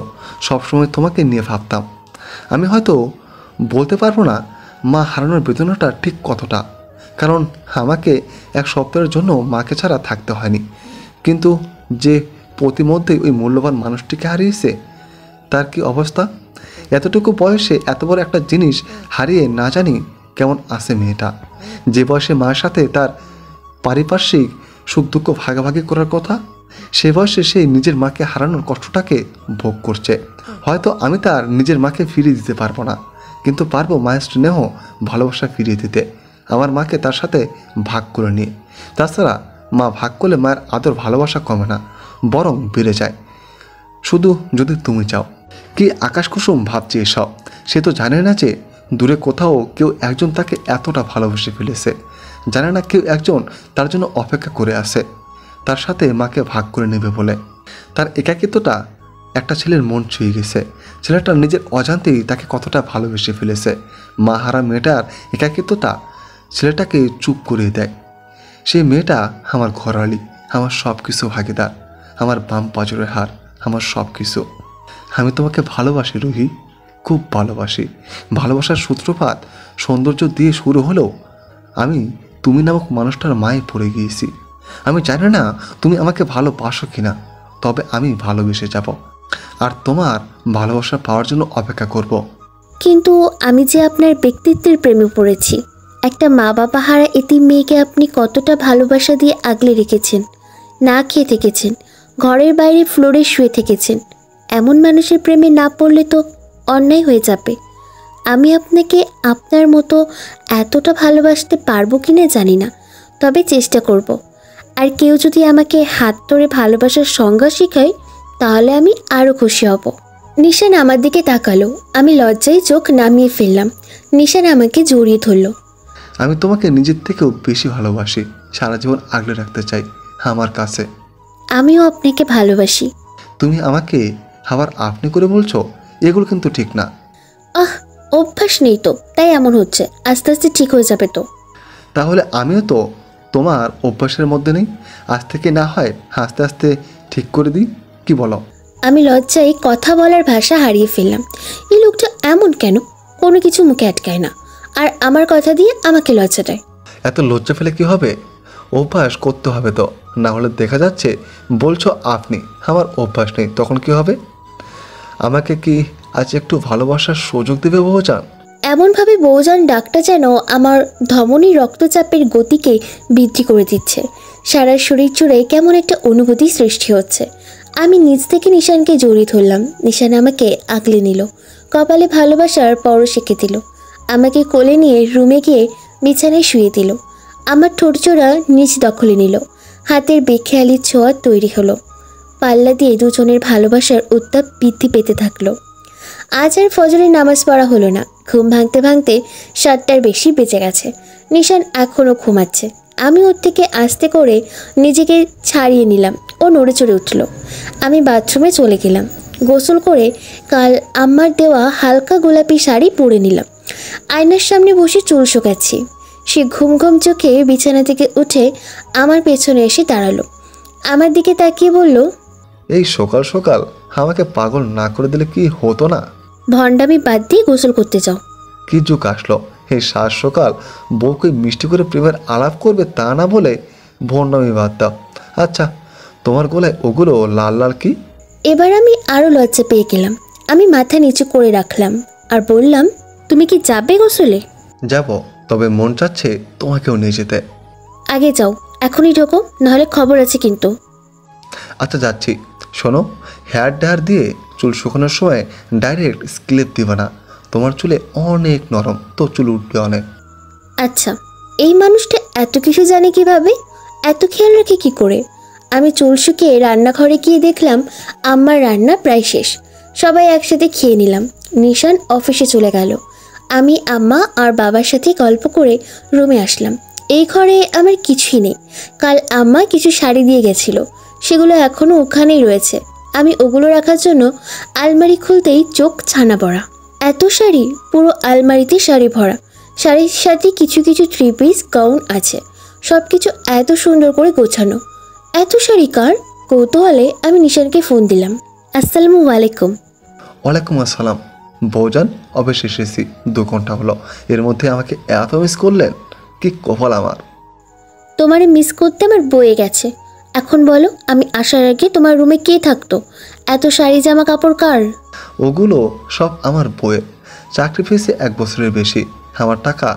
সবসময় তোমাকে নিয়ে ভাবতাম। আমি হয়তো বলতে পারবো না মা হারানোর বেদনাটা ঠিক কতটা, কারণ আমাকে এক সপ্তাহের জন্য মাকে ছাড়া থাকতে হয়নি। কিন্তু যে প্রতিমধ্যেই ওই মূল্যবান মানুষটিকে হারিয়েছে, তার কি অবস্থা? এতটুকু বয়সে এত বড় একটা জিনিস হারিয়ে না জানি কেমন আছে মেয়েটা। যে বয়সে মায়ের সাথে তার পারিপার্শ্বিক সুখ দুঃখ ভাগাভাগি করার কথা, সে বয়সে সে নিজের মাকে হারানোর কষ্টটাকে ভোগ করছে। হয়তো আমি তার নিজের মাকে ফিরিয়ে দিতে পারবো না, কিন্তু পারবো মায়ের স্নেহ ভালোবাসা ফিরিয়ে দিতে, আমার মাকে তার সাথে ভাগ করে নিয়ে। তাছাড়া মা ভাগ করলে মায়ের আদর ভালোবাসা কমে না, বরং বেড়ে যায়, শুধু যদি তুমি চাও। কি আকাশ কুসুম ভাবছি এসব। সে তো জানে না যে দূরে কোথাও কেউ একজন তাকে এতটা ভালোবেসে ফেলেছে। জানে না কেউ একজন তার জন্য অপেক্ষা করে আছে, তার সাথে মাকে ভাগ করে নেবে বলে। তার একাকিত্বটা একটা ছেলের মন ছুঁয়ে গেছে। ছেলেটা নিজের অজান্তেই তাকে কতটা ভালোবেসে ফেলেছে। মা হারা মেয়েটার একাকিত্বটা ছেলেটাকে চুপ করিয়ে দেয়। সেই মেয়েটা আমার ঘরালি, আমার সব কিছু ভাগিদার, আমার বাম পাজরের হার, আমার সব কিছু। আমি তোমাকে ভালোবাসি রুহি, খুব ভালোবাসি। ভালোবাসার সূত্রপাত সৌন্দর্য দিয়ে শুরু হলেও আমি তুমি নামক মানুষটার মায়ে পড়ে গিয়েছি। আমি জানি না তুমি আমাকে ভালোবাসো কিনা, তবে আমি ভালোবেসে যাব আর তোমার ভালোবাসা পাওয়ার জন্য অপেক্ষা করব। কিন্তু আমি যে আপনার ব্যক্তিত্বের প্রেমে পড়েছি। একটা মা বাবা হারা এতিম মেয়েকে আপনি কতটা ভালোবাসা দিয়ে আগলে রেখেছেন, না খেয়ে থেকেছেন, ঘরের বাইরে ফ্লোরে শুয়ে থেকেছেন। এমন মানুষের প্রেমে না পড়লে তো অন্যায় হয়ে যাবে। আমি আপনাকে আপনার মতো এতটা ভালোবাসতে পারবো কি না জানি না, তবে চেষ্টা করব। আর কেউ যদি আমাকে হাত ধরে ভালোবাসার সংজ্ঞা শেখায় তাহলে আমি আরও খুশি হব। নিশান আমার দিকে তাকালো। আমি লজ্জায় চোখ নামিয়ে ফেললাম। নিশান আমাকে জড়িয়ে ধরল। আমি তোমাকে নিজের থেকেও বেশি ভালোবাসি, সারা জীবন আগলে রাখতে চাই আমার কাছে। আমিও আপনাকে ভালোবাসি। তুমি আমাকে আবার আপনি করে বলছো, এগুলো কিন্তু ঠিক না। অভ্যাস নেই তো, তাই এমন হচ্ছে। আস্তে আস্তে ঠিক হয়ে যাবে তো। তাহলে আমিও তো তোমার অভ্যাসের মধ্যে নেই। আজ থেকে না হয় আস্তে আস্তে ঠিক করে দিই, কি বলো? আমি লজ্জায় কথা বলার ভাষা হারিয়ে ফেললাম। এই লোকটা এমন কেন? কোনো কিছু মুখে আটকায় না, আর আমার কথা দিয়ে আমাকে লজ্জা দেয়। এত লজ্জা ফেলে কি হবে? অভ্যাস করতে হবে তো, না হলে দেখা যাচ্ছে বলছো আপনি, আমার অভ্যাস নেই, তখন কি হবে? আমাকে কি আজ একটু ভালোবাসার সুযোগ দেবে বউজান? এমনভাবে বউজান ডাকটা যেন আমার ধমনী রক্তচাপের গতিকে বৃদ্ধি করে দিচ্ছে। সারা শরীর জুড়ে কেমন একটা অনুভূতি সৃষ্টি হচ্ছে। আমি নিজ থেকে নিশানকে জড়িয়ে ধরলাম। নিশান আমাকে আগলে নিল, কপালে ভালোবাসার পরশ এঁকে দিল। আমাকে কোলে নিয়ে রুমে গিয়ে বিছানায় শুয়ে দিল। আমার ঠোঁটজোড়া নিজ দখলে নিল। হাতের বেখেয়ালি ছোঁয়া তৈরি হলো। পাল্লা দিয়ে দুজনের ভালোবাসার উত্তাপ বৃদ্ধি পেতে থাকলো। আজ আর ফজরের নামাজ পড়া হলো না। ঘুম ভাঙতে ভাঙতে 7টার বেশি বেজে গেছে। নিশান এখনও ঘুমাচ্ছে। আমি ওর থেকে আস্তে করে নিজেকে ছাড়িয়ে নিলাম। ও নড়ে চড়ে উঠল। আমি বাথরুমে চলে গেলাম। গোসল করে কাল আম্মার দেওয়া হালকা গোলাপি শাড়ি পরে নিলাম। আয়নার সামনে বসে চুল শুকাচ্ছি। সে ঘুম ঘুম চোখে বিছানা থেকে উঠে আমার পেছনে এসে দাঁড়ালো। আমার দিকে তাকিয়ে বলল, এই সকাল সকাল আমাকে পাগল না করে দিলে কি হতো না? ভণ্ডামি বাদ দিয়ে গোসল করতে যাও। কি যুগ আসলো, এই সাত সকাল বউকে মিষ্টি করে প্রেমের আলাপ করবে তা না বলে ভণ্ডামি বাদ দাও। আচ্ছা, তোমার গলায় ওগুলো লাল লাল কি? এবার আমি আরও লজ্জা পেয়ে গেলাম। আমি মাথা নিচু করে রাখলাম আর বললাম, তুমি কি যাবে গোসলে? যাব, তবে মন চাচ্ছে তোমাকেও নিয়ে যেতে। আগে যাও, এখনই ঢোকো, নাহলে খবর আছে কিন্তু। আচ্ছা যাচ্ছি। শোনো, হেয়ার ড্রায়ার দিয়ে চুল শুকানোর সময় ডাইরেক্ট স্ক্লেপ দিবে না। তোমার চুলে অনেক নরম, তো চুল উঠবে অনেক। আচ্ছা, এই মানুষটা এত কিছু জানে কিভাবে, এত খেয়াল রাখে কি করে? আমি চুল শুকিয়ে রান্নাঘরে গিয়ে দেখলাম আম্মার রান্না প্রায় শেষ। সবাই একসাথে খেয়ে নিলাম। নিশান অফিসে চলে গেল। আমি আম্মা আর বাবার সাথে গল্প করে রুমে আসলাম। এই ঘরে আমার কিছুই নেই। কাল আম্মা কিছু শাড়ি দিয়ে গেছিল, সেগুলো এখনও ওখানেই রয়েছে। আমি ওগুলো রাখার জন্য আলমারি খুলতেই চোখ ছানা পড়া। এত শাড়ি, পুরো আলমারিতে শাড়ি ভরা। শাড়ির সাথে কিছু কিছু 3 পিস গাউন আছে। সব কিছু এত সুন্দর করে গোছানো। এত শাড়ি কার? কৌতূহলে আমি নিশানকে ফোন দিলাম। আসসালামু আলাইকুম। ওয়ালাইকুম আসসালাম। বৌজান, অবশ্যই এসেছি। 2 ঘন্টা হলো, এর মধ্যে আমাকে এত মিস করলেন? কি কপাল আমার। তোমারে মিস করতে আমার বয়ে গেছে। এখন বলো, আমি আসার আগে তোমার রুমে কে থাকতো? এত শাড়ি জামা কাপড় কার? ওগুলো সব আমার বইয়ের। চাকরি পেয়েছে 1 বছরের বেশি। আমার টাকা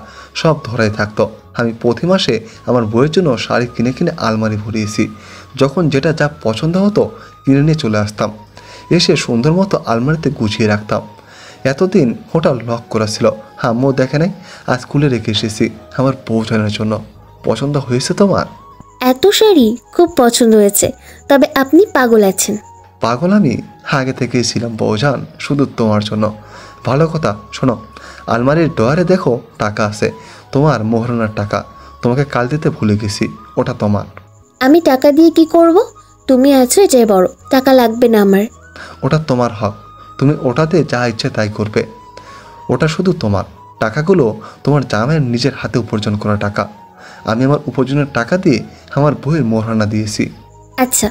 সব ধরাই থাকতো। আমি প্রতি মাসে আমার বইয়ের জন্য শাড়ি কিনে কিনে আলমারি ভরিয়েছি। যখন যেটা যা পছন্দ হতো কিনে নিয়ে চলে আসতাম, এসে সুন্দর মতো আলমারিতে গুছিয়ে রাখতাম। এতদিন ওটা লক করা ছিল, আম্মু দেখে নাই, আজ খুলে রেখে এসেছি আমার বউজানের জন্য। পছন্দ হয়েছে তোমার? এত শাড়ি খুব পছন্দ হয়েছে, তবে আপনি পাগল আছেন। পাগল আমি আগে থেকেই ছিলাম বউজান, শুধু তোমার জন্য। ভালো কথা শোনো, আলমারির ডয়ারে দেখো টাকা আছে, তোমার মোহরানার টাকা। তোমাকে কাল দিতে ভুলে গেছি, ওটা তোমার। আমি টাকা দিয়ে কি করব? তুমি আছো এটাই বড়, টাকা লাগবে না আমার। ওটা তোমার হক, তুমি ওটাতে যা ইচ্ছে তাই করবে। ওটা শুধু তোমার। টাকাগুলো তোমার জামাইয়ের নিজের হাতে উপার্জন করা টাকা। আমি আমার উপার্জনের টাকা দিয়ে আমার বইয়ের মোহরানা দিয়েছি। আচ্ছা,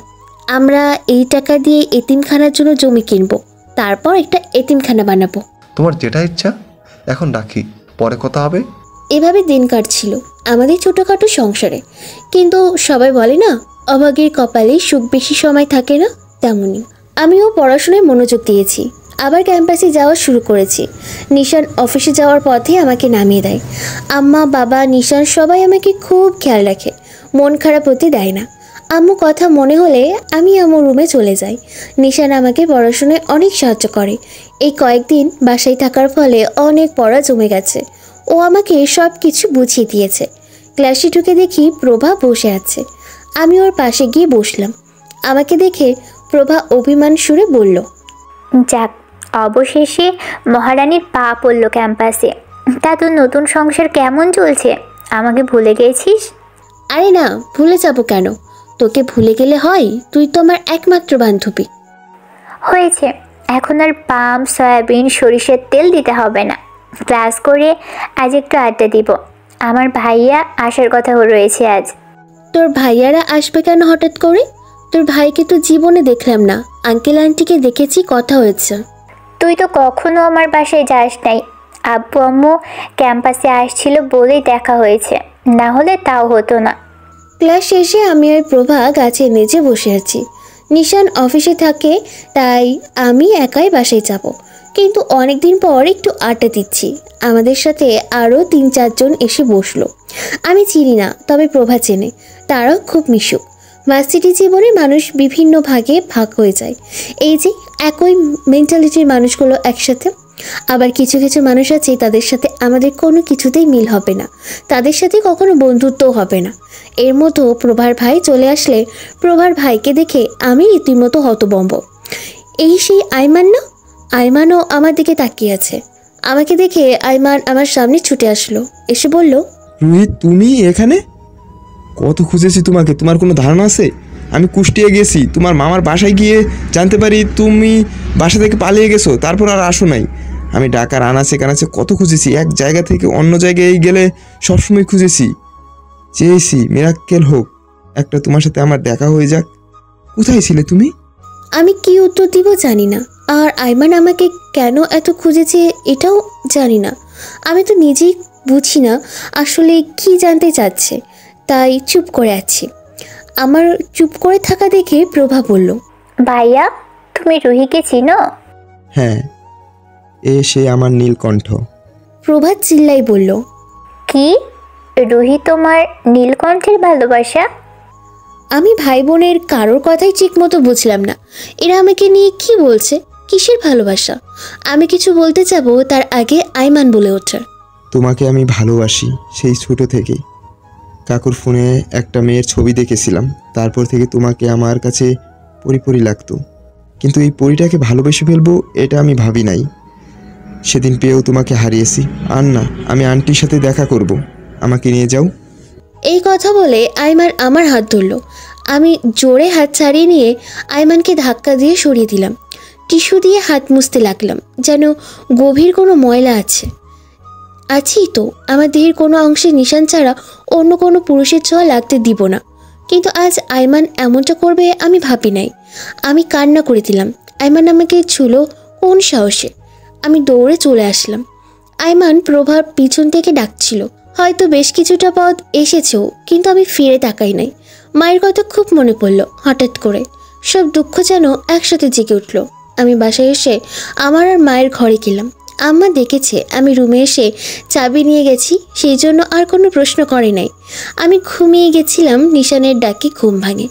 আমরা এই টাকা দিয়ে এতিমখানার জন্য জমি কিনবো, তারপর একটা এতিমখানা বানাবো। তোমার যেটা ইচ্ছা। এখন রাখি, পরে কথা হবে। এভাবে দিন কাটছিল আমাদের ছোটোখাটো সংসারে। কিন্তু সবাই বলে না, অভাগীর কপালে সুখ বেশি সময় থাকে না, তেমনই আমিও পড়াশোনায় মনোযোগ দিয়েছি। আবার ক্যাম্পাসে যাওয়া শুরু করেছি। নিশান অফিসে যাওয়ার পথে আমাকে নামিয়ে দেয়। আম্মা, বাবা, নিশান সবাই আমাকে খুব খেয়াল রাখে, মন খারাপ হতে দেয় না। আম্মু কথা মনে হলে আমি আমার রুমে চলে যাই। নিশান আমাকে পড়াশোনায় অনেক সাহায্য করে। এই কয়েকদিন বাসায় থাকার ফলে অনেক পড়া জমে গেছে। ও আমাকে সব কিছু বুঝিয়ে দিয়েছে। ক্লাসে ঢুকে দেখি প্রভা বসে আছে। আমি ওর পাশে গিয়ে বসলাম। আমাকে দেখে প্রভা অভিমান সুরে বলল, যাক, অবশেষে মহারানীর পা পড়ল ক্যাম্পাসে। তা তোর নতুন সংসার কেমন চলছে? আমাকে ভুলে গেছিস? আরে না, ভুলে যাব কেন? তোকে ভুলে গেলে হয়? তুই তো আমার একমাত্র বান্ধবী। হয়েছে, এখন আর পাম, সয়াবিন, সরিষার তেল দিতে হবে না। ক্লাস করে আজ একটু আড্ডা দিব। আমার ভাইয়া আসার কথা রয়েছে আজ। তোর ভাইয়ারা আসবে কেন হঠাৎ করে? তোর ভাইকে তো জীবনে দেখলাম না। আঙ্কেল আন্টিকে দেখেছি, কথা হয়েছে। তুই তো কখনো আমার বাসায় যাস নাই। আব্বু আম্মু ক্যাম্পাসে আসছিল বলেই দেখা হয়েছে, না হলে তাও হতো না। ক্লাস শেষে আমি আর প্রভা গাছের নিচে বসে আছি। নিশান অফিসে থাকে, তাই আমি একাই বাসায় যাব। কিন্তু অনেকদিন পর একটু আড্ডা দিচ্ছি। আমাদের সাথে আরও 3-4 জন এসে বসলো। আমি চিনি না, তবে প্রভা চেনে। তারাও খুব মিশুক। ভার্সিটি জীবনে মানুষ বিভিন্ন ভাগে ভাগ হয়ে যায়। এই যে একই মেন্টালিটির মানুষগুলো একসাথে। আবার কিছু কিছু মানুষ আছে, তাদের সাথে আমাদের কোনো কিছুতেই মিল হবে না, তাদের সাথে কখনো বন্ধুত্বও হবে না। এর মতো প্রভার ভাই চলে আসলে প্রভার ভাইকে দেখে আমি রীতিমতো হতভম্ব। এই সেই আইমান না? আইমানও আমার দিকে তাকিয়ে আছে। আমাকে দেখে আইমান আমার সামনে ছুটে আসলো, এসে বলল, রুহি, তুমি এখানে? কত খুঁজেছি তোমাকে, তোমার কোনো ধারণা আছে? আমি কুষ্টিয়া গেছি, তোমার মামার বাসায় গিয়ে জানতে পারি তুমি বাসা থেকে পালিয়ে গেছো, তারপর আর আসো নাই। আমি ঢাকার আনাচে কানাচে কত খুঁজেছি, এক জায়গা থেকে অন্য জায়গায় গেলে সবসময় খুঁজেছি, চেয়েছি মিরাক্কেল হোক, একটা তোমার সাথে আমার দেখা হয়ে যাক। কোথায় ছিলে তুমি? আমি কি উত্তর দিব জানি না। আর আইমান আমাকে কেন এত খুঁজেছে এটাও জানি না। আমি তো নিজেই বুঝি না আসলে কি জানতে চাচ্ছে, তাই চুপ করে আছি। আমার চুপ করে থাকা দেখে প্রভা বলল, ভাইয়া, তুমি রুহিকে চিনো? হ্যাঁ, সে আমার নীলকণ্ঠ। প্রভা চিল্লাই বলল, কি? রুহি তোমার নীলকণ্ঠের ভালোবাসা? আমি ভাই বোনের কারোর কথাই ঠিক মতো বুঝলাম না। এরা আমাকে নিয়ে কি বলছে? কিসের ভালোবাসা? আমি কিছু বলতে যাবো, তার আগে আইমান বলে ওঠে, তোমাকে আমি ভালোবাসি সেই ছোট থেকে। কাকুর ফোনে একটা মেয়ের ছবি দেখেছিলাম, তারপর থেকে তোমাকে আমার কাছে পরি লাগতো, কিন্তু এই পরিটাকে ভালোবেসে ফেলবো এটা আমি ভাবি নাই। সেদিন পেয়েও তোমাকে হারিয়েছি। আর না, আমি আন্টির সাথে দেখা করব, আমাকে নিয়ে যাও। এই কথা বলে আইমান আমার হাত ধরল। আমি জোরে হাত ছাড়িয়ে নিয়ে আইমানকে ধাক্কা দিয়ে সরিয়ে দিলাম। টিস্যু দিয়ে হাত মুছতে লাগলাম, যেন গভীর কোনো ময়লা আছি তো। আমার দেহের কোনো অংশে নিশান ছাড়া অন্য কোনো পুরুষের ছোঁয়া লাগতে দিব না। কিন্তু আজ আইমান এমনটা করবে আমি ভাবি নাই। আমি কান্না করে দিলাম। আইমান আমাকে ছুলো কোন সাহসে? আমি দৌড়ে চলে আসলাম। আইমান প্রভার পিছন থেকে ডাকছিল। হয়তো বেশ কিছুটা পথ এসেছেও, কিন্তু আমি ফিরে তাকাই নাই। মায়ের কথা খুব মনে পড়ল হঠাৎ করে। সব দুঃখ যেন একসাথে জেগে উঠল। আমি বাসায় এসে আমার আর মায়ের ঘরে গেলাম। আম্মা দেখেছে আমি রুমে এসে চাবি নিয়ে গেছি, সেই জন্য আর কোনো প্রশ্ন করে নাই। আমি ঘুমিয়ে গেছিলাম, নিশানের ডাকে ঘুম ভাঙে।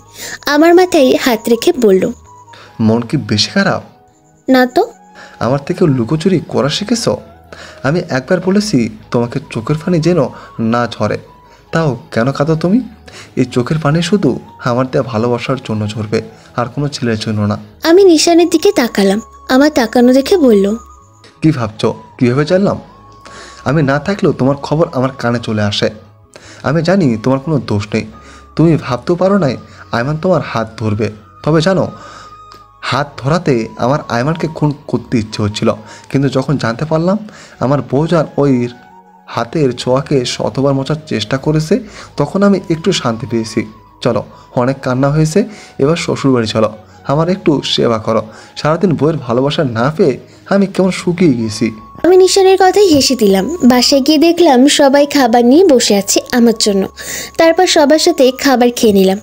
আমার মাথায় হাত রেখে বলল, মন কি বেশি খারাপ? না তো। আমার থেকে লুকোচুরি করা শিখেছ? আমি একবার বলেছি তোমাকে চোখের পানি যেন না ঝরে, তাও কেন কাঁদো তুমি? এই চোখের পানি শুধু আমার দেয়া ভালোবাসার জন্য ঝরবে, আর কোনো ছেলের জন্য না। আমি নিশানের দিকে তাকালাম। আমার তাকানো দেখে বলল, কি ভাবছো? কীভাবে জানলাম? আমি না থাকলেও তোমার খবর আমার কানে চলে আসে। আমি জানি তোমার কোনো দোষ নেই। তুমি ভাবতেও পারো নাই আইমান তোমার হাত ধরবে। তবে জানো, হাত ধরাতে আমার আইমানকে খুন করতে ইচ্ছে হচ্ছিল, কিন্তু যখন জানতে পারলাম আমার বউজান ওই হাতের ছোঁয়াকে শতবার মোছার চেষ্টা করেছে, তখন আমি একটু শান্তি পেয়েছি। চলো, অনেক কান্না হয়েছে, এবার শ্বশুরবাড়ি চলো, আমার একটু সেবা করো। সারাদিন বউয়ের ভালোবাসা না পেয়ে আমি কেমন শুকিয়ে গিয়েছি। আমি নিশানের কথাই হেসে দিলাম। বাসায় গিয়ে দেখলাম সবাই খাবার নিয়ে বসে আছে আমার জন্য। তারপর সবার সাথে খাবার খেয়ে নিলাম।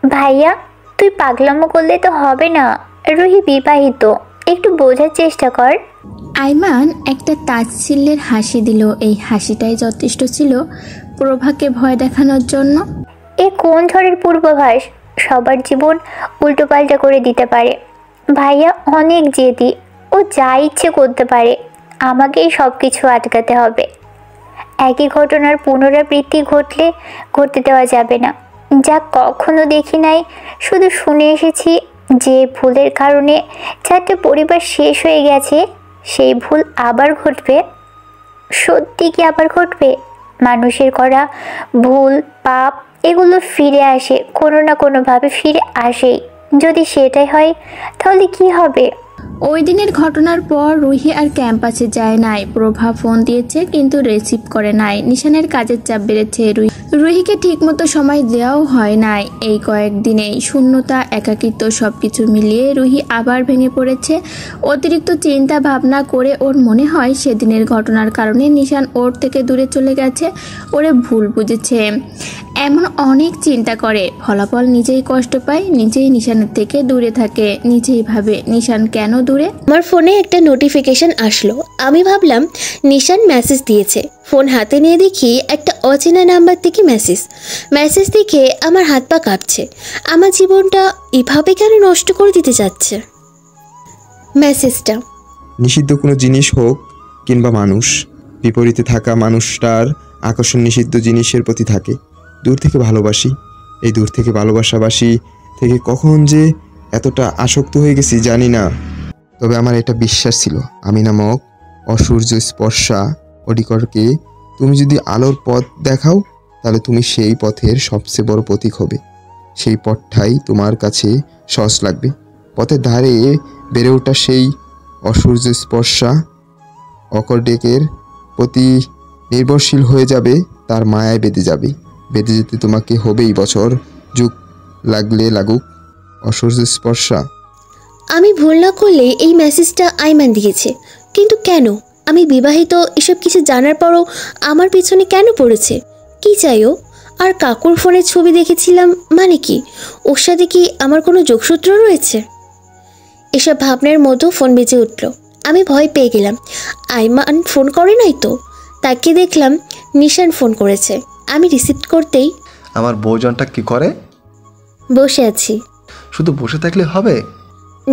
ভাইয়া, তুই পাগলামো করলে তো হবে না। রুহি বিবাহিত, একটু বোঝার চেষ্টা কর। আইমান একটা তাচ্ছিল্যের হাসি দিল। এই হাসিটাই যথেষ্ট ছিল প্রভাকে ভয় দেখানোর জন্য। এ কোন ঝড়ের পূর্বাভাস? সবার জীবন উল্টোপাল্টা করে দিতে পারে। ভাইয়া অনেক জেদি, ও যা ইচ্ছে করতে পারে। আমাকেই সব কিছু আটকাতে হবে। একই ঘটনার পুনরাবৃত্তি ঘটতে দেওয়া যাবে না। যা কখনো দেখি নাই, শুধু শুনে এসেছি যে ভুলের কারণে 4টে পরিবার শেষ হয়ে গেছে, সেই ভুল আবার ঘটবে। সত্যি কি আবার ঘটবে? মানুষের করা ভুল, পাপ, এগুলো ফিরে আসে, কোনো না কোনোভাবে ফিরে আসেই। যদি সেটাই হয় তাহলে কি হবে? ওই দিনের ঘটনার পর রুহি আর ক্যাম্পাসে যায় নাই। প্রভা ফোন দিয়েছে কিন্তু রিসিভ করে নাই। নিশানের কাজের চাপ বেড়েছে। রুহিকে ঠিকমতো সময় দেওয়াও হয় নাই। এই কয়েকদিনেই শূন্যতা, একাকিত্ব সবকিছু মিলিয়ে রুহি আবার ভেঙে পড়েছে। অতিরিক্ত চিন্তা ভাবনা করে ওর মনে হয় সেদিনের ঘটনার কারণে নিশান ওর থেকে দূরে চলে গেছে, ওরে ভুল বুঝেছে। এমন অনেক চিন্তা করে, ফলাফল নিজেই কষ্ট পায়, নিজেই নিশানের থেকে দূরে থাকে, নিজেই ভাবে নিশান কেন দূরে। আমার ফোনে একটা নোটিফিকেশন আসলো। আমি ভাবলাম নিশান মেসেজ দিয়েছে। ফোন হাতে নিয়ে দেখি একটা অচেনা নাম্বার থেকে মেসেজ দেখে আমার হাত পা কাঁপছে। আমার জীবনটা এভাবে কেন নষ্ট করে দিতে যাচ্ছে? মেসেজটা, নিষিদ্ধ কোনো জিনিস হোক কিংবা মানুষ, বিপরীতে থাকা মানুষটার আকর্ষণ নিষিদ্ধ জিনিসের প্রতি থাকে। দূর থেকে ভালোবাসি, এই দূর থেকে ভালোবাসাবাসি থেকে কখন যে এতটা আসক্ত হয়ে গেছি জানি না। তবে আমার এটা বিশ্বাস ছিল, আমি নামক অসূর্য স্পর্শা অডিকরকে তুমি যদি আলোর পথ দেখাও, তাহলে তুমি সেই পথের সবচেয়ে বড় প্রতীক হবে। সেই পথটাই তোমার কাছে সহজ লাগবে। পথের ধারে বেড়ে ওঠা সেই অসূর্য স্পর্শা অকর্ডেকের প্রতি নির্ভরশীল হয়ে যাবে, তার মায়ায় বেঁধে যাবে। বেঁধে যেতে তোমাকে হবেই, বছর যুগ লাগলে লাগুক। অসূর্য স্পর্শা, আমি ভুল না করলে এই মেসেজটা আইমান দিয়েছে। কিন্তু কেন? আমি বিবাহিত, এসব কিছু জানার পরও আমার পিছনে কেন পড়েছে? কি চাই ও? আর কাকুর ফোনের ছবি দেখেছিলাম মানে কি? ওর সাথে কি আমার কোনো যোগসূত্র রয়েছে? এসব ভাবনার মতো ফোন বেজে উঠল। আমি ভয় পেয়ে গেলাম। আইমান ফোন করে নাই তো? তাকে দেখলাম নিশান ফোন করেছে। আমি রিসিভ করতেই, আমার বউজনটা কি করে? বসে আছি। শুধু বসে থাকলে হবে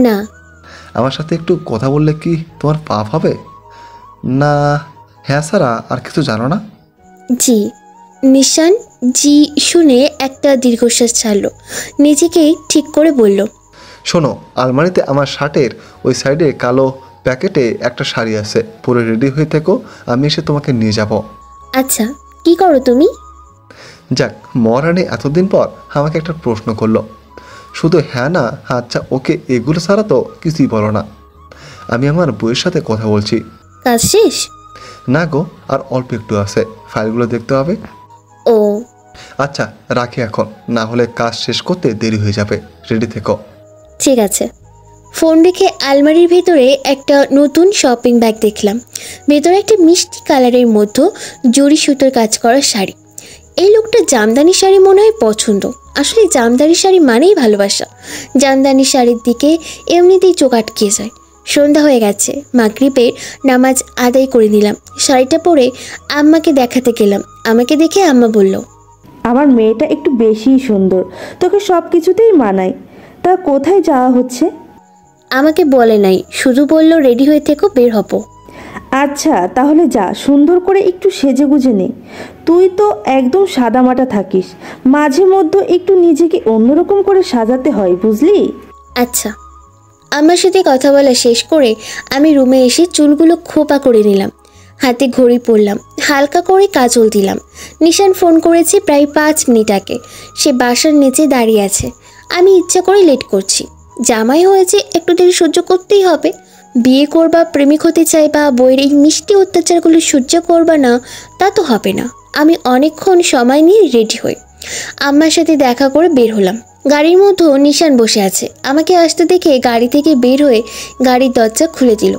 না। আমার সাথে একটু কথা বললে কি তোমার পাপ হবে? না হ্যাঁ ছাড়া আর কিছু জানো না? জি। নিশান জি শুনে একটা দীর্ঘশ্বাস ছাড়লো, নিজেকেই ঠিক করে বলল, শোনো, আলমারিতে আমার শার্টের ওই সাইডে কালো প্যাকেটে একটা শাড়ি আছে, পুরো রেডি হয়ে থেকো, আমি এসে তোমাকে নিয়ে যাব। আচ্ছা কি করো তুমি? যাক, মহারানী এতদিন পর আমাকে একটা প্রশ্ন করলো, শুধু হ্যাঁ না আচ্ছা ওকে এগুলো ছাড়া তো কিছুই বলো না। আমি আমার বইয়ের সাথে কথা বলছি। কাজ শেষ? না গো, আর অল্প একটু আছে, ফাইলগুলো দেখতে হবে। ও আচ্ছা রাখি এখন, না হলে কাজ শেষ করতে দেরি হয়ে যাবে, রেডি থেকো। ঠিক আছে। ফোন রেখে আলমারির ভেতরে একটা নতুন শপিং ব্যাগ দেখলাম, ভেতরে একটা মিষ্টি কালারের মধ্যে জরি সুতোর কাজ করা শাড়ি। এই লোকটা জামদানি শাড়ি মনে হয় পছন্দ, আসলে জামদানি শাড়ি মানেই ভালোবাসা। জামদানি শাড়ির দিকে এমনিতেই চোখ আটকে যায়। সন্ধ্যা হয়ে গেছে, মাগরিবের নামাজ আদায় করে নিলাম, শাড়িটা পরে আম্মাকে দেখাতে গেলাম। আমাকে দেখে আম্মা বলল, আমার মেয়েটা একটু বেশিই সুন্দর, তোকে সব কিছুতেই মানায়। তা কোথায় যাওয়া হচ্ছে? আমাকে বলে নাই, শুধু বলল রেডি হয়ে থেকো, বের হবো। আচ্ছা তাহলে যা, সুন্দর করে একটু সেজে গুজে নে। তুই তো একদম সাদামাটা থাকিস, মাঝে মধ্যে একটু নিজেকে অন্যরকম করে সাজাতে হয়, বুঝলি? আচ্ছা। আমার সাথে কথা বলা শেষ করে আমি রুমে এসে চুলগুলো খোপা করে নিলাম, হাতে ঘড়ি পরলাম, হালকা করে কাজল দিলাম। নিশান ফোন করেছে প্রায় 5 মিনিট আগে, সে বাসার নিচে দাঁড়িয়ে আছে। আমি ইচ্ছা করে লেট করছি, জামাই হয়েছে একটু দেরি সহ্য করতেই হবে। বিয়ে করবা, প্রেমিক হতে চাইবা, বইয়ের এই মিষ্টি অত্যাচারগুলো সহ্য করবা না, তা তো হবে না। আমি অনেকক্ষণ সময় নিয়ে রেডি হই, আম্মার সাথে দেখা করে বের হলাম। গাড়ির মধ্যে নিশান বসে আছে, আমাকে আসতে দেখে গাড়ি থেকে বের হয়ে গাড়ির দরজা খুলে দিল।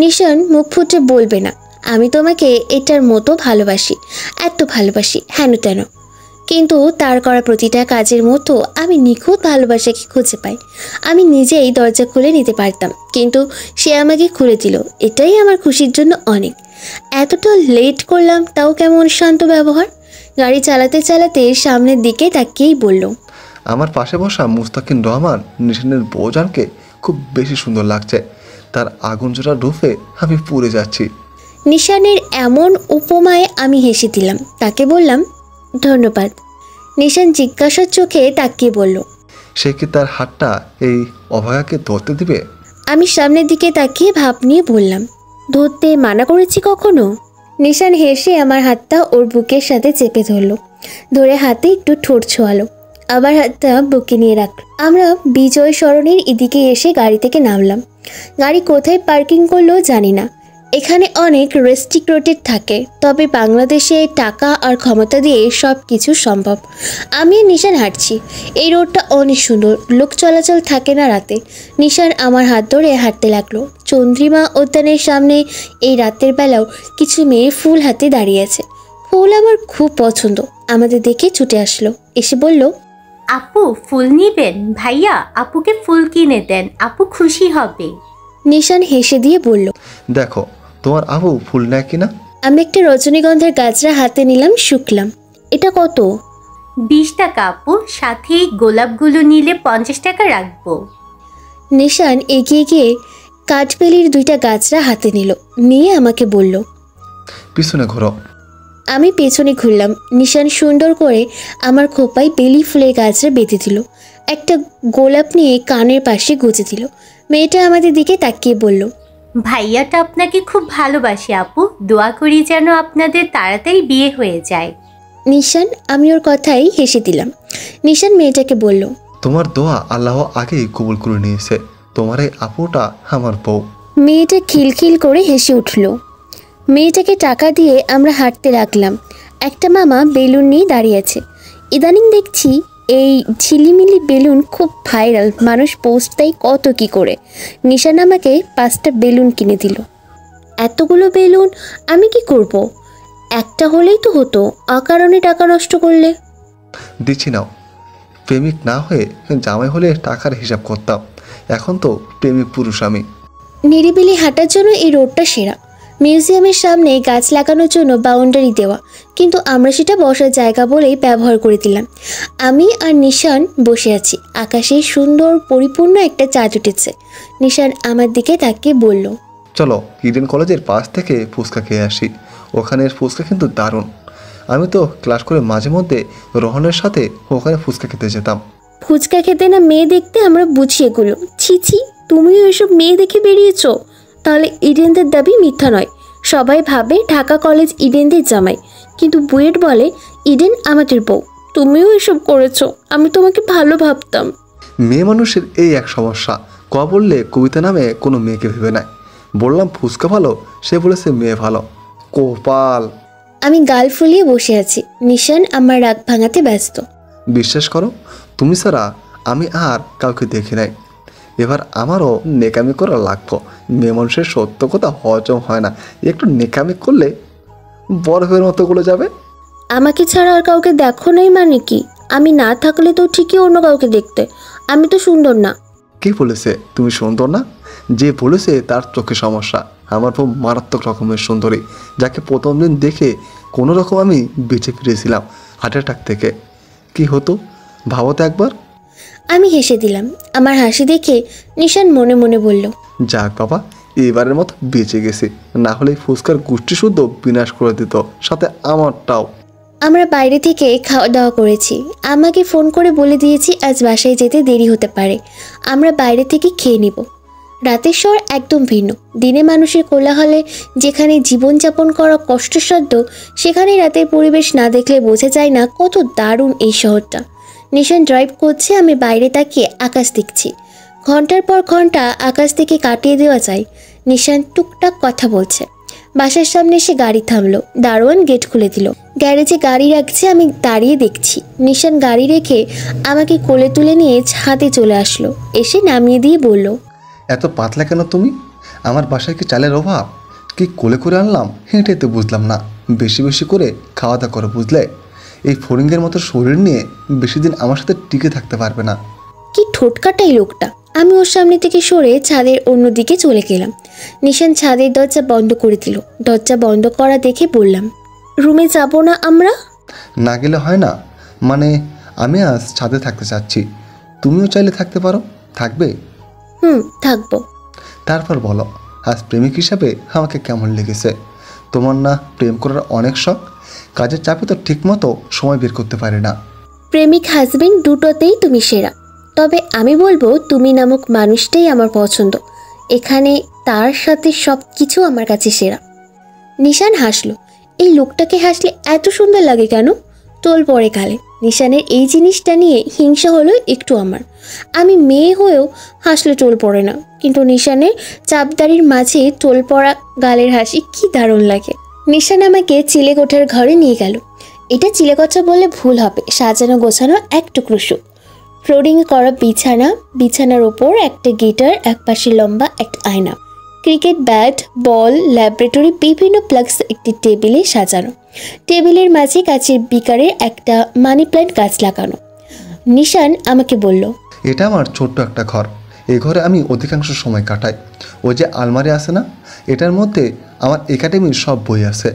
নিশান মুখ ফুটে বলবে না, আমি তোমাকে এটার মতো ভালোবাসি, এত ভালোবাসি, হেন তেন। কিন্তু তার করা প্রতিটা কাজের মতো আমি নিখুঁত ভালোবাসাকে খুঁজে পাই। আমি নিজেই দরজা খুলে নিতে পারতাম, কিন্তু সে আমাকে খুলে দিল, এটাই আমার খুশির জন্য অনেক। এতটা লেট করলাম, তাও কেমন শান্ত ব্যবহার। গাড়ি চালাতে চালাতে সামনের দিকে তাকিয়েই বলল, আমার পাশে বসা মুস্তাকিন রহমান নিশানের বউজানকে খুব বেশি সুন্দর লাগছে, তার আগুন জোড়া রূপে আমি পুড়ে যাচ্ছি। নিশানের এমন উপমায় আমি হেসে দিলাম, তাকে বললাম, ধন্যবাদ। নিশান জিজ্ঞাসার চোখে তাকিয়ে বলল, সে কি তার হাতটা এই অভয়াকে ধরতে দিবে? আমি সামনের দিকে তাকিয়ে ভাব নিয়ে বললাম, ধরতে মানা করেছি কখনো? নিশান হেসে আমার হাতটা ওর বুকের সাথে চেপে ধরলো, ধরে হাতে একটু ঠোঁট ছোঁয়ালো, আবার হাতটা বুকে নিয়ে রাখলো। আমরা বিজয় সরণির এদিকে এসে গাড়ি থেকে নামলাম। গাড়ি কোথায় পার্কিং করলো জানি না, এখানে অনেক রেস্ট্রিক্টেড থাকে, তবে বাংলাদেশে টাকা আর ক্ষমতা দিয়ে সব কিছু সম্ভব। আমি আর নিশান হাঁটছি, এই রোডটা অনেক সুন্দর, লোক চলাচল থাকে না রাতে। নিশান আমার হাত ধরে হাঁটতে লাগলো। চন্দ্রিমা উদ্যানের সামনে এই রাতের বেলাও কিছু মেয়ে ফুল হাতে দাঁড়িয়ে আছে। ফুল আমার খুব পছন্দ, আমাদের দেখে ছুটে আসলো, এসে বলল, আপু ফুল নিবেন? ভাইয়া আপুকে ফুল কিনে দেন, আপু খুশি হবে। নিশান হেসে দিয়ে বলল, দেখো তোমার আবু ফুল নেয় কিনা। আমি একটা রজনীগন্ধার গাছরা হাতে নিলাম, শুকলাম। এটা কত? 20 টাকা আপু, সাথে এই গোলাপগুলো নিলে 50 টাকা রাখবো। নিশান এগিয়ে গিয়ে কাঠবেলির 2টা গাছরা হাতে নিল, নিয়ে আমাকে বলল, পিছনে ঘোরো। আমি পেছনে ঘুরলাম। নিশান সুন্দর করে আমার খোপায় বেলি ফুলের গাছরা বেঁধে দিল, একটা গোলাপ নিয়ে কানের পাশে গুঁজে দিল। মেয়েটা আমাদের দিকে তাকিয়ে বলল, ভাইয়াটা আপনাকে খুব ভালোবাসে আপু, দোয়া করি যেন আপনাদের তাড়াতাড়ি বিয়ে হয়ে যায়। নিশান, আমি ওর কথাই হেসে দিলাম। নিশান মেয়েটাকে বলল, তোমার দোয়া আল্লাহ আগেই কবুল করে নিয়েছে, তোমার এই আপুটা আমার বউ। মেয়েটা খিলখিল করে হেসে উঠল। মেয়েটাকে টাকা দিয়ে আমরা হাঁটতে লাগলাম। একটা মামা বেলুন নিয়ে দাঁড়িয়ে আছে। ইদানিং দেখছি এই ঝিলিমিলি বেলুন খুব ভাইরাল, মানুষ পোস্ট দেয় কত কি করে। নিশান আমাকে 5টা বেলুন কিনে দিল। এতগুলো বেলুন আমি কি করব? একটা হলেই তো হতো, অকারণে টাকা নষ্ট করলে। দিচ্ছি নাও, প্রেমিক না হয়ে জামাই হলে টাকার হিসাব করতাম, এখন তো প্রেমিক পুরুষ আমি। নিরিবিলি হাঁটার জন্য এই রোডটা সেরা। মিউজিয়ামের সামনে গাছ লাগানোর জন্য বাউন্ডারি দেওয়া, কিন্তু আমরা সেটা বসার জায়গা বলেই ব্যবহার করে দিলাম। আমি আর নিশান বসে আছি, আকাশে সুন্দর পরিপূর্ণ একটা চাঁদ উঠেছে। নিশান আমার দিকে তাকিয়ে বলল, চলো ইডেন কলেজের পাশ থেকে ফুচকা খেয়ে আসি, ওখানের ফুচকা কিন্তু দারুণ। আমি তো ক্লাস করে মাঝে মধ্যে রোহনের সাথে ওখানে ফুচকা খেতে যেতাম। ফুচকা খেতে না মেয়ে দেখতে আমরা বুঝি এগুলো। ছি ছি, তুমিও এসব মেয়ে দেখে বেরিয়েছো? তাহলে ইডেনদের দাবি মিথ্যা নয়। সবাই ভাবে ঢাকা কলেজ ইডেনদের জামাই, কিন্তু বুয়েট বলে ইডেন আমাদের বউ। তুমিও এসব করেছো, আমি তোমাকে ভালো ভাবতাম। মেয়ে মানুষের এই এক সমস্যা, ক বললে কবিতা নামে কোনো মেয়েকে ভেবে নেয়। বললাম ফুচকা ভালো, সে বলেছে মেয়ে ভালো। কোপাল। আমি গাল ফুলিয়ে বসে আছি, নিশান আমার রাগ ভাঙাতে ব্যস্ত। বিশ্বাস করো, তুমি ছাড়া আমি আর কাউকে দেখি নাই। এবার আমারও নেকামি করা লাগতো। মেয়ে মানুষের সত্য কথা হজম হয় না, একটু নেকামি করলে বরফের মতো গলে যাবে। আমাকে ছাড়া আর কাউকে দেখো নাই মানে কি? আমি না থাকলে তো ঠিকই অন্য কাউকে দেখতে। আমি তো সুন্দর না। কে বলেছে তুমি সুন্দর না? যে বলেছে তার চোখে সমস্যা। আমার খুব মারাত্মক রকমের সুন্দরী, যাকে প্রথম দিন দেখে কোনো রকম আমি বেঁচে ফিরেছিলাম হার্ট অ্যাটাক থেকে। কি হতো ভাবো তো একবার। আমি হেসে দিলাম। আমার হাসি দেখে নিশান মনে মনে বলল, যাক বাবা, এবারের মতো বেঁচে গেছি, না হলে ফুচকার গোষ্ঠী শুদ্ধ বিনাশ করে দিত, সাথে আমারটাও। আমরা বাইরে থেকে খাওয়া দাওয়া করেছি। আমাকে ফোন করে বলে দিয়েছি আজ বাসায় যেতে দেরি হতে পারে, আমরা বাইরে থেকে খেয়ে নিব। রাতের শহর একদম ভিন্ন। দিনে মানুষের কোলাহলে যেখানে জীবনযাপন করা কষ্টসাধ্য, সেখানে রাতের পরিবেশ না দেখলে বোঝা যায় না কত দারুণ এই শহরটা। নিশান ড্রাইভ করছে, আমি বাইরে তাকিয়ে আকাশ দেখছি। ঘন্টার পর ঘন্টা আকাশ থেকে কাটিয়ে দেওয়া যায়। নিশান টুকটাক কথা বলছে। বাসার সামনে এসে গাড়ি থামলো, দারোয়ান গেট খুলে দিল। গ্যারেজে গাড়ি রাখছে, আমি দাঁড়িয়ে দেখছি। নিশান গাড়ি রেখে আমাকে কোলে তুলে নিয়ে ছাদে চলে আসলো, এসে নামিয়ে দিয়ে বলল, এত পাতলা কেন তুমি? আমার বাসায় কি চালের অভাব? কি কোলে করে আনলাম হেঁটে তো বুঝলাম না। বেশি বেশি করে খাওয়া দাওয়া করো বুঝলে। এই ফড়িংয়ের মতো শরীর নিয়ে বেশি দিন আমার সাথে টিকে থাকতে পারবে না। কি ঠোঁটকাটাই লোকটা। আমি ওর সামনে থেকে সরে ছাদের অন্যদিকে চলে গেলাম। নিশান ছাদের দরজা বন্ধ করে দিল। দরজা বন্ধ করা দেখে বললাম, রুমে যাব না আমরা? না গেলে হয় না, মানে আমি আজ ছাদে থাকতে চাচ্ছি। তুমিও চাইলে থাকতে পারো। থাকবে? থাকবো। তারপর বলো, আজ প্রেমিক হিসাবে আমাকে কেমন লেগেছে? তোমার না প্রেম করার অনেক শখ, কাজের চাপে তো ঠিকমতো সময় বের করতে পারি না। প্রেমিক হাজবেন্ড দুটোতেই তুমি সেরা। তবে আমি বলবো তুমি নামক মানুষটাই আমার পছন্দ। এখানে তার সাথে সব কিছু আমার কাছে সেরা। নিশান হাসলো। এই লোকটাকে হাসলে এত সুন্দর লাগে কেন? টোল পড়ে গালে। নিশানের এই জিনিসটা নিয়ে হিংসা হলো একটু আমার। আমি মেয়ে হয়েও হাসলে টোল পড়ে না, কিন্তু নিশানের চাপদারির মাঝে টোল পড়া গালের হাসি কি দারুণ লাগে। নিশান আমাকে চিলেকোঠার ঘরে নিয়ে গেল। এটা চিলেকোঠা বললে ভুল হবে, সাজানো গোছানো এক টুকরো সুখ। ফ্লোরিং করা বিছানা, বিছানার ওপর একটা গিটার, একপাশে লম্বা একটা আয়না, ক্রিকেট ব্যাট, বল, ল্যাবরেটরি, বিভিন্ন প্লাগস একটি টেবিলে সাজানো। টেবিলের মাঝে কাচের বিকারের একটা মানি প্ল্যান্ট গাছ লাগানো। নিশান আমাকে বলল, এটা আমার ছোট্ট একটা ঘর। এই ঘরে আমি অধিকাংশ সময় কাটাই। ওই যে আলমারি আছে না, এটার মধ্যে আমার একাডেমির সব বই আছে,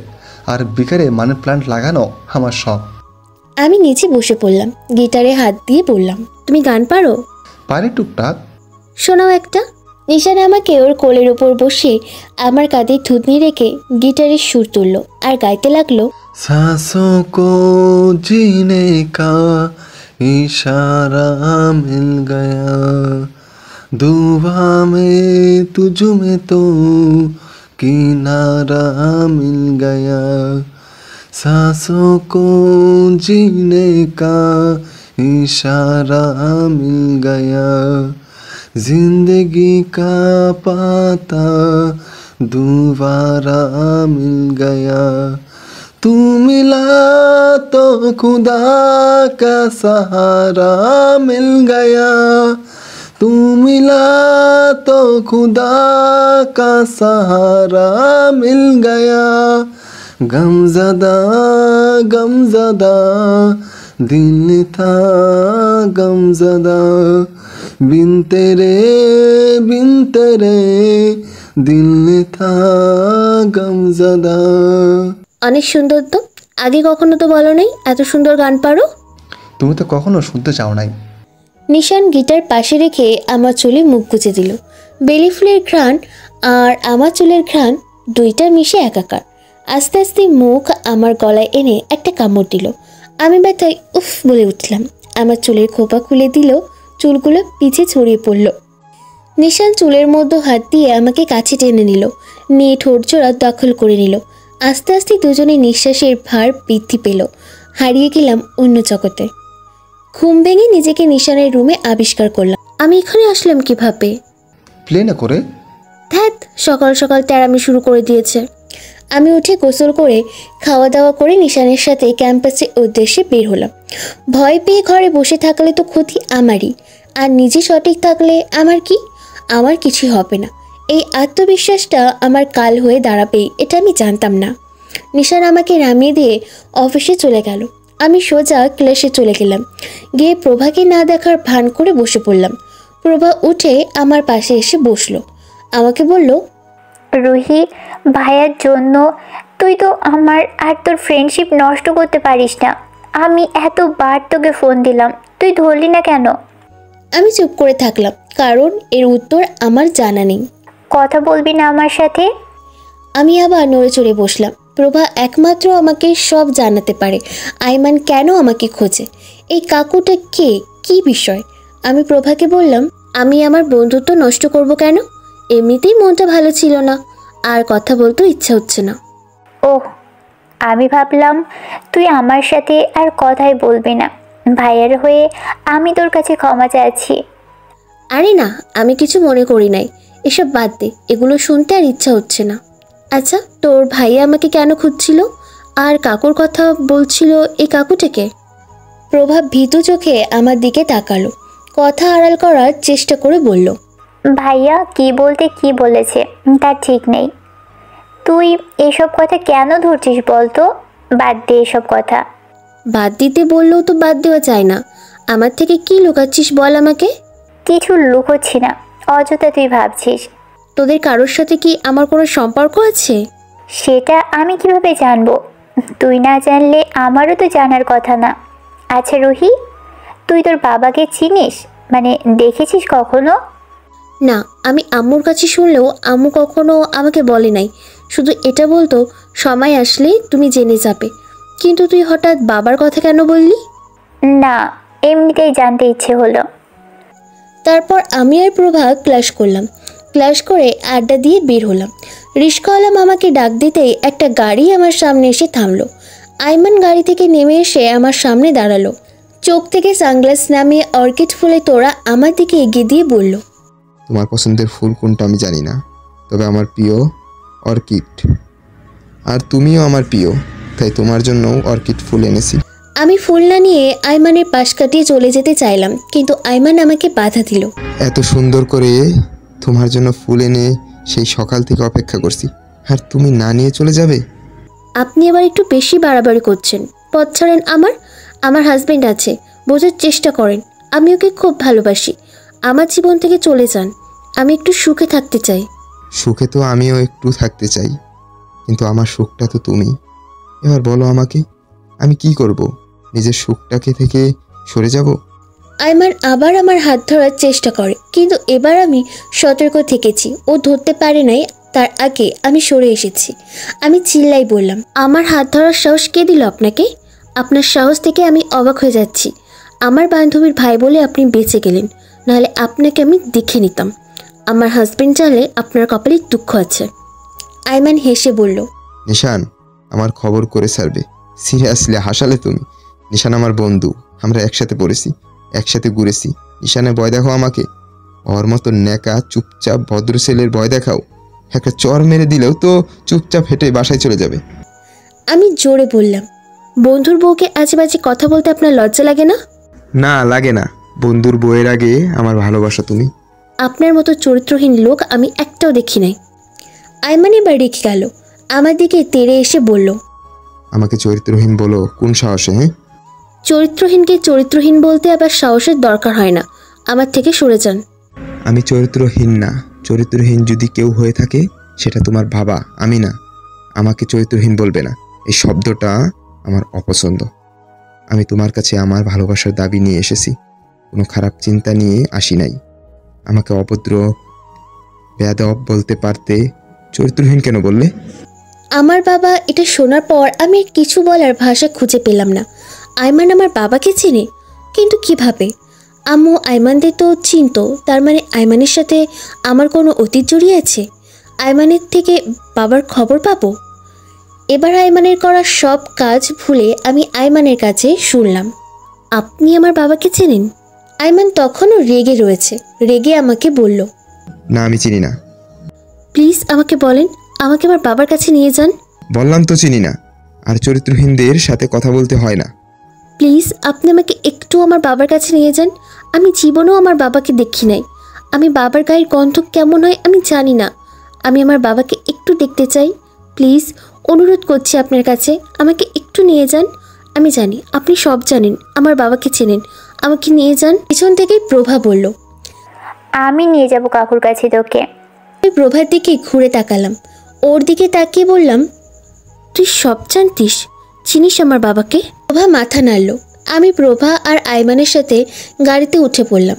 আর বিকারে মানি প্ল্যান্ট লাগানো আমার শখ। আমি নিচে বসে পড়লাম, গিটারে হাত দিয়ে বললাম, তুমি গান পারো? পারি টুকটাক। শোনাও একটা। নিশান আমাকে ওর কোলের ওপর বসে আমার কাঁধে থুতনি রেখে গিটারের সুর তুলল আর গাইতে লাগলো, सांसों को जीने का इशारा मिल गया, दुआ में तुझ में तो किनारा मिल गया, सांसों को जीने का इशारा मिल गया, जिंदगी का पाता दोबारा मिल गया, तू मिला तो खुदा का सहारा मिल गया, तू मिला तो खुदा का सहारा मिल गया, गमज़दा गमज़दा दिल था गमज़दा, बिन तेरे दिल था गमज़दा। অনেক সুন্দর তো। আগে কখনো তো বলো নাই এত সুন্দর গান পারো। তুমি তো কখনো শুনতে চাও নাই। নিশান গিটার পাশে রেখে আমার চুলে মুখ গুজে দিল। বেলি ফুলের ঘ্রাণ আর আমার চুলের ঘ্রাণ দুইটা মিশে একাকার। আস্তে আস্তে মুখ আমার গলায় এনে একটা কামড় দিল। আমি ব্যথায় উফ বলে উঠলাম। আমার চুলের খোপা খুলে দিল, চুলগুলো পিছে ছড়িয়ে পড়ল। নিশান চুলের মধ্যে হাত দিয়ে আমাকে কাছে টেনে নিল, নিয়ে ঠোঁটজোড়া দখল করে নিল। আস্তে আস্তে দুজনে নিঃশ্বাসের ভার বৃদ্ধি পেল। হারিয়ে গেলাম অন্য জগতে। ঘুম ভেঙে নিজেকে নিশানের রুমে আবিষ্কার করলাম। আমি এখানে আসলাম কিভাবে? প্লেনে করে? ধ্যাত, সকাল সকাল তেড়ামি শুরু করে দিয়েছে। আমি উঠে গোসল করে খাওয়া দাওয়া করে নিশানের সাথে ক্যাম্পাসের উদ্দেশ্যে বের হলাম। ভয় পেয়ে ঘরে বসে থাকলে তো ক্ষতি আমারই, আর নিজে সঠিক থাকলে আমার কি? আমার কিছুই হবে না। এই আত্মবিশ্বাসটা আমার কাল হয়ে দাঁড়াবেই, এটা আমি জানতাম না। নিশান আমাকে নামিয়ে দিয়ে অফিসে চলে গেল। আমি সোজা ক্লাসে চলে গেলাম। গিয়ে প্রভাকে না দেখার ভান করে বসে পড়লাম। প্রভা উঠে আমার পাশে এসে বসলো। আমাকে বলল, রুহি, ভাইয়ার জন্য তুই তো আমার আর তোর ফ্রেন্ডশিপ নষ্ট করতে পারিস না। আমি এতবার তোকে ফোন দিলাম, তুই ধরলি না কেন? আমি চুপ করে থাকলাম, কারণ এর উত্তর আমার জানা নেই। কথা বলবি না আমার সাথে? আমি আবার নড়ে চড়ে বসলাম। প্রভা একমাত্র আমাকে সব জানাতে পারে। আইমান কেন আমাকে খোঁজে? এই কাকুটা কে? কি বিষয়? আমি প্রভাকে বললাম, আমি আমার বন্ধুত্ব নষ্ট করব কেন? এমনিতেই মনটা ভালো ছিল না, আর কথা বলতে ইচ্ছা হচ্ছে না। ওহ, আমি ভাবলাম তুই আমার সাথে আর কথাই বলবি না। ভাইয়ার হয়ে আমি তোর কাছে ক্ষমা চাইছি। আরে না, আমি কিছু মনে করি নাই। এসব বাদ দে, এগুলো শুনতে আর ইচ্ছা হচ্ছে না। আচ্ছা, তোর ভাইয়া আমাকে কেন খুঁজছিল? আর কাকুর কথা বলছিল, এই কাকুটাকে? প্রভা ভীতু চোখে আমার দিকে তাকালো, কথা আড়াল করার চেষ্টা করে বলল, ভাইয়া কি বলতে কি বলেছে তার ঠিক নেই। তুই এসব কথা কেন ধরছিস বলতো? বাদ দে এসব কথা। বাদ দিতে বললেও তো বাদ দেওয়া যায় না। আমার থেকে কি লুকাচ্ছিস বল আমাকে? কিছু লুকোচ্ছি না, অযথা তুই ভাবছিস। তোদের কারোর সাথে কি আমার কোনো সম্পর্ক আছে? সেটা আমি কিভাবে জানবো? তুই না জানলে আমারও তো জানার কথা না। আচ্ছা রুহি, তুই তোর বাবাকে চিনিস? মানে দেখেছিস কখনো? না, আমি আম্মুর কাছে শুনলেও আম্মু কখনো আমাকে বলে নাই। শুধু এটা বলতো, সময় আসলে তুমি জেনে যাবে। কিন্তু তুই হঠাৎ বাবার কথা কেন বললি? না, এমনিতেই জানতে ইচ্ছে হলো। তারপর আমি আর প্রভা ক্লাস করলাম। ক্লাস করে আড্ডা দিয়ে বের হলাম। রিস্কাওয়ালা মামাকে ডাক দিতেই একটা গাড়ি আমার সামনে এসে থামলো। আইমান গাড়ি থেকে নেমে এসে আমার সামনে দাঁড়ালো। চোখ থেকে সানগ্লাস নামিয়ে অর্কিড ফুলে তোড়া আমার দিকে এগিয়ে দিয়ে বলল, তোমার পছন্দের ফুল কোনটা আমি জানি না, তবে আমার প্রিয় অর্কিড। আর তুমিও আমার প্রিয়, তাই তোমার জন্য অর্কিড ফুল এনেছি। আমি ফুল না নিয়ে আইমানের পাশ কাটিয়ে চলে যেতে চাইলাম, কিন্তু আইমান আমাকে বাধা দিল। এত সুন্দর করে তোমার জন্য ফুল এনে সেই সকাল থেকে অপেক্ষা করছি, আর তুমি না নিয়ে চলে যাবে? আপনি এবার একটু বেশি বাড়াবাড়ি করছেন। পথ ছাড়েন আমার হাজবেন্ড আছে, বোঝার চেষ্টা করেন। আমি ওকে খুব ভালোবাসি। আমার জীবন থেকে চলে যান। আমি একটু সুখে থাকতে চাই। সুখে তো আমিও একটু থাকতে চাই, কিন্তু আমার সুখটা তো তুমি। এবার বলো আমাকে, আমি কি করব? নিজের সুখটাকে থেকে সরে যাব? আইমান আবার আমার হাত ধরার চেষ্টা করে, কিন্তু এবার আমি সতর্ক থেকেছি। ও ধরতে পারে নাই, তার আগে আমি সরে এসেছি। আমি চিল্লাই বললাম, আমার হাত ধরার সাহস কে দিল আপনাকে? আপনার সাহস থেকে আমি অবাক হয়ে যাচ্ছি। আমার বান্ধবীর ভাই বলে আপনি বেঁচে গেলেন, নাহলে আপনাকে আমি দেখে নিতাম। আমার হাজবেন্ড জানলে আপনার কপালে দুঃখ আছে। আইমান হেসে বলল, নিশান আমার খবর করে ছাড়বে। সিরিয়াসলি হাসালে তুমি। নিশান আমার বন্ধু, আমরা একসাথে পড়েছি, একসাথে ঘুরেছি। নিশানে ভয় দেখাও আমাকে? ওর মতো নেকা চুপচাপ ভদ্র ছেলের ভয় দেখাও? একটা চর মেরে দিলেও তো চুপচাপ হেঁটে বাসায় চলে যাবে। আমি জোরে বললাম, বন্ধুর বউকে আজে বাজে কথা বলতে আপনার লজ্জা লাগে না? না লাগে না, বন্ধুর বউয়ের আগে আমার ভালোবাসা তুমি। আপনার মতো চরিত্রহীন লোক আমি একটাও দেখি নাই। আইমান এবার রেখে গেল, আমার দিকে তেড়ে এসে বলল, আমাকে চরিত্রহীন বলো কোন সাহসে? হ্যাঁ, চরিত্রহীনকে চরিত্রহীন বলতে আবার সাহসের দরকার হয় না। আমার থেকে সরে যান। আমি চরিত্রহীন না। চরিত্রহীন যদি কেউ হয়ে থাকে সেটা তোমার বাবা, আমি না। আমাকে চরিত্রহীন বলবে না, এই শব্দটা আমার অপছন্দ। আমি তোমার কাছে আমার ভালোবাসার দাবি নিয়ে এসেছি, কোনো খারাপ চিন্তা নিয়ে আসি নাই। আমাকে অভদ্র বেয়াদব বলতে পারতে, চরিত্রহীন কেন বললে? আমার বাবা এটা শোনার পর আমি আর কিছু বলার ভাষা খুঁজে পেলাম না। আয়মান আমার বাবাকে চেনে, কিন্তু কিভাবে? আম্মু আয়মানদের তো চিনত, তার মানে আয়মানের সাথে আমার কোনো অতীত জড়িয়ে আছে। আয়মানের থেকে বাবার খবর পাবো। এবার আয়মানের করা সব কাজ ভুলে আমি আয়মানের কাছে শুনলাম, আপনি আমার বাবাকে চেনেন? আয়মান তখনও রেগে রয়েছে। রেগে আমাকে বলল, না আমি চিনি না। প্লিজ আমাকে বলেন, আমাকে আমার বাবার কাছে নিয়ে যান। বললাম তো চিনি না, আর চরিত্রহীনদের সাথে কথা বলতে হয় না। প্লিজ আপনি আমাকে একটু আমার বাবার কাছে নিয়ে যান। আমি জীবনেও আমার বাবাকে দেখি নাই। আমি বাবার গায়ের গন্ধ কেমন হয় আমি জানি না। আমি আমার বাবাকে একটু দেখতে চাই। প্লিজ অনুরোধ করছি আপনার কাছে, আমাকে একটু নিয়ে যান। আমি জানি আপনি সব জানেন, আমার বাবাকে চেনেন, আমাকে নিয়ে যান। পিছন থেকে প্রভা বলল, আমি নিয়ে যাব কাকুর কাছে তোকে। আমি প্রভার দিকে ঘুরে তাকালাম। ওর দিকে তাকিয়ে বললাম, তুই সব জানতিস, চিনিস আমার বাবাকে? প্রভা মাথা নাড়ল। আমি প্রভা আর আয়মানের সাথে গাড়িতে উঠে পড়লাম।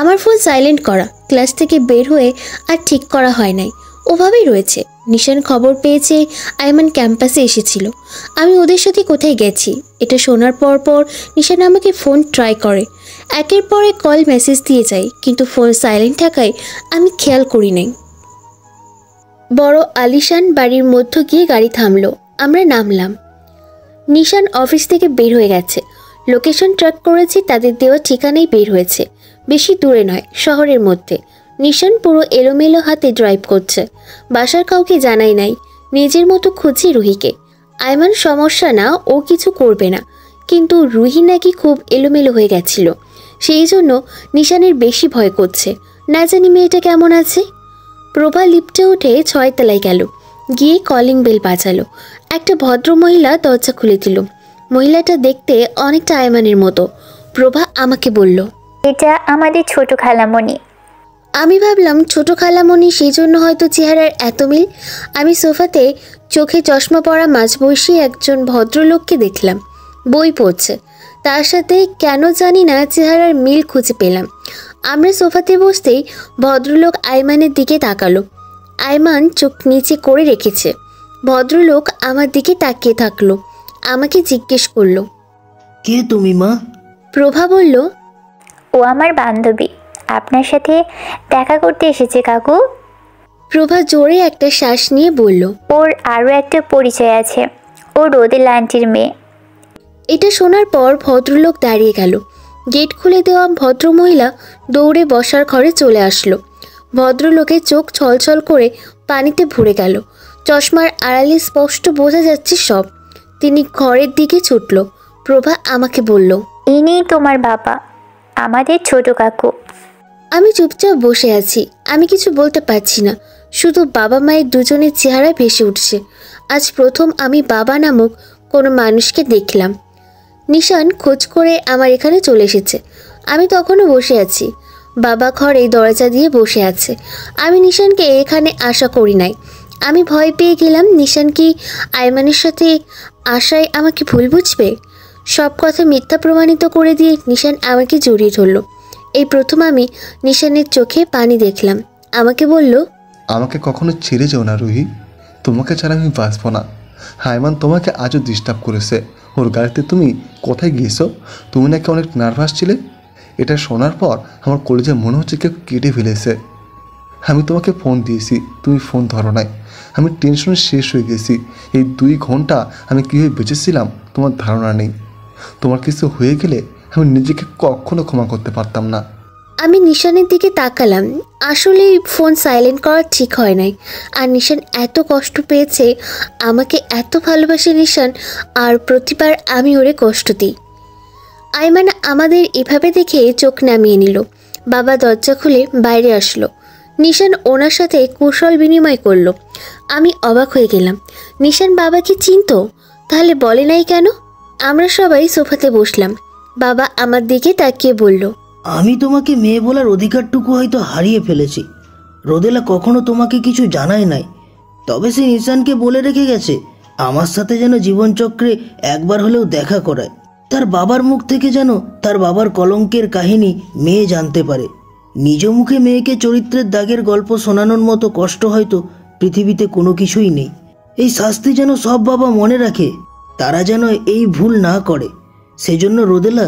আমার ফোন সাইলেন্ট করা, ক্লাস থেকে বের হয়ে আর ঠিক করা হয় নাই, ওভাবেই রয়েছে। নিশান খবর পেয়েছে আয়মান ক্যাম্পাসে এসেছিল, আমি ওদের সাথে কোথায় গেছি। এটা শোনার পর নিশান আমাকে ফোন ট্রাই করে, একের পর এক কল মেসেজ দিয়ে যায়, কিন্তু ফোন সাইলেন্ট থাকায় আমি খেয়াল করি নাই। বড় আলিশান বাড়ির মধ্য গিয়ে গাড়ি থামলো, আমরা নামলাম। নিশান অফিস থেকে বের হয়ে গেছে। লোকেশন ট্র্যাক করেছি, তাদের দেওয়া ঠিকানায় বের হয়েছে। বেশি দূরে নয়, শহরের মধ্যে। নিশান পুরো এলোমেলো হাতে ড্রাইভ করছে। বাসার কাউকে জানাই নাই, নিজের মতো খুঁজছি রুহিকে। আয়মান সমস্যা না, ও কিছু করবে না, কিন্তু রুহি নাকি খুব এলোমেলো হয়ে গেছিল, সেই জন্য নিশানের বেশি ভয় করছে। না জানি মেয়েটা কেমন আছে। প্রভা লিফটে উঠে 6 তলায় গেল, গিয়ে কলিং বেল বাজালো। একটা ভদ্র মহিলা দরজা খুলে দিল। মহিলাটা দেখতে অনেকটা আয়মানের মতো। প্রভা আমাকে বলল, এটা আমাদের ছোট খালামণি। আমি ভাবলাম ছোট খালামণি, সেই জন্য হয়তো চেহারার এত মিল। আমি সোফাতে চোখে চশমা পরা মাঝবয়সী একজন ভদ্রলোককে দেখলাম, বই পড়ছে। তার সাথে কেন জানি না চেহারার মিল খুঁজে পেলাম। আমরা সোফাতে বসতেই ভদ্রলোক আয়মানের দিকে তাকালো। আয়মান চোখ নিচে করে রেখেছে। ভদ্রলোক আমার দিকে তাকিয়ে থাকলো, আমাকে জিজ্ঞেস করলো, কে তুমি মা? প্রভা বলল, ও আমার বান্ধবী, আপনার সাথে দেখা করতে এসেছে কাকু। প্রভা জোরে একটা শ্বাস নিয়ে বলল, ওর আরও একটা পরিচয় আছে, ও রোদেলা আন্টির মেয়ে। এটা শোনার পর ভদ্রলোক দাঁড়িয়ে গেল। গেট খুলে দেওয়া ভদ্রমহিলা দৌড়ে বসার ঘরে চলে আসলো। ভদ্রলোকের চোখ ছলছল করে পানিতে ভরে গেল। চশমার আড়ালে স্পষ্ট বোঝা যাচ্ছে সব। তিনি ঘরের দিকে ছুটল। প্রভা আমাকে বলল, ইনি তোমার বাবা, আমাদের ছোট কাকু। আমি চুপচাপ বসে আছি, আমি কিছু বলতে পারছি না। শুধু বাবা মায়ের দুজনের চেহারা ভেসে উঠছে। আজ প্রথম আমি বাবা নামক কোনো মানুষকে দেখলাম। নিশান খোঁজ করে আমার এখানে চলে এসেছে। আমি তখনও বসে আছি। বাবা ঘরে দরজা দিয়ে বসে আছে। আমি নিশানকে এখানে আশা করি নাই। আমি ভয় পেয়ে গেলাম, নিশান কি আয়মানের সাথে আশায় আমাকে ভুল বুঝবে? সব কথা মিথ্যা প্রমাণিত করে দিয়ে নিশান আমাকে জড়িয়ে ধরল। এই প্রথম আমি নিশানের চোখে পানি দেখলাম। আমাকে বলল, আমাকে কখনো ছেড়ে যাও না রুহি, তোমাকে ছাড়া আমি বাঁচব না। আয়মান তোমাকে আজও ডিস্টার্ব করেছে। ওর গাড়িতে তুমি কোথায় গিয়েছো? তুমি নাকি অনেক নার্ভাস ছিলে। এটা শোনার পর আমার কলেজে মনে হচ্ছে কেউ কেটে ফেলেছে। আমি তোমাকে ফোন দিয়েছি, তুমি ফোন ধরো নাই। আমি টেনশনে শেষ হয়ে গেছি। এই 2 ঘন্টা আমি কীভাবে বেঁচেছিলাম তোমার ধারণা নেই। তোমার কিছু হয়ে গেলে আমি নিজেকে কখনো ক্ষমা করতে পারতাম না। আমি নিশানের দিকে তাকালাম। আসলে ফোন সাইলেন্ট করা ঠিক হয় নাই। আর নিশান এত কষ্ট পেয়েছে, আমাকে এত ভালোবাসে নিশান, আর প্রতিবার আমি ওরে কষ্ট দিই। আয়মান আমাদের এভাবে দেখে চোখ নামিয়ে নিল। বাবা দরজা খুলে বাইরে আসলো। নিশান ওনার সাথে কুশল বিনিময় করলো। আমি অবাক হয়ে গেলাম। নিশান বাবাকে চিনতো, তাহলে বলে নাই কেন? আমরা সবাই সোফাতে বসলাম। বাবা আমার দিকে তাকিয়ে বলল, আমি তোমাকে মেয়ে বলার অধিকারটুকু হয়তো হারিয়ে ফেলেছি। রোদেলা কখনো তোমাকে কিছু জানায় নাই, তবে সে নিশানকে বলে রেখে গেছে আমার সাথে যেন জীবনচক্রে একবার হলেও দেখা করায়। তার বাবার মুখ থেকে যেন তার বাবার কলঙ্কের কাহিনী মেয়ে জানতে পারে। নিজ মুখে মেয়েকে চরিত্রের দাগের গল্প শোনানোর মতো কষ্ট হয়তো পৃথিবীতে কোনো কিছুই নেই। এই শাস্তি যেন সব বাবা মনে রাখে, তারা যেন এই ভুল না করে, সেজন্য রোদেলা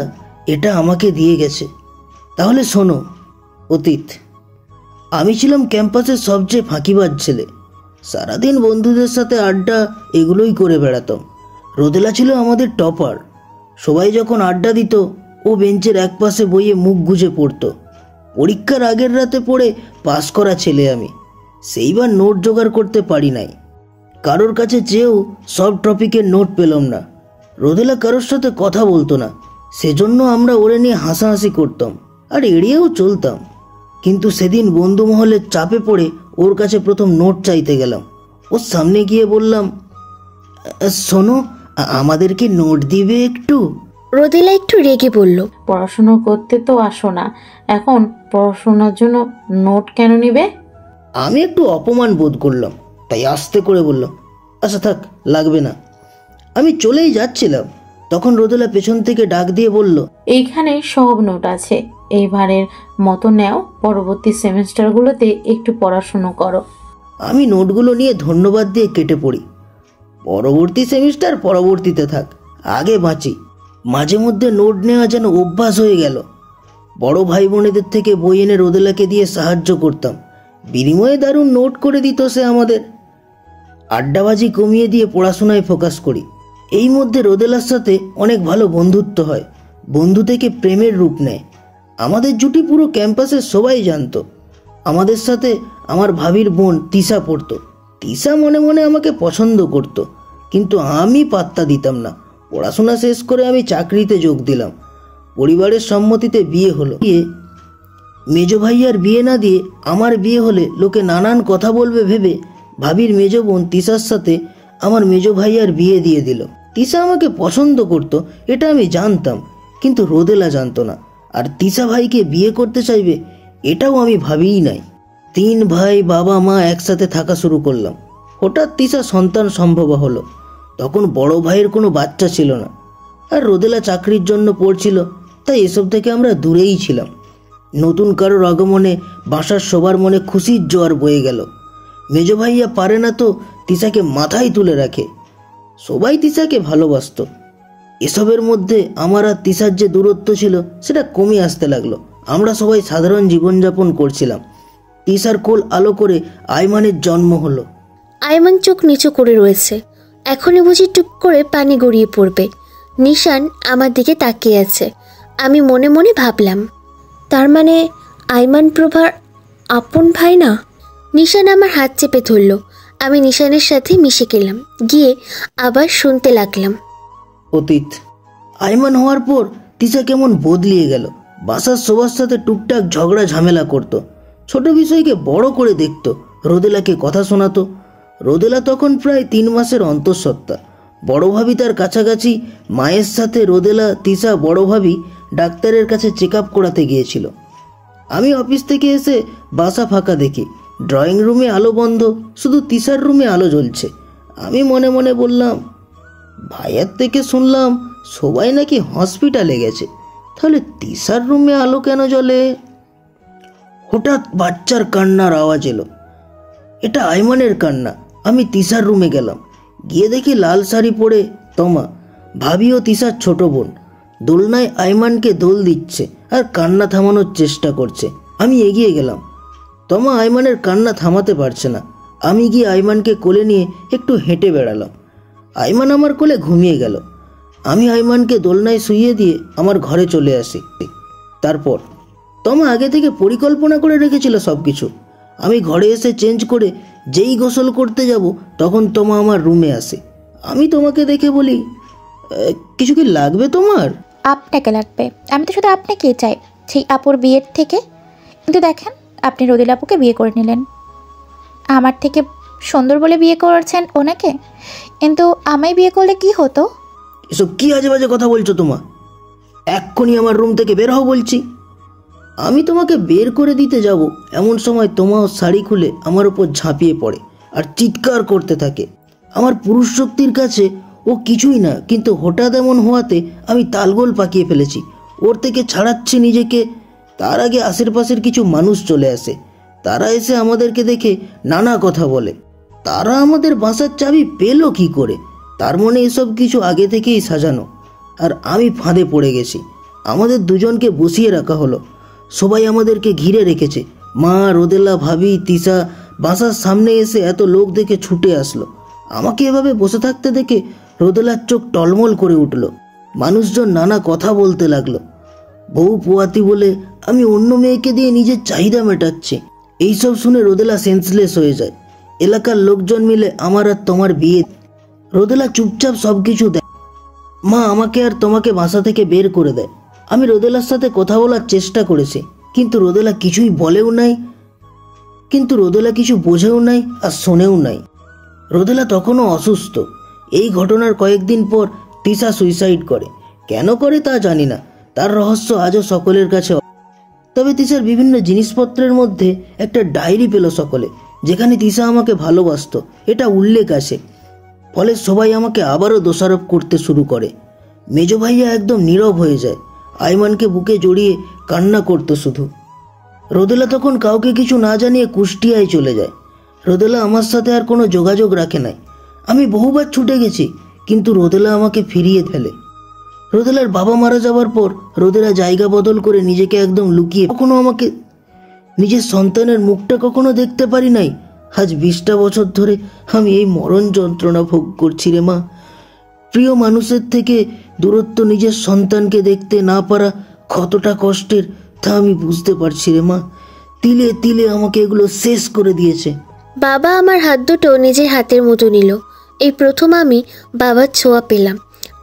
এটা আমাকে দিয়ে গেছে। তাহলে শোনো অতীত, আমি ছিলাম ক্যাম্পাসের সবচেয়ে ফাঁকিবাজ ছেলে। সারাদিন বন্ধুদের সাথে আড্ডা এগুলোই করে বেড়াতাম। রোদেলা ছিল আমাদের টপার। সবাই যখন আড্ডা দিত ও বেঞ্চের একপাশে বইয়ে মুখ গুজে পড়তো। পরীক্ষার আগের রাতে পড়ে পাস করা ছেলে আমি, সেইবার নোট জোগাড় করতে পারি নাই। কারোর কাছে চেয়েও সব টপিকের নোট পেলাম না। রোদেলা কারোর সাথে কথা বলতো না, সেজন্য আমরা ওরে নিয়ে হাসাহাসি করতাম আর এড়িয়েও চলতাম। কিন্তু সেদিন বন্ধু মহলের চাপে পড়ে ওর কাছে প্রথম নোট চাইতে গেলাম। ওর সামনে গিয়ে বললাম, শোনো, আমাদেরকে নোট দিবে একটু? রোদেলা একটু রেগে বলল, পড়াশুনো করতে তো আসো না, এখন পড়াশোনার জন্য নোট কেন নিবে? আমি একটু অপমান বোধ করলাম, তাই আস্তে করে বললাম, আচ্ছা থাক, লাগবে না। আমি চলেই যাচ্ছিলাম, তখন রোদেলা পেছন থেকে ডাক দিয়ে বলল, এইখানে সব নোট আছে, এইবারের মতো নেও, পরবর্তী সেমিস্টারগুলোতে একটু পড়াশুনো করো। আমি নোটগুলো নিয়ে ধন্যবাদ দিয়ে কেটে পড়ি। পরবর্তী সেমিস্টার পরবর্তীতে থাক, আগে বাঁচি। মাঝে মধ্যে নোট নেওয়া যেন অভ্যাস হয়ে গেল। বড় ভাই বোনেদের থেকে বই এনে রোদেলাকে দিয়ে সাহায্য করতাম, বিনিময়ে দারুণ নোট করে দিত সে আমাদের। আড্ডাবাজি কমিয়ে দিয়ে পড়াশোনায় ফোকাস করি। এই মধ্যে রোদেলার সাথে অনেক ভালো বন্ধুত্ব হয়, বন্ধু থেকে প্রেমের রূপ নেয়। আমাদের জুটি পুরো ক্যাম্পাসের সবাই জানতো। আমাদের সাথে আমার ভাবির বোন তিশা পড়তো। তিশা মনে মনে আমাকে পছন্দ করত, কিন্তু আমি পাত্তা দিতাম না। পড়াশোনা শেষ করে আমি চাকরিতে যোগ দিলাম। পরিবারের সম্মতিতে বিয়ে হলো। মেজ ভাইয়ার বিয়ে না দিয়ে আমার বিয়ে হলে লোকে নানান কথা বলবে ভেবে ভাবির মেজ বোন তিশার সাথে আমার মেজ ভাইয়ার বিয়ে দিয়ে দিল। তিশা আমাকে পছন্দ করত, এটা আমি জানতাম, কিন্তু রোদেলা জানতো না। আর তিশা ভাইকে বিয়ে করতে চাইবে এটাও আমি ভাবিই নাই। 3 ভাই বাবা মা একসাথে থাকা শুরু করলাম। হঠাৎ তিশা সন্তান সম্ভব হলো। তখন বড় ভাইয়ের কোনো বাচ্চা ছিল না, আর রোদেলা চাকরির জন্য পড়ছিল, তাই এসব থেকে আমরা দূরেই ছিলাম। নতুন কারোর আগমনে বাসার সবার মনে খুশির জোয়ার বয়ে গেল। মেজ ভাইয়া পারে না তো তিশাকে মাথায় তুলে রাখে। সবাই তিশাকে ভালোবাসত। এসবের মধ্যে আমার আর তিশার যে দূরত্ব ছিল সেটা কমে আসতে লাগলো। আমরা সবাই সাধারণ জীবনযাপন করছিলাম। তিশার কোল আলো করে আইমানের জন্ম হলো। আইমান চোখ নিচু করে রয়েছে, এখনই বুঝি টুপ করে পানি গড়িয়ে পড়বে। নিশান আমার দিকে তাকিয়ে আছে। আমি মনে মনে ভাবলাম, তার মানে আইমান প্রভার আপন ভাই না? নিশান আমার হাত চেপে ধরল। আমি নিশানের সাথে মিশে গেলাম, গিয়ে আবার শুনতে লাগলাম। অতীত, আইমান হওয়ার পর তিশা কেমন বদলিয়ে গেল। বাসার সবার সাথে টুকটাক ঝগড়া ঝামেলা করত, ছোট বিষয়কে বড় করে দেখত, রোদেলাকে কথা শোনাতো। রোদেলা তখন প্রায় 3 মাসের অন্তঃসত্ত্বা। বড় ভাবি তার কাছাকাছি। মায়ের সাথে রোদেলা, তিশা, বড় ভাবি ডাক্তারের কাছে চেক আপ করাতে গিয়েছিল। আমি অফিস থেকে এসে বাসা ফাঁকা দেখি। ড্রয়িং রুমে আলো বন্ধ, শুধু তিশার রুমে আলো জ্বলছে। আমি মনে মনে বললাম, ভাইয়ের থেকে শুনলাম সবাই নাকি হসপিটালে গেছে, তাহলে তিশার রুমে আলো কেন জ্বলে? হঠাৎ বাচ্চার কান্নার আওয়াজ এলো। এটা আইমানের কান্না। আমি তিশার রুমে গেলাম, গিয়ে দেখি লাল শাড়ি পরে তমা, ভাবি ও তিশার ছোট বোন, দোলনায় আইমানকে দোল দিচ্ছে আর কান্না থামানোর চেষ্টা করছে। আমি এগিয়ে গেলাম। তমা আইমানের কান্না থামাতে পারছে না। আমি গিয়ে আইমানকে কোলে নিয়ে একটু হেঁটে বেড়ালাম। আইমান আমার কোলে ঘুমিয়ে গেল। আমি আইমানকে দোলনায় শুইয়ে দিয়ে আমার ঘরে চলে আসি। তারপর তমা আগে থেকে পরিকল্পনা করে রেখেছিল সব কিছু। আমি ঘরে এসে চেঞ্জ করে যেই গোসল করতে যাব তখন তমা আমার রুমে আসে। আমি তোমাকে দেখে বলি, কিছু কি লাগবে তোমার? আপনাকে লাগবে, আমি তো শুধু আপনাকেই চাই, সেই আপুর বিয়ের থেকে। কিন্তু দেখেন, আপনি রোদেলা আপুকে বিয়ে করে নিলেন। আমার থেকে সুন্দর বলে বিয়ে করেছেন ওনাকে, কিন্তু আমায় বিয়ে করলে কি হতো? এসব কি আজে বাজে কথা বলছো তোমা? এক্ষুনি আমার রুম থেকে বের হও বলছি। আমি তোমাকে বের করে দিতে যাব এমন সময় তোমাও শাড়ি খুলে আমার উপর ঝাঁপিয়ে পড়ে আর চিৎকার করতে থাকে। আমার পুরুষ শক্তির কাছে ও কিছুই না, কিন্তু হঠাৎ এমন হওয়াতে আমি তালগোল পাকিয়ে ফেলেছি। ওর থেকে ছাড়াচ্ছি নিজেকে। তার আগে আশেপাশের কিছু মানুষ চলে আসে। তারা এসে আমাদেরকে দেখে নানা কথা বলে। তারা আমাদের বাসার চাবি পেল কি করে? তার মনে এসব কিছু আগে থেকেই সাজানো। আর আমি ফাঁদে পড়ে গেছি। আমাদের দুজনকে বসিয়ে রাখা হলো। সবাই আমাদেরকে ঘিরে রেখেছে। মা, রোদেলা, ভাবি, তিশা বাসার সামনে এসে এত লোক দেখে ছুটে আসলো। আমাকে এভাবে বসে থাকতে দেখে রোদেলার চোখ টলমল করে উঠল। মানুষজন নানা কথা বলতে লাগলো। বউ পোয়াতি বলে আমি অন্য মেয়েকে দিয়ে নিজের চাহিদা মেটাচ্ছি। এইসব শুনে রোদেলা সেন্সলেস হয়ে যায়। এলাকার লোকজন মিলে আমার আর তোমার বিয়ে। রোদেলা চুপচাপ সব কিছু দেয়। মা আমাকে আর তোমাকে বাসা থেকে বের করে দেয়। আমি রোদেলার সাথে কথা বলার চেষ্টা করেছি, কিন্তু রোদেলা কিছুই বলেও নাই, রোদেলা কিছু বোঝেও নাই আর শোনেও নাই। রোদেলা তখনও অসুস্থ। এই ঘটনার কয়েকদিন পর তিশা সুইসাইড করে। কেন করে তা জানি না। তার রহস্য আজও সকলের কাছে। তবে তিশার বিভিন্ন জিনিসপত্রের মধ্যে একটা ডায়েরি পেল সকলে, যেখানে তিশা আমাকে ভালোবাসতো এটা উল্লেখ আছে। ফলে সবাই আমাকে আবারও দোষারোপ করতে শুরু করে। মেজো ভাইয়া একদম নীরব হয়ে যায়। আইমানকে বুকে জড়িয়ে কান্না করতো শুধু। রোদেলা তখন কাউকে কিছু না জানিয়ে কুষ্টিয়ায় চলে যায়। রোদেলা আমার সাথে আর কোনো যোগাযোগ রাখে নাই। আমি বহুবার ছুটে গেছি, কিন্তু রোদেলা আমাকে ফিরিয়ে ফেলে। রোদেলার বাবা মারা যাওয়ার পর রোদেলা জায়গা বদল করে নিজেকে একদম লুকিয়ে। কখনো আমাকে নিজের সন্তানের মুখটা কখনো দেখতে পারি নাই। আজ 20টা বছর ধরে আমি এই মরণ যন্ত্রণা ভোগ করছি রে মা। প্রিয় মানুষের থেকে দূরত্ব, নিজের সন্তানকে দেখতে না পারা কতটা কষ্টের তা আমি বুঝতে পারছি রে মা। তিলে তিলে আমাকে এগুলো শেষ করে দিয়েছে। বাবা আমার হাত দুটো নিজের হাতের মতো নিল। এই প্রথম আমি বাবার ছোঁয়া পেলাম।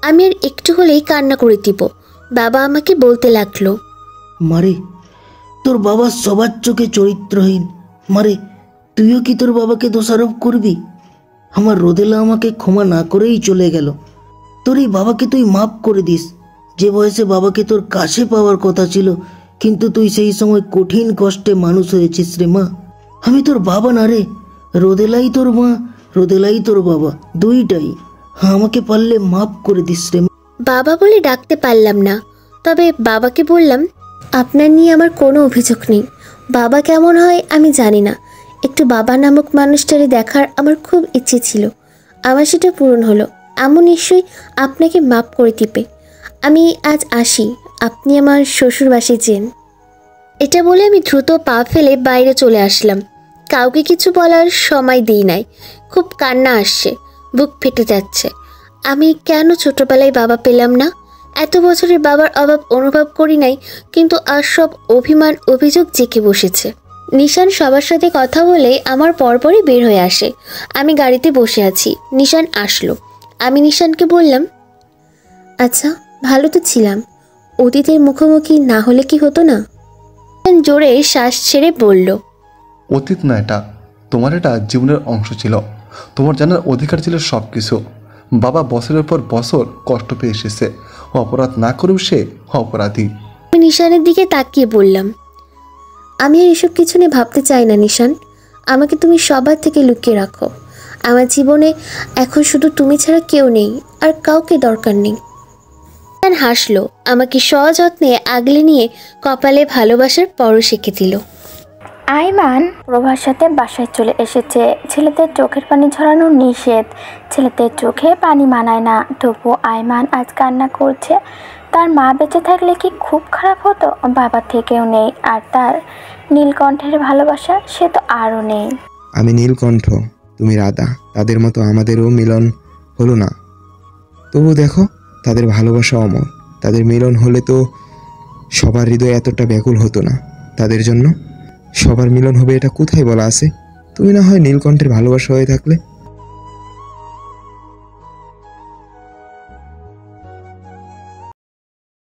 আমি আর একটু হলেই কান্না করে দিব। বাবা আমাকে বলতে লাগলো, মারে তোর বাবা সবার চোখে চরিত্রহীন। মারে তুইও কি তোর বাবাকে দোষারোপ করবি? আমার রোদেলা আমাকে ক্ষমা না করেই চলে গেল। তোর এই বাবাকে তুই মাফ করে দিস। যে বয়সে বাবাকে তোর কাছে পাওয়ার কথা ছিল, কিন্তু তুই সেই সময় কঠিন কষ্টে মানুষ হয়েছিস রে মা। আমি তোর বাবা না রে, রোদেলাই তোর মা, রোদেলাই তোর বাবা, দুইটাই। আমাকে পারলে মাফ করে দিস রে। বাবা বলে ডাকতে পারলাম না, তবে বাবাকে বললাম, আপনার নিয়ে আমার কোনো অভিযোগ নেই। বাবা কেমন হয় আমি জানি না, একটু বাবা নামক মানুষটারে দেখার আমার খুব ইচ্ছে ছিল। আমার সেটা পূরণ হলো। আম্মু নিশ্চয়ই আপনাকে মাফ করে দিবে। আমি আজ আসি, আপনি আমার শ্বশুর বাসায় যেন। এটা বলে আমি দ্রুত পা ফেলে বাইরে চলে আসলাম। কাউকে কিছু বলার সময় দিই নাই। খুব কান্না আসছে, বুক ফেটে যাচ্ছে। আমি কেন ছোটবেলায় বাবা পেলাম না? এত বছরের বাবার অভাব অনুভব করি নাই, কিন্তু আর সব অভিমান অভিযোগ জেঁকে বসেছে। নিশান সবার সাথে কথা বলে আমার পরপরই বের হয়ে আসে। আমি গাড়িতে বসে আছি, নিশান আসলো। আমি নিশানকে বললাম, আচ্ছা ভালো তো ছিলাম, অতীতের মুখোমুখি না হলে কি হতো না? জোরে শ্বাস ছেড়ে বলল, অতীত না এটা, তোমার এটা জীবনের অংশ ছিল। তোমার জানার অধিকার ছিল সব কিছু। বাবা বছরের পর বছর কষ্ট পেয়ে এসেছে, অপরাধ না করেও সে অপরাধী। আমি নিশানের দিকে তাকিয়ে বললাম, আমি আর এসব কিছু নিয়ে ভাবতে চাই না নিশান। আমাকে তুমি সবার থেকে লুকিয়ে রাখো। আমার জীবনে এখন শুধু তুমি ছাড়া কেউ নেই, আর কাউকে দরকার নেই। নিশান হাসলো, আমাকে সযত্নে আগলে নিয়ে কপালে ভালোবাসার পরশ এঁকে দিল। আইমান প্রভার সাথে বাসায় চলে এসেছে। ছেলেদের চোখের পানি ঝরানো নিষেধ। ছেলেদের চোখে পানি মানায় না, তবুও আইমান আজ কান্না করছে। তার মা বেঁচে থাকলে কি খুব খারাপ হতো? বাবা থেকেও নেই, আর তার নীলকণ্ঠের ভালোবাসা সে তো আরও নেই। আমি নীলকণ্ঠ, তুমি রাধা। তাদের মতো আমাদেরও মিলন হলো না, তবু দেখো তাদের ভালোবাসা অমর। তাদের মিলন হলে তো সবার হৃদয় এতটা ব্যাকুল হতো না। তাদের জন্য সবার মিলন হবে এটা কোথায় বলা আছে? তুমি না হয় নীলকণ্ঠের ভালোবাসা হয়ে থাকলে